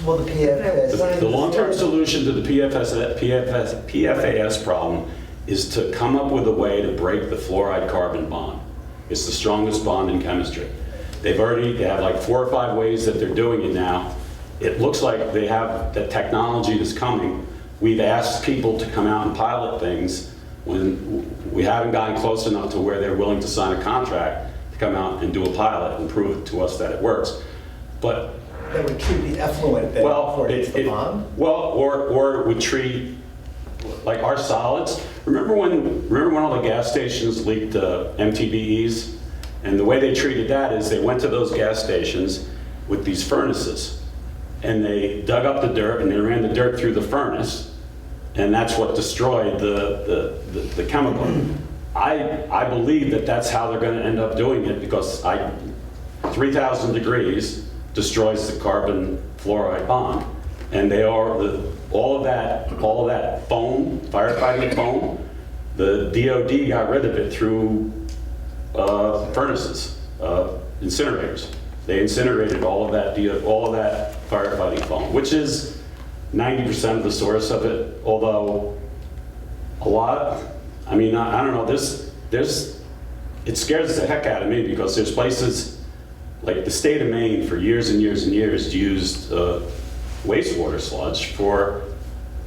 Well, the PFAS. The long-term solution to the PFAS problem is to come up with a way to break the fluoride-carbon bond. It's the strongest bond in chemistry. They have like 4 or 5 ways that they're doing it now. It looks like they have the technology that's coming. We've asked people to come out and pilot things when we haven't gotten close enough to where they're willing to sign a contract to come out and do a pilot and prove to us that it works. But that would treat the effluent then before it hits the bond? Well, or it would treat like our solids. Remember when all the gas stations leaked MTBEs? And the way they treated that is they went to those gas stations with these furnaces, and they dug up the dirt and they ran the dirt through the furnace, and that's what destroyed the chemical. I believe that that's how they're going to end up doing it, because 3,000 degrees destroys the carbon fluoride bond, and they are all of that foam, firefighting foam. The DOD got rid of it through furnaces, incinerators. They incinerated all of that firefighting foam, which is 90% of the source of it. Although a lot, I mean, I don't know. It scares the heck out of me, because there's places like the state of Maine for years and years and years used wastewater sludge for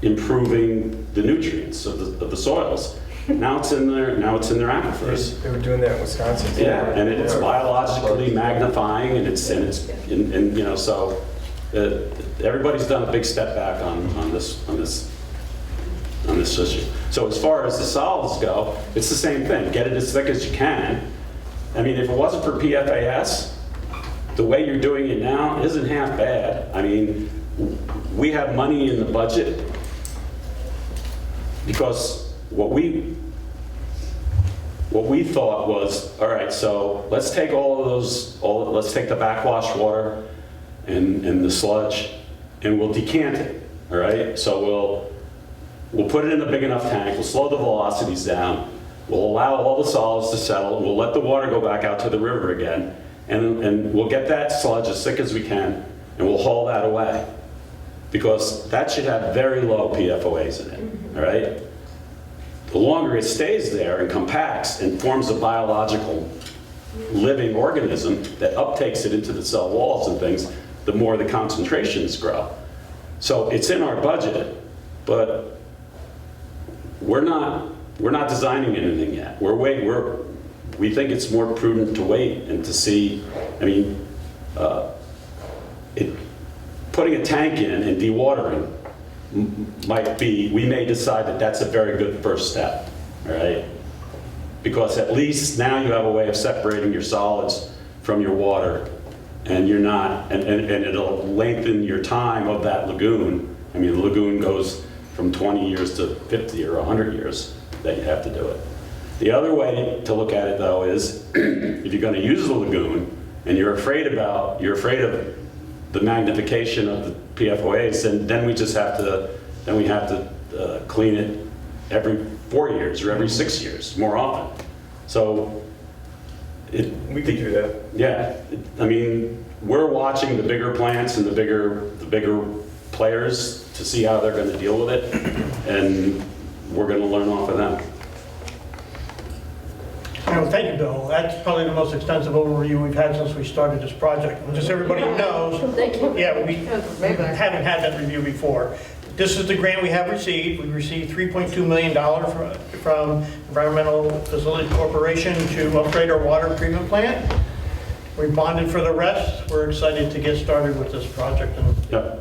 improving the nutrients of the soils. Now it's in their aquifers. They were doing that in Wisconsin too. Yeah, and it's biologically magnifying, and you know, so everybody's done a big step back on this issue. So as far as the solids go, it's the same thing. Get it as thick as you can. I mean, if it wasn't for PFAS, the way you're doing it now isn't half bad. I mean, we have money in the budget because what we thought was, all right, so let's take let's take the backwash water and the sludge, and we'll decant it, all right? So we'll put it in a big enough tank, we'll slow the velocities down, we'll allow all the solids to settle, and we'll let the water go back out to the river again, and we'll get that sludge as thick as we can, and we'll haul that away, because that should have very low PFOAs in it, all right? The longer it stays there and compacts and forms a biological living organism that uptakes it into the cell walls and things, the more the concentrations grow. So it's in our budget, but we're not designing anything yet. We think it's more prudent to wait and to see. I mean, putting a tank in and dewatering we may decide that that's a very good first step, all right? Because at least now you have a way of separating your solids from your water, and you're not, and it'll lengthen your time of that lagoon. I mean, the lagoon goes from 20 years to 50 or 100 years that you have to do it. The other way to look at it, though, is if you're going to use the lagoon and you're afraid of the magnification of the PFOAs, then we have to clean it every 4 years or every 6 years, more often. So we could do that. Yeah, I mean, we're watching the bigger plants and the bigger players to see how they're going to deal with it, and we're going to learn off of them. Thank you, Bill. That's probably the most extensive overview we've had since we started this project. And just so everybody knows, yeah, we haven't had that review before. This is the grant we have received. We received $3.2 million from Environmental Facilities Corporation to upgrade our water treatment plant. We bonded for the rest. We're excited to get started with this project and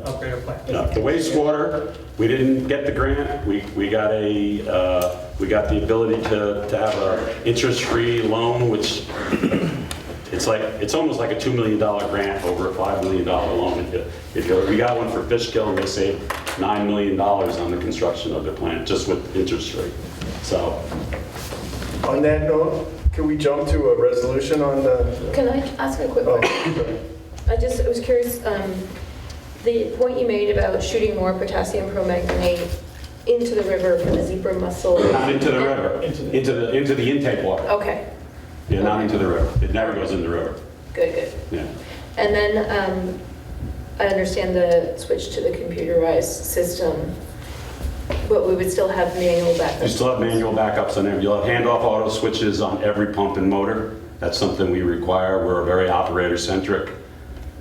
upgrade our plant. The wastewater, we didn't get the grant. We got the ability to have an interest-free loan, which it's almost like a $2 million grant over a $5 million loan. We got one for Fishkill, and they saved $9 million on the construction of the plant just with interest rate. So, on that note, can we jump to a resolution on the? Can I ask a quick question? I I was curious, the point you made about shooting more potassium permanganate into the river for the zebra mussel. Not into the river, into the intake water. Okay, Yeah, not into the river. It never goes in the river. good. Yeah. And then I understand the switch to the computerized system, but we would still have manual backups. You still have manual backups on there. You'll have handoff auto switches on every pump and motor. That's something we require. We're very operator-centric.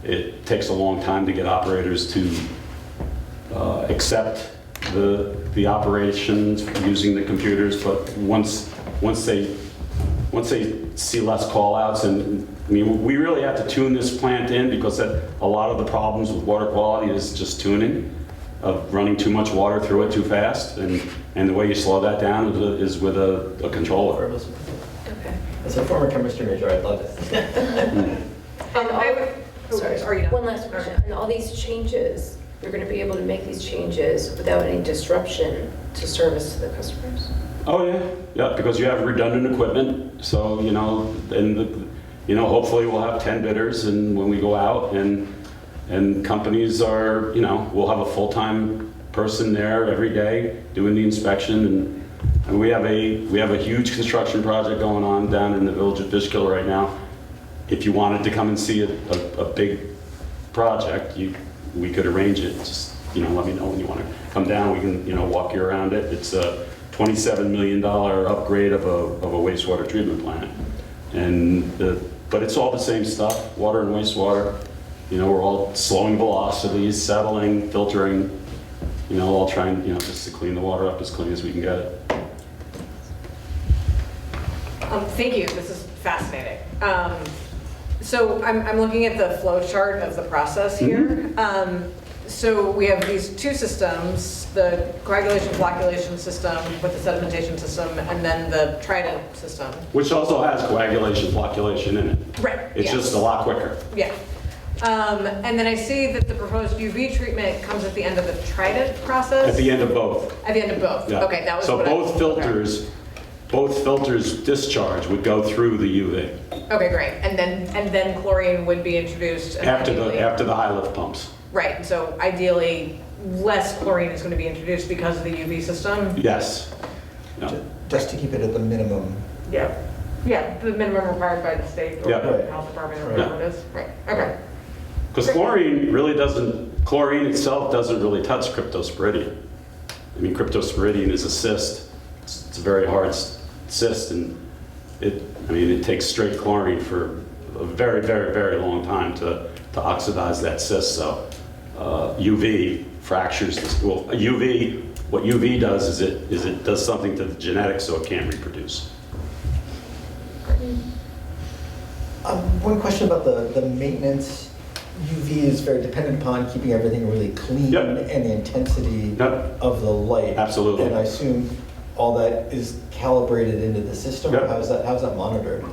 It takes a long time to get operators to accept the operations using the computers, but once they see less call-outs, and I mean, we really have to tune this plant in because a lot of the problems with water quality is just tuning, of running too much water through it too fast, and the way you slow that down is with a controller. Okay. As a former chemistry major, I love it. Sorry, one last question. And all these changes, you're going to be able to make these changes without any disruption to service to the customers? Oh, yeah, because you have redundant equipment, so, hopefully we'll have 10 bidders, and when we go out, and companies are, we'll have a full-time person there every day doing the inspection, and we have a huge construction project going on down in the village of Fishkill right now. If you wanted to come and see a big project, we could arrange it. Just, let me know when you want to come down. We can, walk you around it. It's a $27 million upgrade of a wastewater treatment plant. But it's all the same stuff, water and wastewater. We're all slowing velocities, settling, filtering, all trying, just to clean the water up as clean as we can get it. Thank you, this is fascinating. So I'm looking at the flow chart of the process here. So we have these two systems, the coagulation flocculation system with the sedimentation system, and then the Trident system. Which also has coagulation flocculation in it. Right. It's just a lot quicker. Yeah. And then I see that the proposed UV treatment comes at the end of the Trident process? At the end of both. At the end of both? Yeah. Okay, that was so what both filters discharge would go through the UV. Okay, great. And then chlorine would be introduced After the high lift pumps. Right, so ideally, less chlorine is going to be introduced because of the UV system? Yes. Yeah. Just to keep it at the minimum. Yeah. Yeah, the minimum required by the state or Yeah. the health department or whatever it is. Right, okay. Because chlorine itself doesn't really touch cryptosporidium. I mean, cryptosporidium is a cyst. It's a very hard cyst, and it takes straight chlorine for a very, very, very long time to oxidize that cyst. So UV fractures this. Well, what UV does is it does something to the genetics so it can't reproduce. One question about the maintenance. UV is very dependent upon keeping everything really clean and the intensity of the light. Absolutely. And I assume all that is calibrated into the system. Or how's that monitored?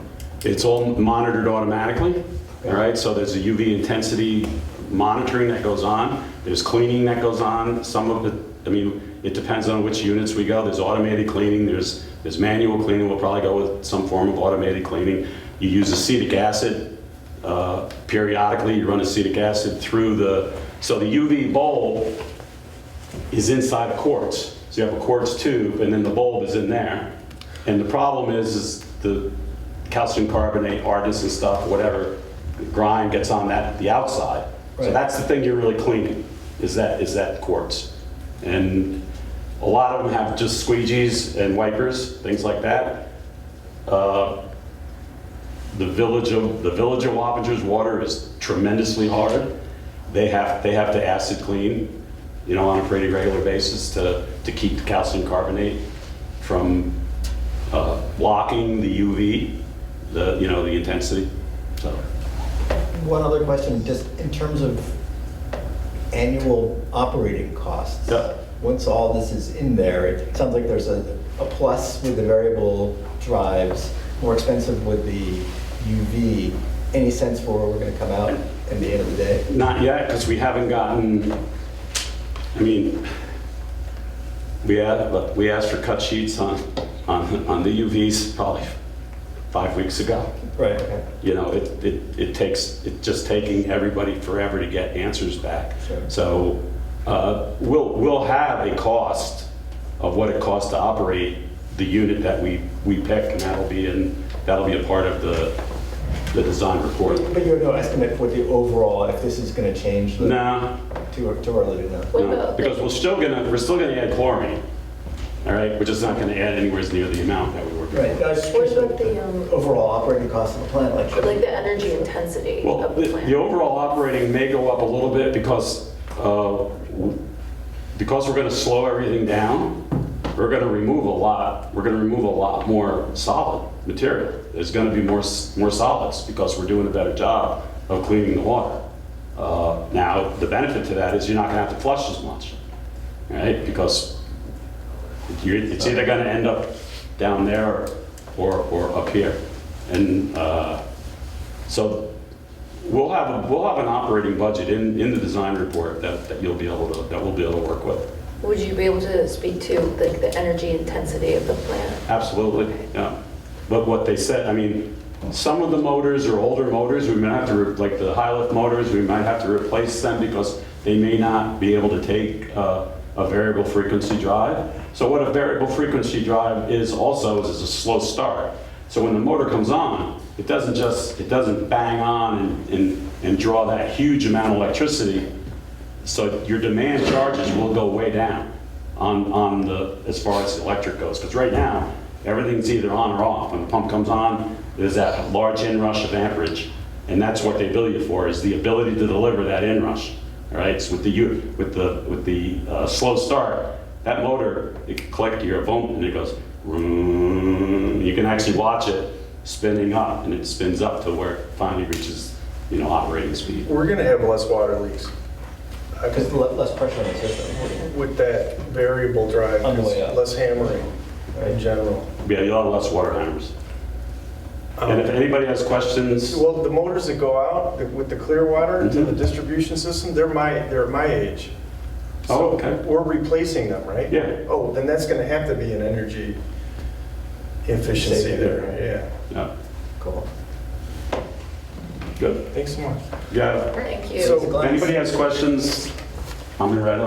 It's all monitored automatically. All right, so there's a UV intensity monitoring that goes on. There's cleaning that goes on. Some of it, it depends on which units we go. There's automated cleaning. There's manual cleaning. We'll probably go with some form of automated cleaning. You use acetic acid. Periodically, you run acetic acid through so the UV bulb is inside a quartz. So you have a quartz tube, and then the bulb is in there. And the problem is the calcium carbonate, hardness and stuff, whatever, grime gets on the outside. Right. So that's the thing you're really cleaning, is that quartz. And a lot of them have just squeegees and wipers, things like that. The village of Wappinger's water is tremendously hard. They have to acid clean, on a pretty regular basis to keep the calcium carbonate from blocking the UV, the intensity. So. One other question, just in terms of annual operating costs. Yep. Once all this is in there, it sounds like there's a plus with the variable drives, more expensive with the UV. Any sense for where we're going to come out at the end of the day? Not yet, because we haven't gotten, we asked for cut sheets on the UVs probably 5 weeks ago. Right, okay. You know, it's just taking everybody forever to get answers back. Sure. So we'll have a cost of what it costs to operate the unit that we pick, and that'll be a part of the design report. But you have no estimate for the overall, if this is going to change? No. Too early to know. No, because we're still gonna add chlorine, all right, which is not gonna add anywhere near the amount that we were. Right. No, I was just curious about the overall operating cost of the plant, like the energy intensity Well, of the plant. the overall operating may go up a little bit because we're gonna slow everything down. We're gonna remove a lot. We're gonna remove a lot more solid material. There's gonna be more solids because we're doing a better job of cleaning the water. Now, the benefit to that is you're not gonna have to flush as much, right? Because it's either gonna end up down there or up here. And so we'll have an operating budget in the design report that we'll be able to work with. Would you be able to speak to the energy intensity of the plant? Absolutely, yeah. But what they said, I mean, some of the motors are older motors. We might have to, like the high lift motors, we might have to replace them because they may not be able to take a variable frequency drive. So what a variable frequency drive is also is a slow start. So when the motor comes on, it doesn't bang on and draw that huge amount of electricity. So your demand charges will go way down on the, as far as the electric goes. Because right now, everything's either on or off. When the pump comes on, there's that large inrush of amperage, and that's what they bill you for, is the ability to deliver that inrush. All right, so with the slow start, that motor, it can click, you hear a boom, and it goes, you can actually watch it spinning up, and it spins up to where it finally reaches, operating speed. We're going to have less water leaks. Because less pressure on the system. With that variable drive, On the way up. less hammering in general. Yeah, you'll have less water hammers. And if anybody has questions, Well, the motors that go out with the clear water to the distribution system, they're at my age. Oh, okay. We're replacing them, right? Yeah. Oh, then that's going to have to be an energy efficiency there, yeah, Cool. good. yeah. Thanks so much. Yeah. Thank you. So- If anybody has questions, I'm in red.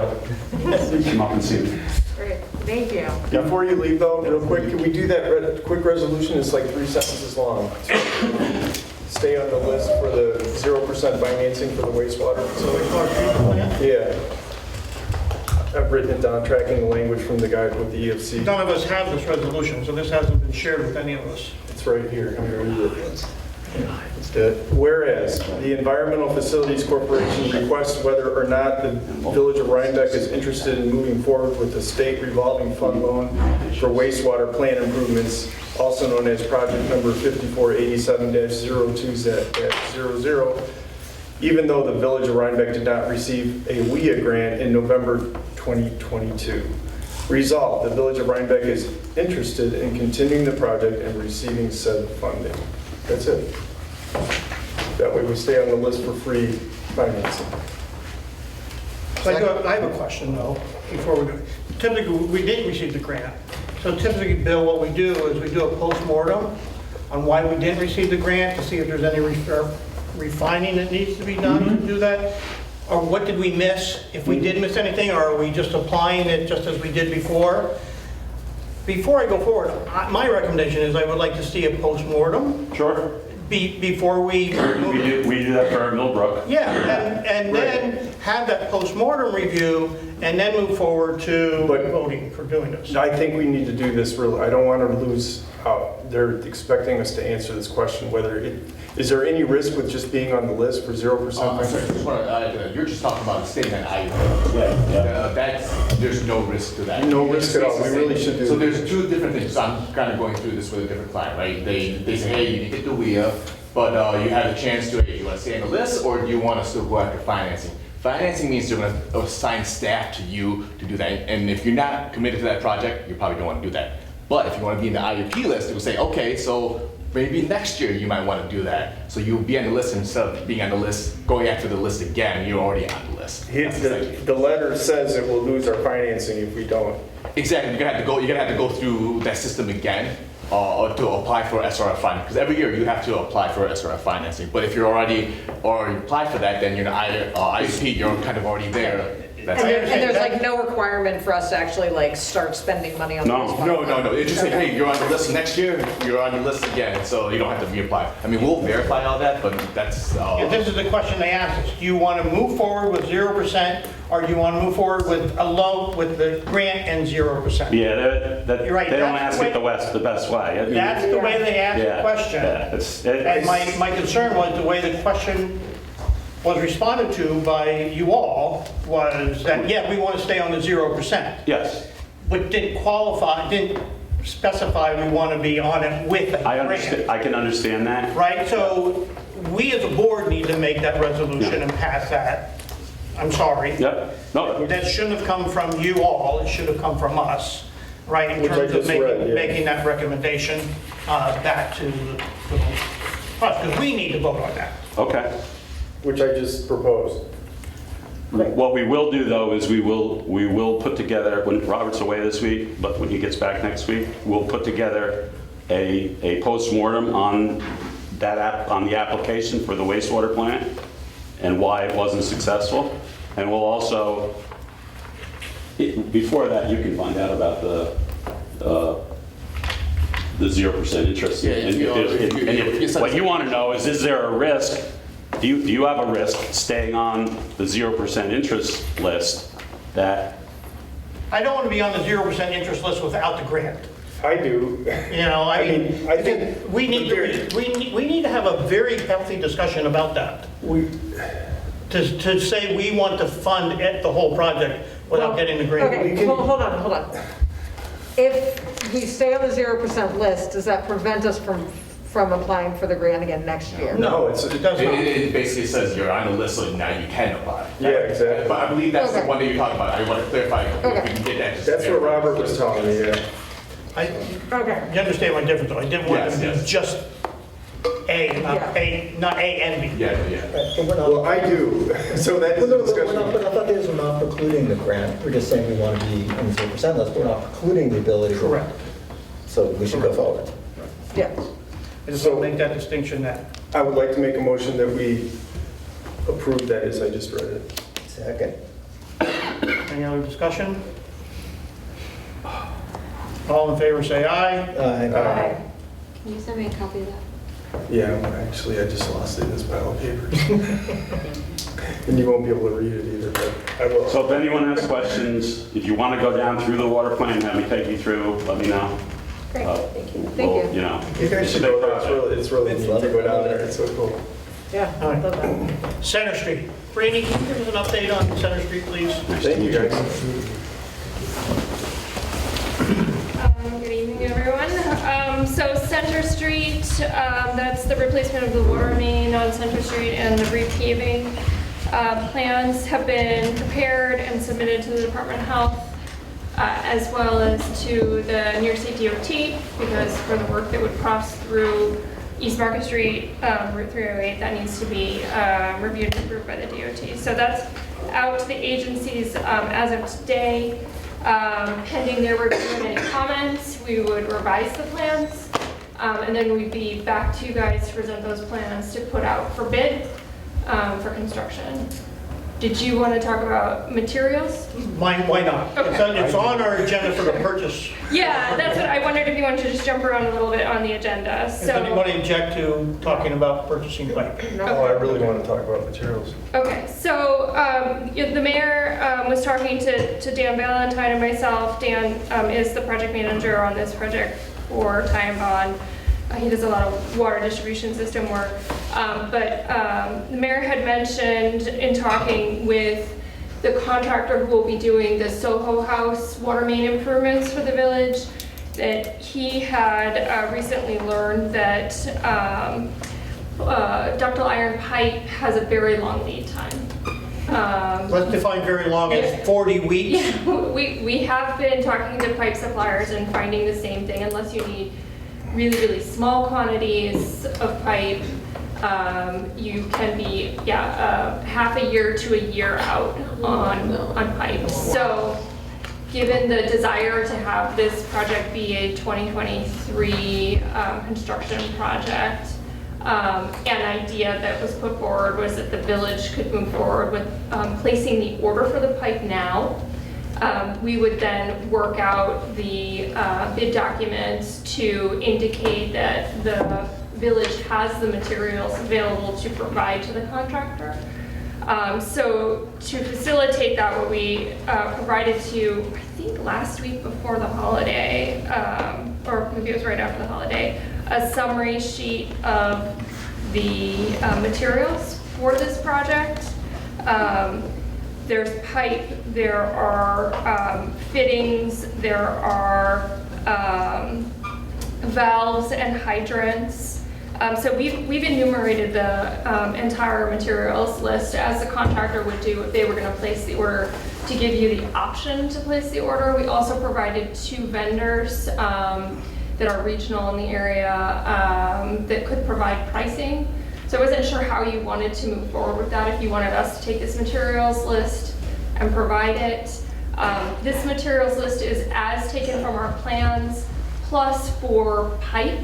Come up and see me. Great, thank you. Before you leave though, real quick, can we do that quick resolution? It's like 3 sentences long. Stay on the list for the 0% financing for the wastewater facility. Yeah. I've written it down, tracking the language from the guy with the EFC. None of us have this resolution, so this hasn't been shared with any of us. It's right here. I'm going to read it. Let's do it. Whereas the Environmental Facilities Corporation requests whether or not the Village of Rhinebeck is interested in moving forward with the state revolving fund loan for wastewater plant improvements, also known as project number 5487-02-00, even though the Village of Rhinebeck did not receive a WIA grant in November 2022. Resolved, the Village of Rhinebeck is interested in continuing the project and receiving said funding. That's it. That way we stay on the list for free financing. So I have a question though, before we go. Typically, we didn't receive the grant. So typically, Bill, what we do is we do a post-mortem on why we didn't receive the grant to see if there's any refining that needs to be done to do that. Or what did we miss? If we did miss anything, or are we just applying it just as we did before? Before I go forward, my recommendation is I would like to see a post-mortem. Sure. Before we... We do that for Millbrook. Yeah, and then have that post-mortem review, and then move forward to voting for doing this. I think we need to do this, I don't want to lose out. They're expecting us to answer this question, is there any risk with just being on the list for 0%? You're just talking about staying at IU. There's no risk to that. No risk at all. We really should do. So there's two different things. So I'm kind of going through this with a different client, right? They say, hey, you get the WIA, but you have a chance to, hey, you want to stay on the list, or do you want to still go after financing? Financing means they're going to assign staff to you to do that. And if you're not committed to that project, you probably don't want to do that. But if you want to be in the IUP list, they will say, okay, so maybe next year you might want to do that. So you'll be on the list instead of being on the list, going after the list again, you're already on the list. The letter says that we'll lose our financing if we don't. Exactly, you're gonna have to go through that system again. to apply for SRF financing, because every year you have to apply for SRF financing. But if you're already applied for that, then you're ISP, you're kind of already there. That's And there's like no requirement for us to actually like start spending money on those funds? No. It's just like, hey, you're on the list next year, you're on the list again, so you don't have to reapply. I mean, we'll verify all that, but that's... This is the question they asked us. Do you want to move forward with 0%, or do you want to move forward with a loan with the grant and 0%? Yeah, You're right. they don't That's ask the it the best way. I mean, That's the way they asked yeah, the question. yeah, And my concern was the way the question was responded to by you all was that, yeah, we want to stay on the 0%. Yes. But didn't specify we want to be on it with a grant. I can understand that. Right, so we as a board need to make that resolution and pass that. I'm sorry. Yep. No. That shouldn't have come from you all, it should have come from us, right? In Which I terms of just read, yeah. making that recommendation back to us, because we need to vote on that. Okay. Which I just proposed. What we will do, though, is we will put together, when Robert's away this week, but when he gets back next week, we'll put together a postmortem on on the application for the wastewater plant and why it wasn't successful. And we'll also, before that, you can find out about the 0% interest. Yeah, And what you want to know is there a risk? Do you have a risk staying on the 0% interest list that... I don't want to be on the 0% interest list without the grant. I do. You know, I mean, I think we need to have a very healthy discussion about that. To say we want to fund the whole project without getting the grant. Okay, hold on. If we stay on the 0% list, does that prevent us from applying for the grant again next year? No, it does not. It basically says you're on the list, so now you can apply. Yeah, exactly. But I believe that's the one that you're talking about. I want to clarify if we can get that. That's what Robert was telling me, yeah. Okay. You understand my difference, though? I didn't want it to be Yes. just not A and B. Yeah. But we're not. Well, I do, so that is No, a no, discussion. but I thought this was not precluding the grant. We're just saying we want to be on the 0% list. We're not precluding the ability. Correct. So we should go forward. Yeah. I just want to make that distinction that. I would like to make a motion that we approve that as I just read it. Second. Any other discussion? All in favor, say aye. Aye. Can you send me a copy of that? Yeah, actually, I just lost it in this pile of papers. And you won't be able to read it either, but I will. So if anyone has questions, if you want to go down through the water plan, have me take you through, let me know. Great, thank you. We'll, you know, You guys should go there, it's really neat to go down there, it's so cool. Yeah, I love that. Center Street. Brandy, can you give us an update on Center Street, please? Thank you, guys. Good evening, everyone. So Center Street, that's the replacement of the water main on Center Street and the repaving. Plans have been prepared and submitted to the Department of Health, as well as to the New York State DOT, because for the work that would cross through East Market Street, Route 308, that needs to be reviewed and approved by the DOT. So that's out to the agencies as of today. Pending their review and any comments, we would revise the plans, and then we'd be back to you guys to present those plans to put out for bid for construction. Did you want to talk about materials? Why not? Okay. It's on our agenda for the purchase. Yeah, that's what I wondered, if you wanted to just jump around a little bit on the agenda. Does anybody object to talking about purchasing pipe? Oh, I really want to talk about materials. Okay, so the mayor was talking to Dan Valentine and myself. Dan is the project manager on this project for Ty and Bond. He does a lot of water distribution system work. But the mayor had mentioned in talking with the contractor who will be doing the Soho House water main improvements for the village, that he had recently learned that ductile iron pipe has a very long lead time. Let's define very long as 40 weeks. Yeah, we have been talking to pipe suppliers and finding the same thing. Unless you need really, really small quantities of pipe, you can be, half a year to a year out on pipes. So given the desire to have this project be a 2023 construction project, an idea that was put forward was that the village could move forward with placing the order for the pipe now. We would then work out the bid documents to indicate that the village has the materials available to provide to the contractor. So to facilitate that, what we provided to you, I think last week before the holiday, or maybe it was right after the holiday, a summary sheet of the materials for this project. There's pipe, there are fittings, there are valves and hydrants. So we've enumerated the entire materials list as the contractor would do if they were going to place the order, to give you the option to place the order. We also provided 2 vendors that are regional in the area that could provide pricing. So I wasn't sure how you wanted to move forward with that, if you wanted us to take this materials list and provide it. This materials list is as taken from our plans, plus for pipe,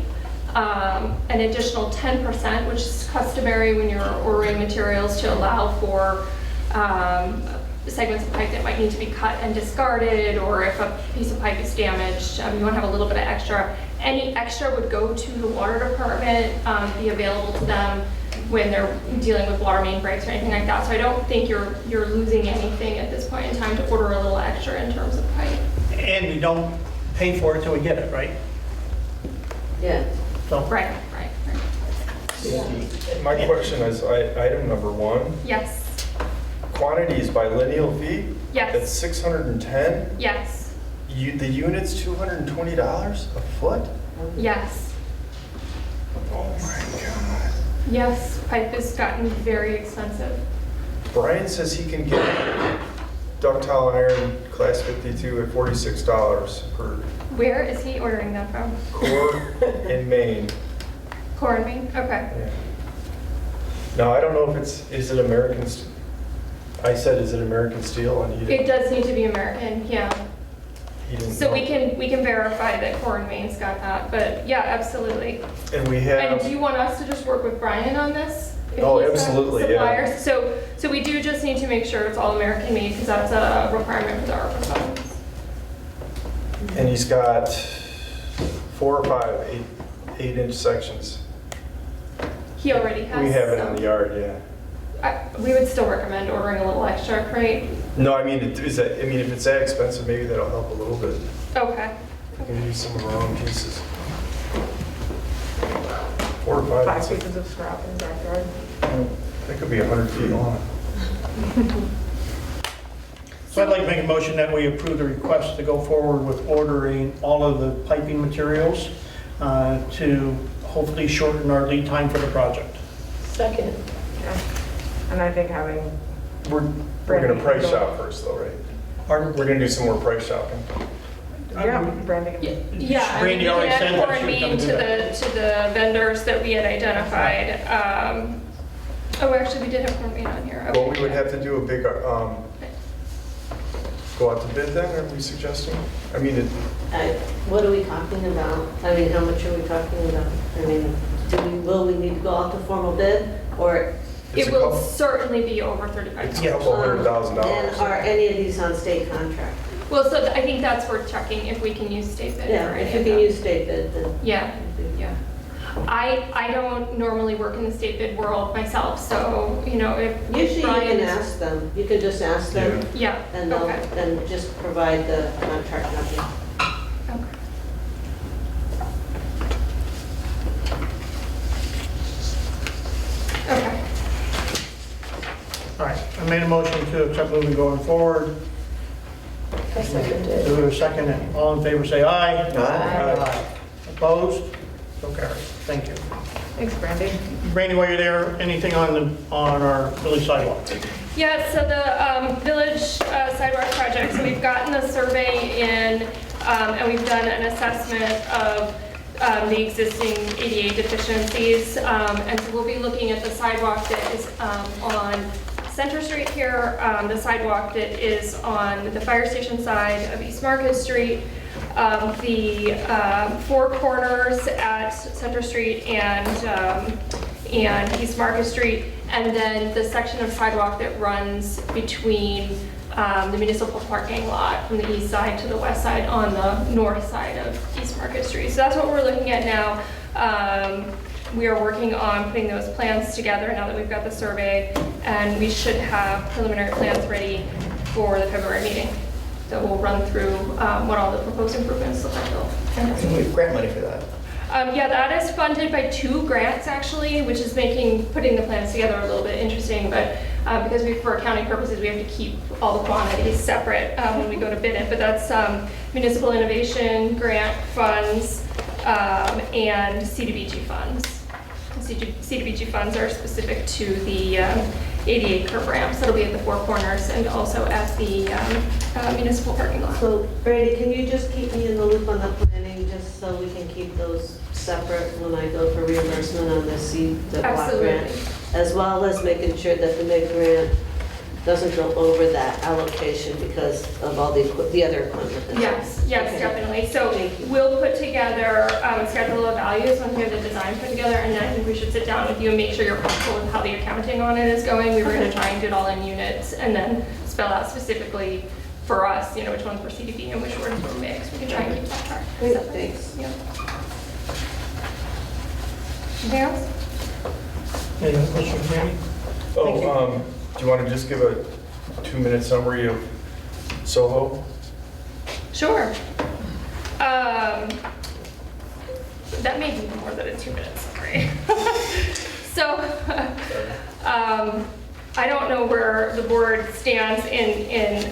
an additional 10%, which is customary when you're ordering materials to allow for segments of pipe that might need to be cut and discarded, or if a piece of pipe is damaged, you want to have a little bit of extra. Any extra would go to the water department, be available to them when they're dealing with water main breaks or anything like that. So I don't think you're losing anything at this point in time to order a little extra in terms of pipe. And we don't pay for it till we get it, right? Yeah. So. Right. My question is, item number 1, Yes. quantities by lineal feet? Yes. That's 610? Yes. The unit's $220 a foot? Yes. Oh my God. Yes. Pipe has gotten very expensive. Brian says he can get ductile iron class 52 at $46 per Where is he ordering that from? core in Maine. Core and Maine? Okay. Yeah. Now, I don't know if is it American, I said, is it American steel? And he It didn't, does need to be American, yeah. he didn't So know. we can verify that Core and Maine's got that, but yeah, absolutely. And we And have, do you want us to just work with Brian on this? If Oh, he's the absolutely, yeah. supplier? So we do just need to make sure it's all American made, because that's a requirement for the ARPA funds. and he's got 4 or 5 8-inch sections. He already has We have it in some. the yard, yeah. We would still recommend ordering a little extra, right? No, I mean, if it's that expensive, maybe that'll help a little bit. Okay. We can use some of our own pieces. 4 or 5. 5 it's like- pieces of scrap in the backyard. That could be 100 feet long. So I'd like to make a motion that we approve the request to go forward with ordering all of the piping materials to hopefully shorten our lead time for the project. Second. Yeah. And I think having, We're gonna price shop first though, right? Pardon? We're gonna do some more price shopping. yeah, branding. Yeah, I mean, Randy we already can said add that Core she and was gonna Maine do that. to the vendors that we had identified. Oh, actually, we did have Core and Maine on here. Well, Okay. we would have to do a big, go out to bid then, are we suggesting? I mean, What are we talking about? I mean, how much are we talking about? I mean, will we need to go out to formal bid, or? it's It a will couple, certainly be over it's a $35,000. couple $100,000. And are any of these on state contract? Well, so I think that's worth checking if we can use state bid Yeah, for if any you of can them. use state bid, then. Yeah, yeah. I don't normally work in the state bid world myself, so, you know, if Usually you Brian can is- ask them, you can just ask them, Yeah, and they'll, okay. then just provide the contract number. Okay. All right, I made a motion to accept moving going forward. I seconded. Do we have a second? All in favor, say aye. Aye. Opposed? So carried. Thank you. Thanks, Brandy. Brandy, while you're there, anything on our village sidewalk? Yeah, so the village sidewalk project, so we've gotten the survey in, and we've done an assessment of the existing ADA deficiencies, and so we'll be looking at the sidewalk that is on Center Street here, the sidewalk that is on the fire station side of East Market Street, the four corners at Center Street and East Market Street, and then the section of sidewalk that runs between the municipal parking lot from the east side to the west side on the north side of East Market Street. So that's what we're looking at now. We are working on putting those plans together now that we've got the survey, and we should have preliminary plans ready for the February meeting. So we'll run through what all the proposed improvements look like. And we have grant money for that. Yeah, that is funded by 2 grants actually, which is putting the plans together a little bit interesting, but because for accounting purposes, we have to keep all the quantities separate when we go to bid it. But that's municipal innovation grant funds and CDBG funds. CDBG funds are specific to the 88 curb ramps that'll be at the four corners and also at the municipal parking lot. So Brandy, can you just keep me in the loop on the planning, just so we can keep those separate when I go for reimbursement on the block grant? As well as making sure that the MIG grant doesn't go over that allocation because of all the other equipment. Yes, Okay. definitely. So we'll put together a schedule of values once we have the design put together, and then I think we should sit down with you and make sure you're comfortable with how the accounting on it is going. We were going to try and do it all in units and then spell out specifically for us, which ones were CDB and which ones were mixed. We can try and keep that track. Great, thanks. Yeah. Anything else? Any other questions, Randy? Do you want to just give a 2-minute summary of Soho? Sure. That may be more than a 2 minutes, sorry. So, I don't know where the board stands in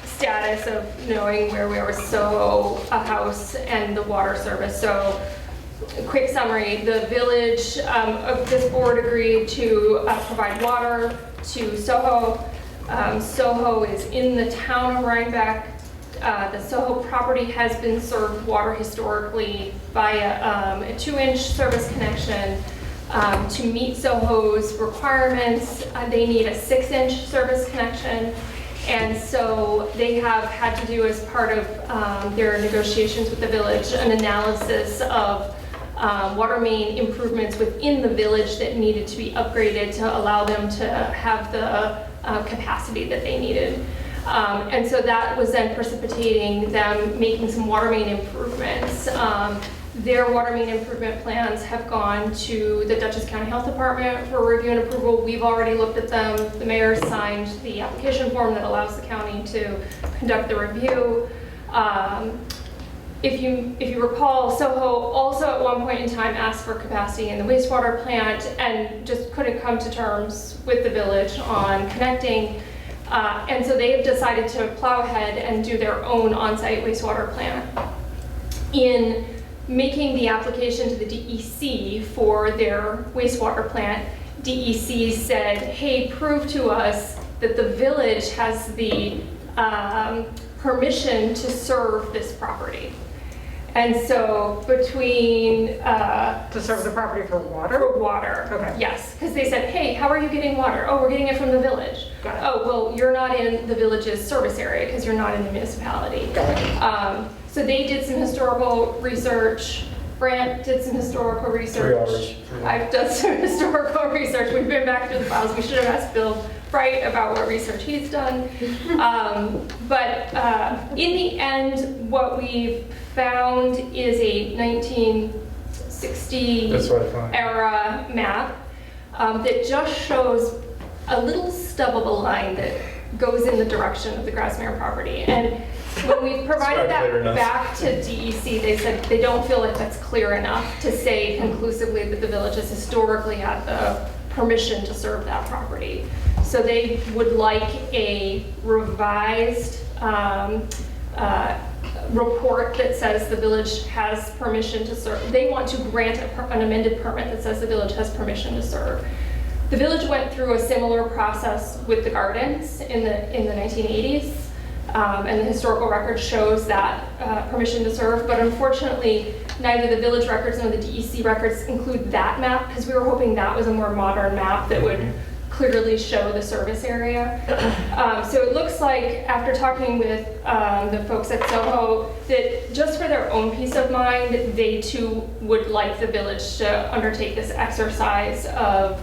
status of knowing where we are with Soho House and the water service. So, quick summary, the village of this board agreed to provide water to Soho. Soho is in the town of Rhinebeck. The Soho property has been served water historically via a 2-inch service connection. To meet Soho's requirements, they need a 6-inch service connection. And so they have had to do, as part of their negotiations with the village, an analysis of water main improvements within the village that needed to be upgraded to allow them to have the capacity that they needed. And so that was then precipitating them making some water main improvements. Their water main improvement plans have gone to the Dutchess County Health Department for review and approval. We've already looked at them. The mayor signed the application form that allows the county to conduct the review. If you recall, Soho also at one point in time asked for capacity in the wastewater plant and just couldn't come to terms with the village on connecting. And so they've decided to plow ahead and do their own on-site wastewater plant. In making the application to the DEC for their wastewater plant, DEC said, hey, prove to us that the village has the permission to serve this property. And so between... To serve the property for water? For water, okay. Yes, because they said, hey, how are you getting water? Oh, we're getting it from the village. Got it. Oh, well, you're not in the village's service area because you're not in the municipality. Got it. So they did some historical research. Brant did some historical research. 3 hours. I've done some historical research. We've been back through the files. We should have asked Bill Bright about what research he's done. But in the end, what we've found is a 1960 That's what I found. era map that just shows a little stub of a line that goes in the direction of the Grassmere property. And when we provided It's not clear that enough. back to DEC, they said they don't feel like that's clear enough to say conclusively that the village has historically had the permission to serve that property. So they would like a revised report that says the village has permission to serve. They want to grant an amended permit that says the village has permission to serve. The village went through a similar process with the gardens in the 1980s. And the historical record shows that permission to serve, but unfortunately, neither the village records nor the DEC records include that map, because we were hoping that was a more modern map that would clearly show the service area. So it looks like, after talking with the folks at Soho, that just for their own peace of mind, they too would like the village to undertake this exercise of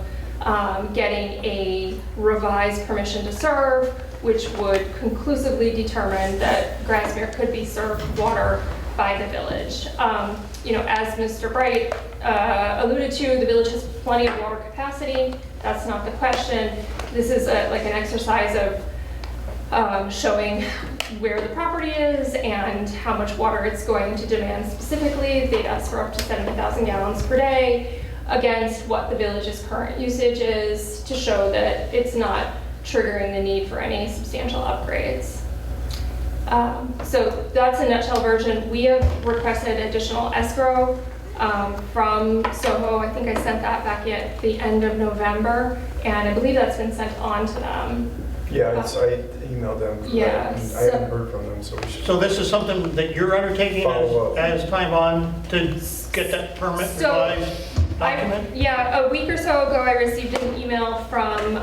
getting a revised permission to serve, which would conclusively determine that Grasmere could be served water by the village. As Mr. Bright alluded to, the village has plenty of water capacity. That's not the question. This is like an exercise of showing where the property is and how much water it's going to demand specifically. They'd ask for up to 70,000 gallons per day against what the village's current usage is, to show that it's not triggering the need for any substantial upgrades. So that's a nutshell version. We have requested additional escrow from Soho. I think I sent that back at the end of November, and I believe that's been sent on to them. Yeah, I emailed them. Yeah, I haven't heard from them, so we should. So this is something that you're undertaking Follow up. as time on to get that permit revised document? A week or so ago, I received an email from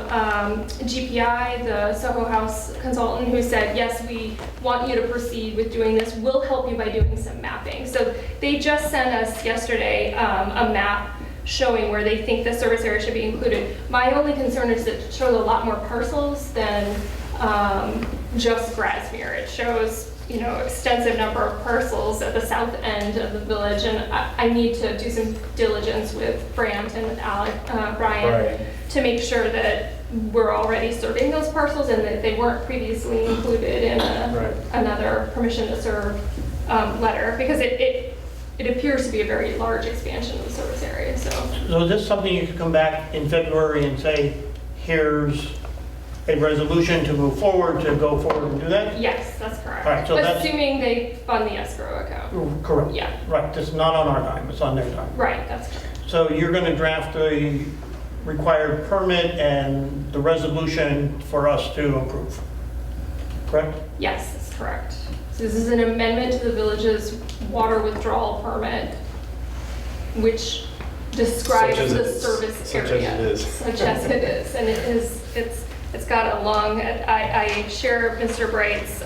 GPI, the Soho House consultant, who said, yes, we want you to proceed with doing this. We'll help you by doing some mapping. So they just sent us yesterday a map showing where they think the service area should be included. My only concern is that it shows a lot more parcels than just Grasmere. It shows extensive number of parcels at the south end of the village, and I need to do some diligence with Brant and Brian to make sure that we're already serving those parcels and that they weren't previously included in another permission to serve letter, because it appears to be a very large expansion of the service area. So is this something you could come back in February and say, here's a resolution to move forward, to go forward and do that? Yes, that's correct. All right, so assuming they fund the escrow account. Correct. Yeah. Right, this is not on our time, it's on their time. Right, that's correct. So you're going to draft a required permit and the resolution for us to approve, correct? Yes, that's correct. So this is an amendment to the village's water withdrawal permit, which describes the service area. Such as it is. And it's got a long, I share Mr. Bright's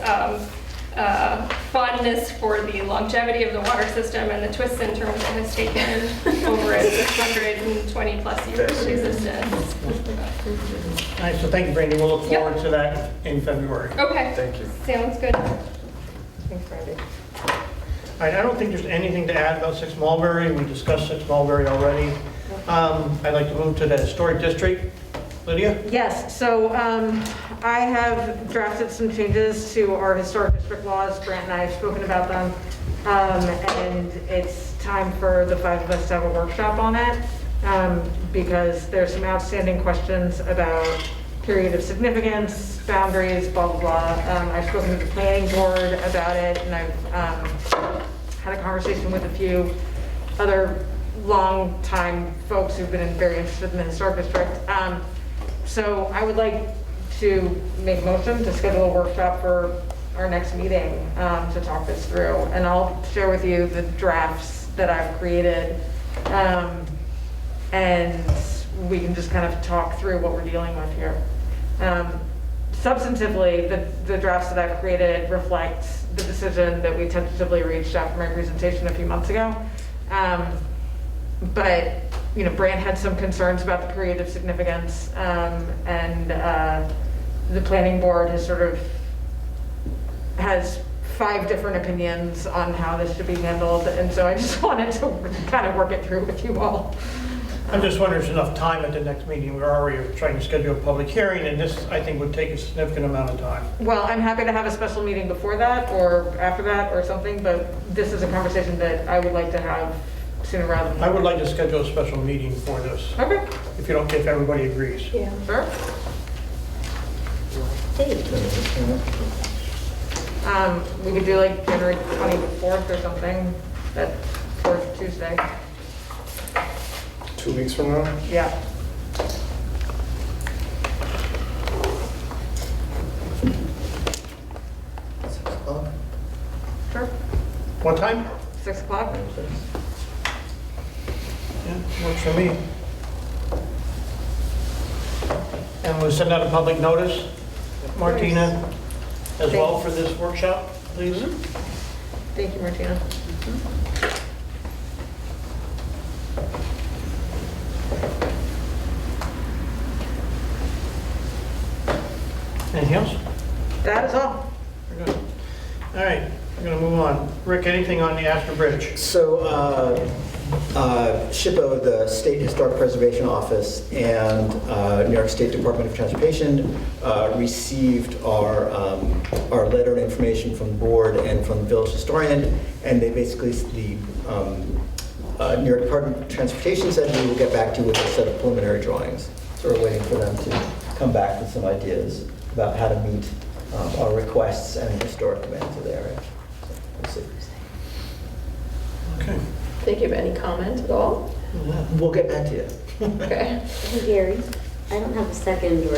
fondness for the longevity of the water system and the twists and turns it has taken over its 620 plus years of existence. All right, so thank you, Brandy. We'll look forward to that in February. Okay. Thank you. Sounds good. Thanks, Brandy. All right, I don't think there's anything to add about 6 Mulberry. We discussed 6 Mulberry already. I'd like to move to the historic district. Lydia? Yes, so I have drafted some changes to our historic district laws. Grant and I have spoken about them. And it's time for the 5 of us to have a workshop on it, because there's some outstanding questions about period of significance, boundaries, blah, blah, blah. I've spoken to the planning board about it, and I've had a conversation with a few other long-time folks who've been very interested in the historic district. So I would like to make a motion to schedule a workshop for our next meeting to talk this through. And I'll share with you the drafts that I've created. And we can just kind of talk through what we're dealing with here. Substantively, the drafts that I've created reflect the decision that we tentatively reached after my presentation a few months ago. But Brant had some concerns about the period of significance, and the planning board has 5 different opinions on how this should be handled, and so I just wanted to kind of work it through with you all. I'm just wondering if there's enough time at the next meeting. We're already trying to schedule a public hearing, and this, I think, would take a significant amount of time. Well, I'm happy to have a special meeting before that or after that or something, but this is a conversation that I would like to have sooner rather than later. I would like to schedule a special meeting for this. Okay. If everybody agrees. Yeah. Sure. We could do like January 24th or something, that 4th Tuesday. 2 weeks from now? Yeah. Sure. What time? 6 o'clock? Yeah, works for me. And we'll send out a public notice, Martina, as well for this workshop, please. Thank you, Martina. Anything else? That is all. We're good. All right, we're going to move on. Rick, anything on the Astor Bridge? So, SHPO, the State Historic Preservation Office, and New York State Department of Transportation received our letter of information from the board and from the village historian, and they basically, the New York Department of Transportation said we will get back to you with a set of preliminary drawings. So we're waiting for them to come back with some ideas about how to meet our requests and historic demands of the area. So we'll see. Okay. Think you have any comment at all? We'll get back to you. Okay. Hey, Gary, I don't have a second or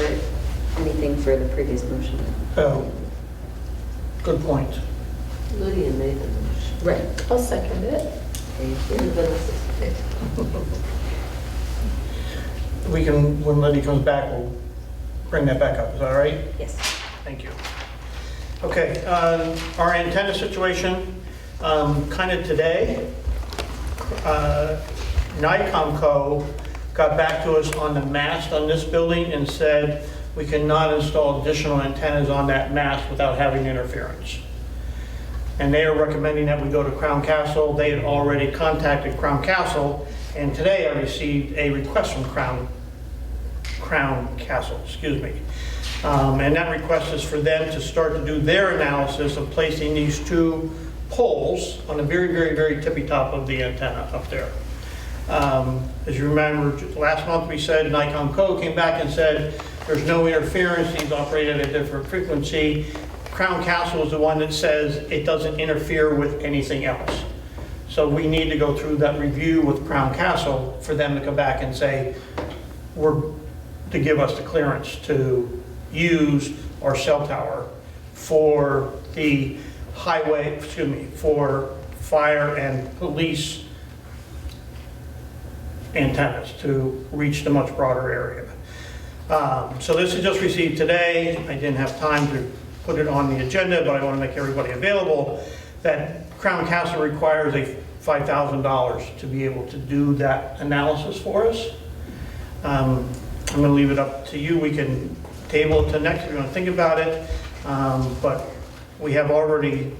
anything for the previous motion. Oh, good point. Lydia made the motion. Right. I'll second it. Thank you. We can, when Lydia comes back, we'll bring that back up. Is that all right? Yes. Thank you. Okay, our antenna situation, kind of today, NICOM Co. got back to us on the mast on this building and said we cannot install additional antennas on that mast without having interference. And they are recommending that we go to Crown Castle. They had already contacted Crown Castle, and today I received a request from Crown Castle, excuse me. And that request is for them to start to do their analysis of placing these two poles on the very, very, very tippy top of the antenna up there. As you remember, last month we said NICOM Co. came back and said there's no interference, these operate at a different frequency. Crown Castle is the one that says it doesn't interfere with anything else. So we need to go through that review with Crown Castle for them to come back and say, to give us the clearance to use our cell tower for the highway, for fire and police antennas to reach the much broader area. So this is just received today. I didn't have time to put it on the agenda, but I want to make everybody available that Crown Castle requires a $5,000 to be able to do that analysis for us. I'm going to leave it up to you. We can table it to next if you want to think about it. But we have already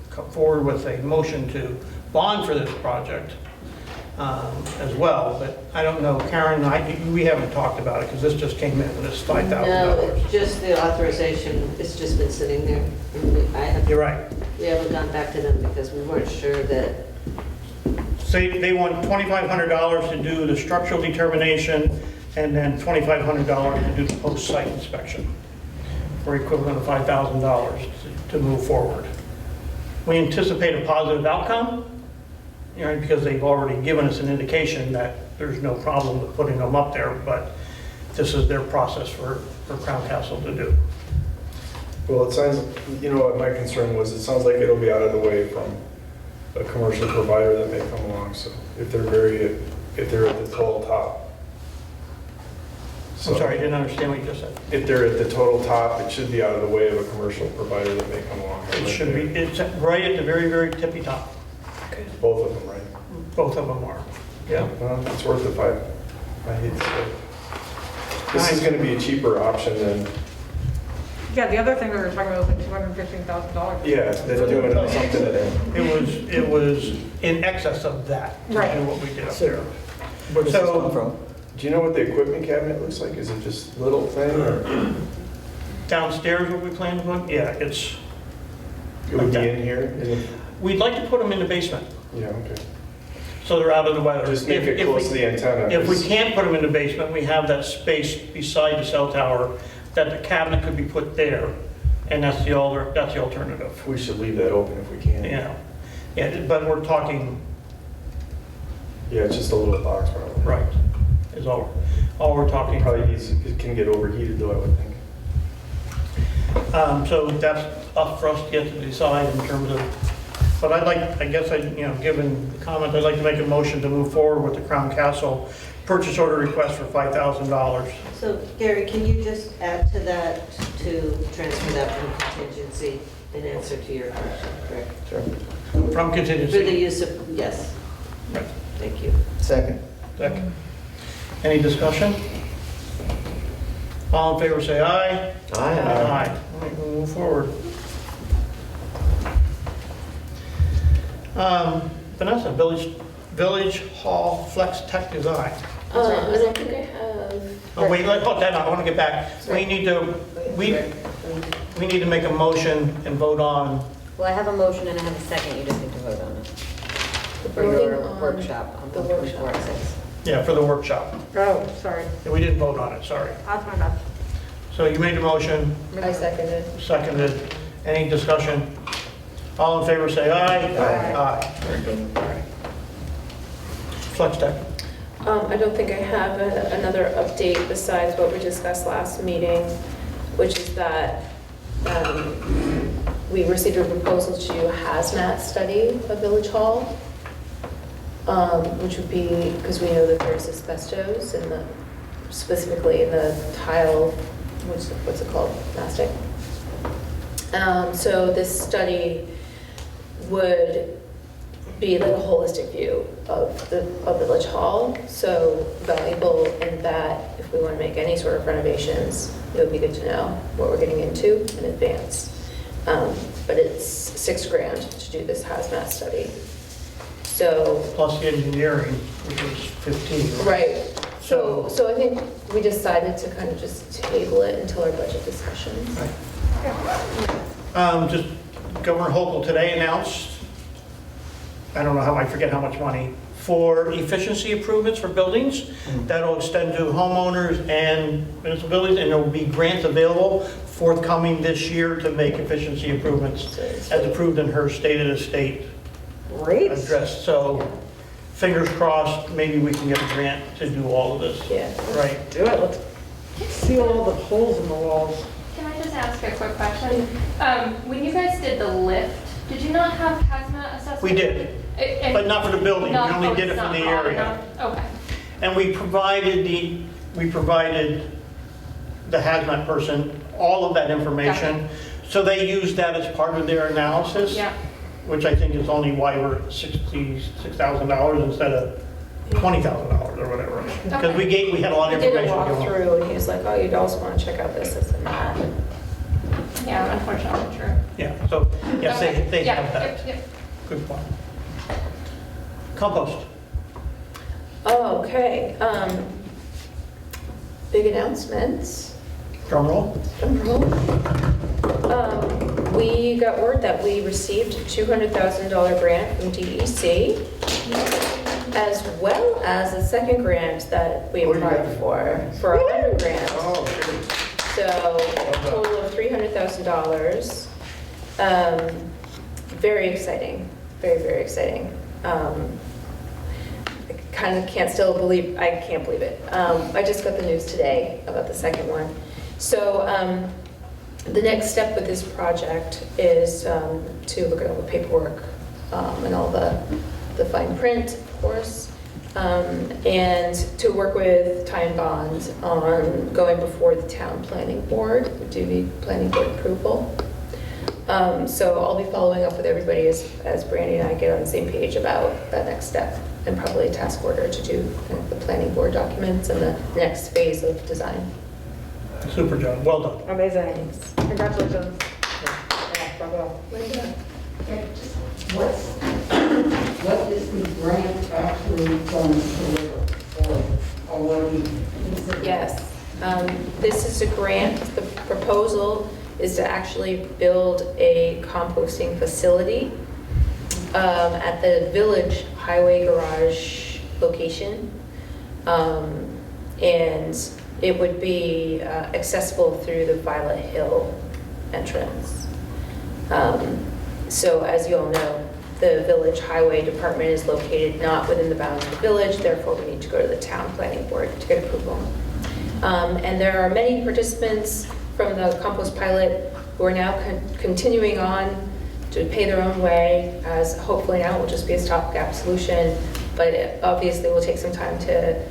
come forward with a motion to bond for this project as well. But I don't know, Karen, we haven't talked about it because this just came in with this $5,000. No, it's just the authorization, it's just been sitting there. You're right. We haven't gone back to them because we weren't sure that. So they want $2,500 to do the structural determination and then $2,500 to do the post-site inspection for equivalent of $5,000 to move forward. We anticipate a positive outcome, because they've already given us an indication that there's no problem with putting them up there, but this is their process for Crown Castle to do. Well, it sounds, what my concern was, it sounds like it'll be out of the way from a commercial provider that may come along, so if they're at the total top. I'm sorry, I didn't understand what you just said. If they're at the total top, it should be out of the way of a commercial provider that may come along. It should be, it's right at the very, very tippy top. Both of them, right? Both of them are, yeah. Well, it's worth the five. I hate to say it. This is gonna be a cheaper option than, Yeah, the other thing we were talking about was like $215,000. yeah, than doing something that. It was in excess of that to do what we did up there. Where does this come from? Do you know what the equipment cabinet looks like? Is it just a little thing or? Downstairs, what we plan to put, yeah, It would be in here? we'd like to put them in the basement, Yeah, okay. so they're out of the weather. Just make it close to the antenna. If we can't put them in the basement, we have that space beside the cell tower that the cabinet could be put there, and that's the alternative. We should leave that open if we can. Yeah, but we're talking, Yeah, it's just a little box probably. right, is all we're talking. Probably it can get overheated though, I would think. So that's up for us to get to decide in terms of, but I'd like, I guess, given the comment, I'd like to make a motion to move forward with the Crown Castle purchase order request for $5,000. So Gary, can you just add to that to transfer that from contingency in answer to your question, correct? Sure. From For the contingency. use of, yes, Right. thank you. Second. Second. Any discussion? All in favor, say aye. Aye. Aye. All right, we'll move forward. Vanessa, Village Hall Flex Tech Design. I don't think I have. Oh, wait, hold that, I want to get back. We need to make a motion and vote on, Well, I have a motion and I have a second, you just need to vote on it. For Voting your on workshop on the 124/6. yeah, for the workshop. Oh, sorry. Yeah, we didn't vote on it, sorry. That's my bad. So you made the motion, I seconded. seconded. Any discussion? All in favor, say aye. Aye. Aye. Very good. All right. Flex Tech. I don't think I have another update besides what we discussed last meeting, which is that we received a proposal to do a hazmat study of Village Hall, which would be, because we know that there's asbestos in the, specifically in the tile, what's it called, mastic. So this study would be like a holistic view of Village Hall, so valuable in that if we want to make any sort of renovations, it would be good to know what we're getting into in advance. But it's $6,000 to do this hazmat study. So, Plus the engineering, which was 15. right. So I think we decided to kind of just table it until our budget discussions. Just Governor Hochul today announced, I don't know how, I forget how much money, for efficiency improvements for buildings. That'll extend to homeowners and municipalities, and there will be grants available forthcoming this year to make efficiency improvements as approved in her State of the State Great. address. So fingers crossed, maybe we can get a grant to do all of this. Yeah. Right. Do it. Let's seal all the holes in the walls. Can I just ask a quick question? When you guys did the lift, did you not have hazmat assessment? We did, but not for the building. We only did it for the area. Okay. And we provided the hazmat person all of that information. So they used that as part of their analysis. Yeah. Which I think is only why we're at $66,000 instead of $20,000 or whatever. Because we had a lot of We did a information going. walkthrough, and he was like, oh, you'd also want to check out this, and that. Yeah, unfortunately, true. Yeah, so, yes, they Yeah, have that. yep. Good point. Compost. Oh, okay. Big announcements. Drum roll. We got word that we received a $200,000 grant from DEC, as well as a second grant that we applied for $100,000. Oh, So a total of $300,000. Very exciting, very, very exciting. I kind of can't believe it. I just got the news today about the second one. So the next step with this project is to look at all the paperwork and all the fine print, of course, and to work with Time Bond on going before the town planning board. We do need planning board approval. So I'll be following up with everybody as Brandy and I get on the same page about that next step, and probably a task order to do the planning board documents and the next phase of design. Super job, well done. Amazing. Congratulations. Yeah, bravo. What is the grant actually going to deliver or already? Yes, this is a grant. The proposal is to actually build a composting facility at the Village Highway Garage location. And it would be accessible through the Violet Hill entrance. So as you all know, the Village Highway Department is located not within the bounds of the village, therefore we need to go to the town planning board to get approval. And there are many participants from the compost pilot who are now continuing on to pay their own way, as hopefully now it will just be a stopgap solution, but it obviously will take some time to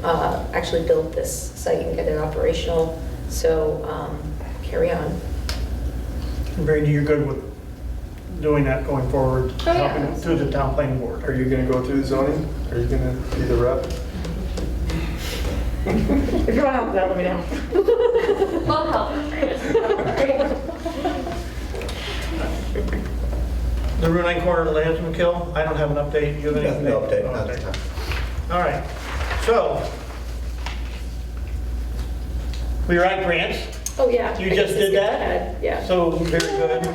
actually build this site and get it operational. So carry on. And Brandy, you're good with doing that going forward, Oh, yeah. helping through the town planning board? Are you going to go through the zoning? Are you going to be the rep? If you want help with that, let me know. We'll help. The Route 9 corner lands McKill, I don't have an update. You have anything? No update, not Okay. this time. All right, so, we were at grants. Oh, yeah. You I just guess did skip that? ahead, yeah. So, very good.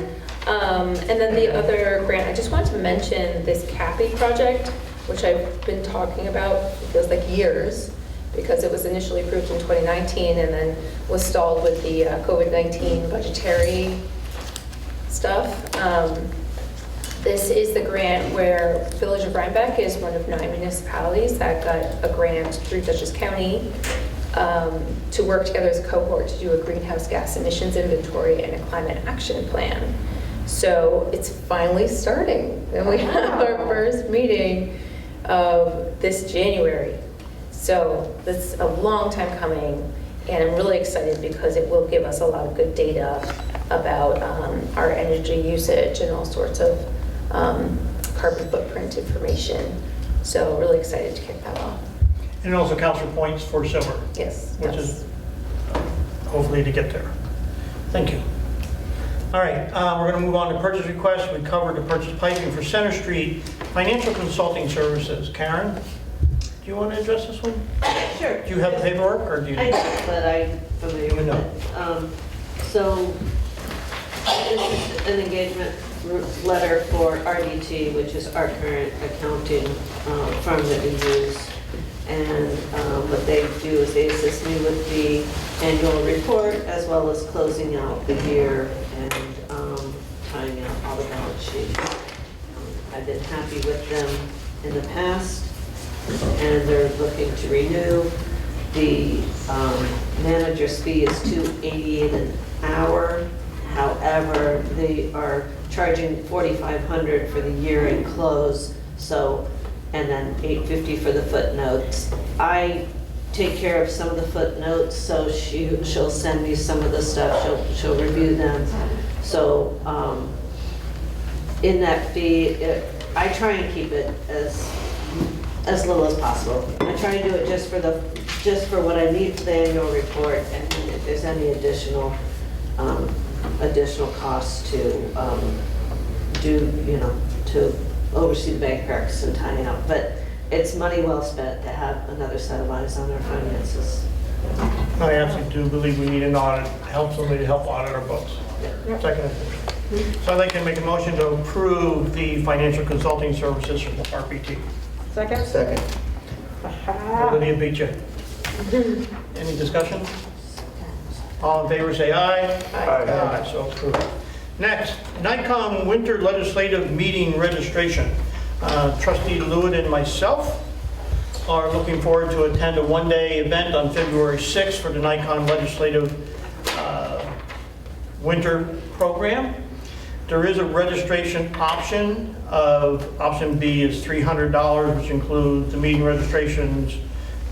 And then the other grant, I just wanted to mention this CAPI project, which I've been talking about, it feels like years, because it was initially approved in 2019 and then was stalled with the COVID-19 budgetary stuff. This is the grant where Village of Rhinebeck is one of 9 municipalities that got a grant through Dutchess County to work together as a cohort to do a greenhouse gas emissions inventory and a climate action plan. So it's finally starting. And we have our first meeting of this January. So that's a long time coming, and I'm really excited because it will give us a lot of good data about our energy usage and all sorts of carbon footprint information. So really excited to kick that off. And it also counts for points for silver. Yes. Which is hopefully to get there. Thank you. All right, we're going to move on to purchase requests. We covered the purchase piping for Center Street. Financial consulting services. Karen, do you want to address this one? Sure. Do you have the paperwork, or do you? I do, but I'm familiar with it. So this is an engagement letter for RDT, which is our current accounting firm that we use. And what they do is they assist me with the annual report as well as closing out the year and tying out all the balance sheets. I've been happy with them in the past, and they're looking to renew. The manager's fee is $288 an hour. However, they are charging $4,500 for the year-end close, so, and then $850 for the footnotes. I take care of some of the footnotes, so she'll send me some of the stuff. She'll review them. So in that fee, I try and keep it as little as possible. I try and do it just for what I need for the annual report, and then if there's any additional costs to to oversee the bank recs and tying up. But it's money well spent to have another set of eyes on our finances. I actually do believe we need an audit, help somebody to help audit our books. Second. So I'd like to make a motion to approve the financial consulting services from RPT. Second? Second. Lydia beat you. Any discussion? All in favor, say aye. Aye. So approved. Next, NICOM Winter Legislative Meeting Registration. Trustee Lewitt and myself are looking forward to attend a one-day event on February 6th for the NICOM Legislative Winter Program. There is a registration option of, option B is $300, which includes the meeting registrations,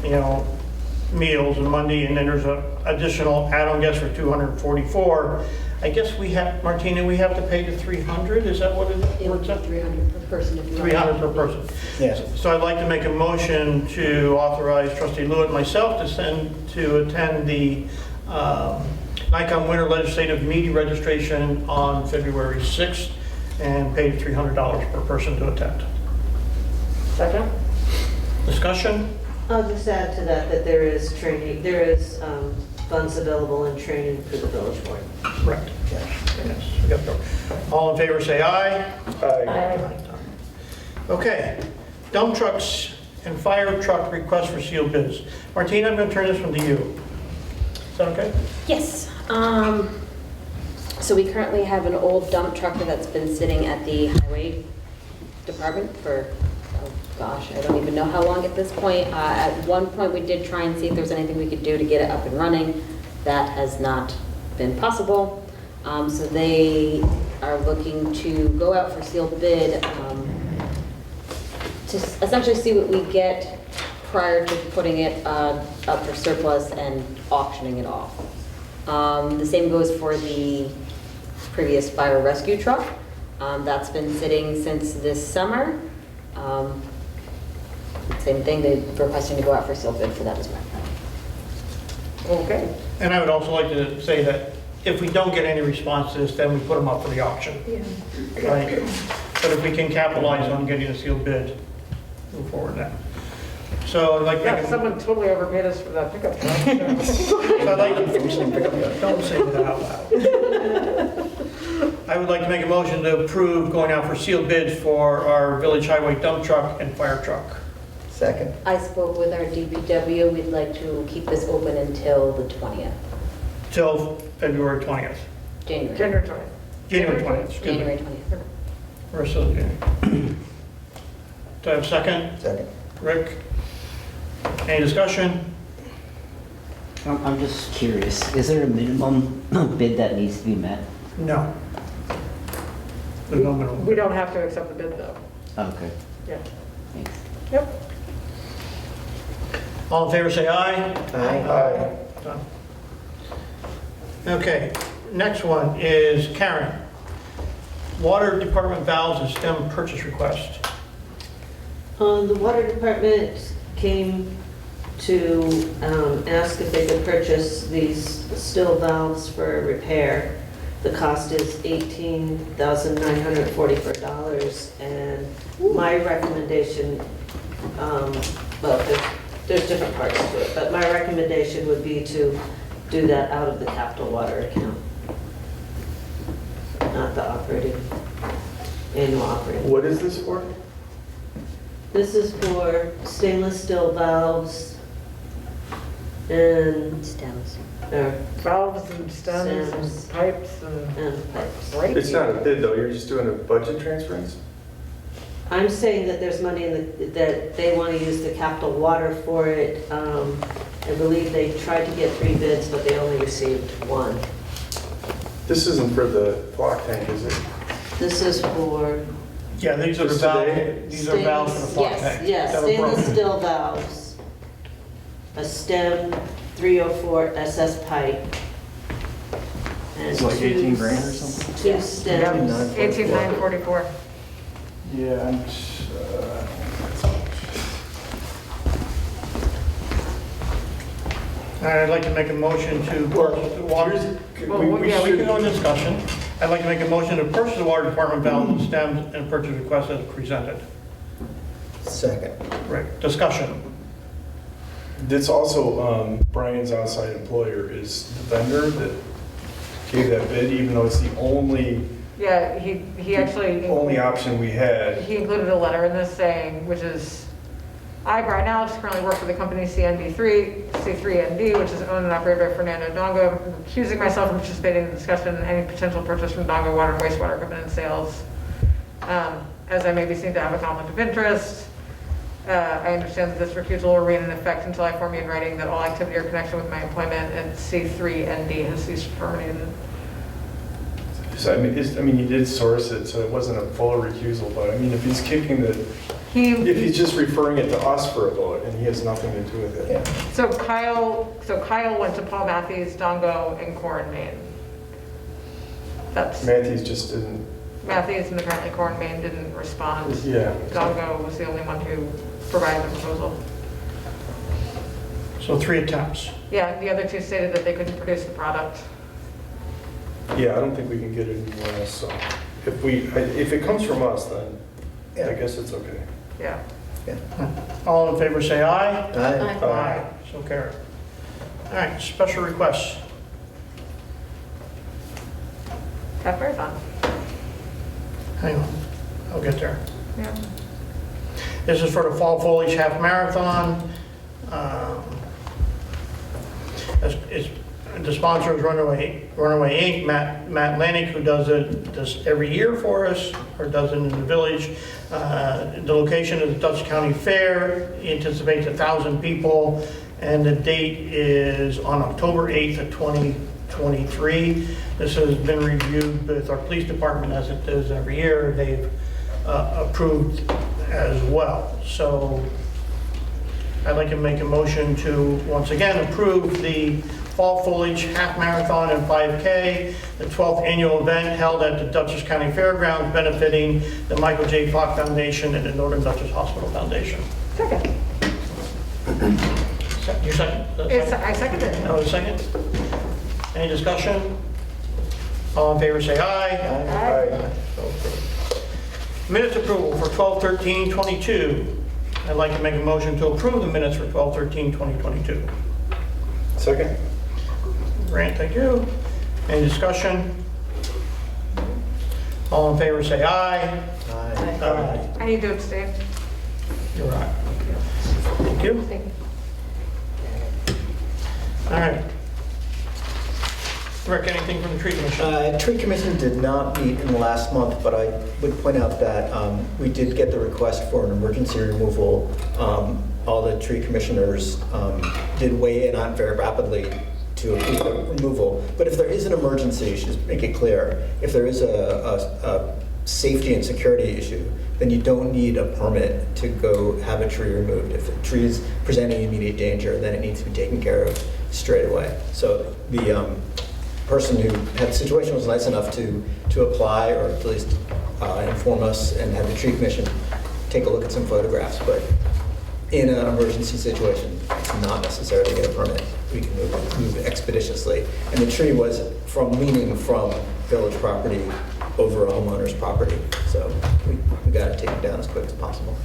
meals and Monday, and then there's an additional add-on guest for $244. I guess we have, Martina, we have to pay the $300, is that what it works out? $300 per person if you want. $300 per person. Yes. So I'd like to make a motion to authorize Trustee Lewitt and myself to attend the NICOM Winter Legislative Meeting Registration on February 6th and pay $300 per person to attend. Second? Discussion? I'll just add to that there is training, there is funds available in training for the village board. Correct. Yes. We got that. All in favor, say aye. Aye. Okay. Dump trucks and fire truck requests for sealed bids. Martina, I'm going to turn this one to you. Is that okay? Yes. So we currently have an old dump truck that's been sitting at the highway department for, oh gosh, I don't even know how long at this point. At one point, we did try and see if there was anything we could do to get it up and running. That has not been possible. So they are looking to go out for sealed bid to essentially see what we get prior to putting it up for surplus and auctioning it off. The same goes for the previous fire rescue truck. That's been sitting since this summer. Same thing, they're requesting to go out for sealed bid for that as well. Okay. And I would also like to say that if we don't get any response to this, then we put them up for the auction. Right? But if we can capitalize on getting a sealed bid, move forward now. So I'd like to Yeah, make a... someone totally overpaid us for that pickup truck. So I'd like to... Don't say that out loud. I would like to make a motion to approve going out for sealed bids for our village highway dump truck and fire truck. Second. I spoke with our DPW, we'd like to keep this open until the 20th. Till February 20th. January. January 20th. January 20th, excuse me. January 20th. We're still in January. Do I have a second? Second. Rick? Any discussion? I'm just curious, is there a minimum bid that needs to be met? No. There's no minimum. We don't have to accept the bid, though. Okay, Yeah. thanks. Yep. All in favor, say aye. Aye. Done. Okay, next one is Karen. Water Department valves and stem purchase request. The water department came to ask if they could purchase these still valves for repair. The cost is $18,944, and my recommendation, well, there's different parts to it, but my recommendation would be to do that out of the capital water account, not the annual operating. What is this for? This is for stainless steel valves and Stems. Valves and stems and pipes and pipes. Right. It's not a bid though, you're just doing a budget transference? I'm saying that there's money that they want to use the capital water for it. I believe they tried to get 3 bids, but they only received 1. This isn't for the flock tank, is it? This is for Yeah, these are the Just valves, today? these are valves for the flock tank. Yes, that were stainless broken. steel valves, a stem 304 SS pipe. And It's like 18 two- grand or something? 2 stems. 18,944. Yeah, and, I'd like to make a motion to purchase the water. We Yeah, we should- can go in discussion. I'd like to make a motion to purchase the water department valves and stems and purchase request as presented. Second. Right, discussion. It's also, Brian's outside employer is the vendor that gave that bid, even though it's the only Yeah, he actually, option we had. he included a letter in this saying, which is, I, Brian Alex, currently work for the company C3ND, which is owned and operated by Fernando Dongo. I'm accusing myself of participating in the discussion and any potential purchase from Dongo water and wastewater equipment and sales. As I may be seen to have a conflict of interest, I understand that this recusal will remain in effect until I form you in writing that all activity or connection with my employment at C3ND has ceased or terminated. So, I mean, you did source it, so it wasn't a full recusal, but I mean, if he's kicking the, if he's just referring it to us for a vote and he has nothing to do with it. So Kyle went to Paul Matthews, Dongo, and Corin, Maine. That's Matthews just didn't, Matthews, and apparently Corin, Maine didn't respond. yeah. Dongo was the only one who provided the proposal. So 3 attempts. Yeah, the other 2 stated that they couldn't produce the product. Yeah, I don't think we can get it anywhere else, so if it comes from us, then I guess it's okay. Yeah. All in favor, say aye. Aye. Aye. So carried. All right, special requests. Half marathon. Hang on, I'll get there. Yeah. This is for the Fall Foliage Half Marathon. The sponsor is Runaway Inc., Matt Lanik, who does it this every year for us, or does it in the village. The location is the Dutchess County Fair. He anticipates 1,000 people, and the date is on October 8th of 2023. This has been reviewed with our police department, as it does every year. They've approved as well. So I'd like to make a motion to, once again, approve the Fall Foliage Half Marathon and 5K, the 12th annual event held at the Dutchess County Fairgrounds benefiting the Michael J. Fox Foundation and the Northern Dutchess Hospital Foundation. Second. Your second? I second it. No, second? Any discussion? All in favor, say aye. Aye. Minutes approval for 12/13/22. I'd like to make a motion to approve the minutes for 12/13/2022. Second? Grant, thank you. Any discussion? All in favor, say aye. Aye. I need to abstain. You're right. Thank you. Thank you. All right. Rick, anything from the tree commission? Tree Commission did not meet in the last month, but I would point out that we did get the request for an emergency removal. All the tree commissioners did weigh in on very rapidly to approve the removal. But if there is an emergency, just make it clear, if there is a safety and security issue, then you don't need a permit to go have a tree removed. If the tree is presenting immediate danger, then it needs to be taken care of straight away. So the person who had the situation was nice enough to apply, or at least inform us, and have the tree commission take a look at some photographs. But in an emergency situation, it's not necessary to get a permit. We can move expeditiously. And the tree was leaning from village property over a homeowner's property. So we got to take it down as quick as possible.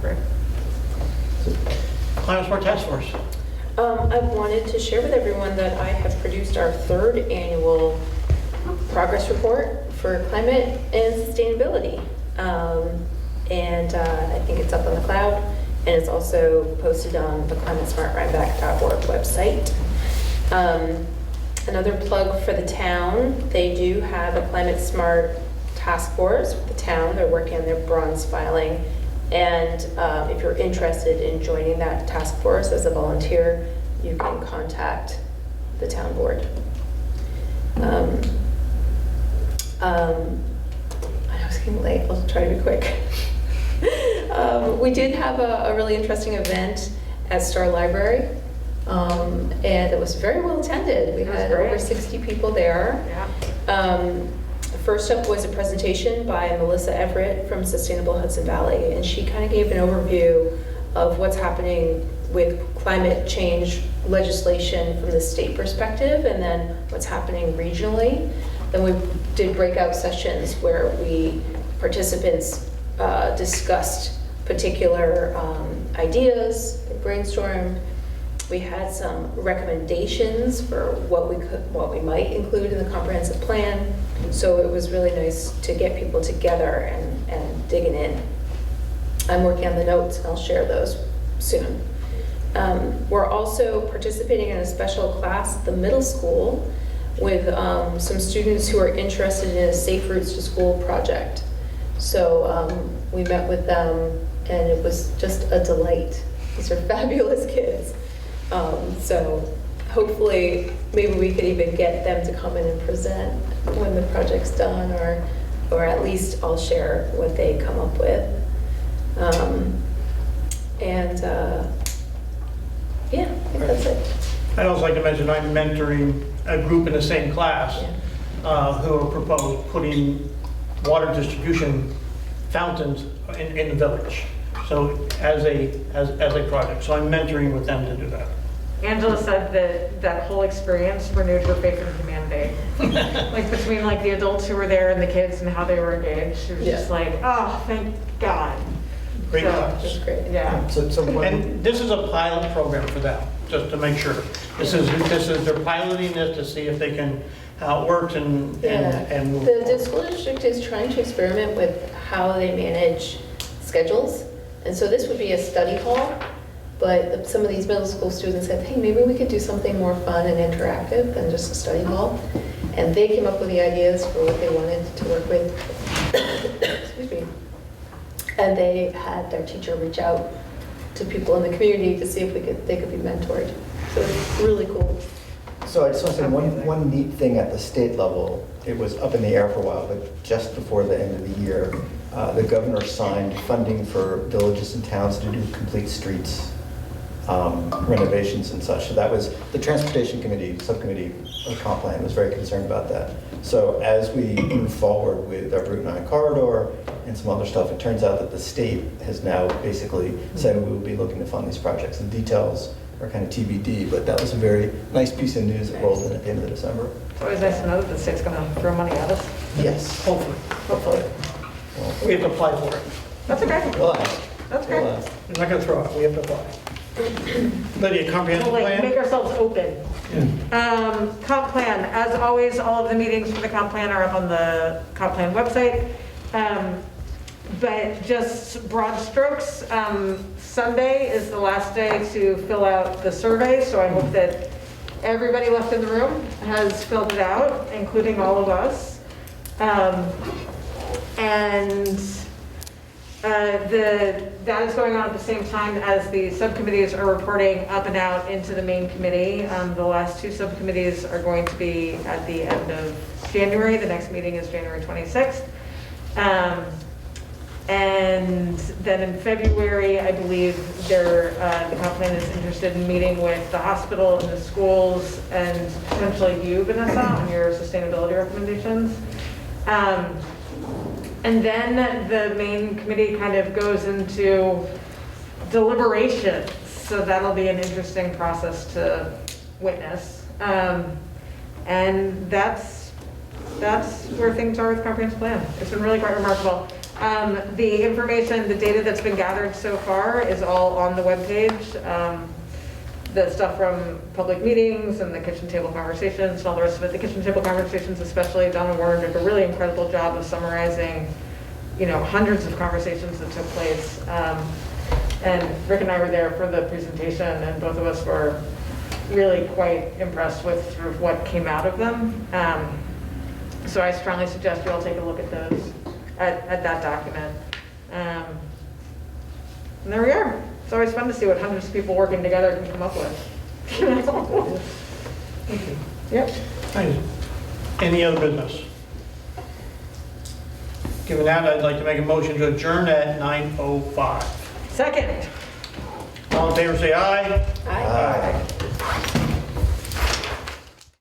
Great. Climate Smart Task Force. I wanted to share with everyone that I have produced our 3rd annual progress report for climate and sustainability. I think it's up on the cloud, and it's also posted on the climatesmartrhinebeck.org website. Another plug for the town, they do have a Climate Smart task force with the town. They're working on their bronze filing. And if you're interested in joining that task force as a volunteer, you can contact the town board. I know it's getting late, I'll try to be quick. We did have a really interesting event at Star Library, and it was very well attended. We had over 60 people there. Yeah. First up was a presentation by Melissa Everett from Sustainable Hudson Valley, and she kind of gave an overview of what's happening with climate change legislation from the state perspective, and then what's happening regionally. Then we did breakout sessions where participants discussed particular ideas, brainstormed. We had some recommendations for what we might include in the comprehensive plan. So it was really nice to get people together and digging in. I'm working on the notes, and I'll share those soon. We're also participating in a special class at the middle school with some students who are interested in a Safe Routes to School project. So we met with them, and it was just a delight. These are fabulous kids. So hopefully, maybe we could even get them to come in and present when the project's done, or at least I'll share what they come up with. Yeah, I think that's it. I'd also like to mention I'm mentoring a group in the same class who are proposed putting water distribution fountains in the village. So as a project. So I'm mentoring with them to do that. Angela said that whole experience renewed her faith in humanity. Like between like the adults who were there and the kids and how they were engaged. She was just like, oh, thank God. Great So, class. That's great. Yeah. And this is a pilot program for them, just to make sure. This is they're piloting this to see if they can, how it works and move The forward. school district is trying to experiment with how they manage schedules. And so this would be a study hall, but some of these middle school students said, hey, maybe we could do something more fun and interactive than just a study hall. And they came up with the ideas for what they wanted to work with. Excuse me. And they had their teacher reach out to people in the community to see if they could be mentored. So it's really cool. So I just want to say one neat thing at the state level. It was up in the air for a while, but just before the end of the year, the governor signed funding for villages and towns to do complete streets renovations and such. So that was, the Transportation Committee, Subcommittee of Comp Plan was very concerned about that. So as we move forward with our Route 9 corridor and some other stuff, it turns out that the state has now basically said we will be looking to fund these projects. The details are kind of TBD, but that was a very nice piece of news that rolled in at the end of December. It's always nice to know that the state's going to throw money at us. Yes. Hopefully. Hopefully. We have to apply for it. That's okay. We'll ask. That's We'll great. ask. I'm not gonna throw it, we have to apply. Lydia, comprehensive We'll like make plan? ourselves open. Comp plan, as always, all of the meetings for the comp plan are up on the comp plan website. But just broad strokes, Sunday is the last day to fill out the survey, so I hope that everybody left in the room has filled it out, including all of us. That is going on at the same time as the subcommittees are reporting up and out into the main committee. The last two subcommittees are going to be at the end of January. The next meeting is January 26th. And then in February, I believe the comp plan is interested in meeting with the hospital and the schools and potentially you, Vanessa, on your sustainability recommendations. And then the main committee kind of goes into deliberations. So that'll be an interesting process to witness. And that's where things are with the comprehensive plan. It's been really quite remarkable. The information, the data that's been gathered so far is all on the webpage. The stuff from public meetings and the kitchen table conversations and all the rest of it. The kitchen table conversations, especially, Donna Warren did a really incredible job of summarizing, hundreds of conversations that took place. And Rick and I were there for the presentation, and both of us were really quite impressed with sort of what came out of them. So I strongly suggest you all take a look at those, at that document. And there we are. It's always fun to see what hundreds of people working together can come up with. Thank you. Yep. Thank you. Any other business? Given that, I'd like to make a motion to adjourn at 9:05. Second. All in favor, say aye. Aye.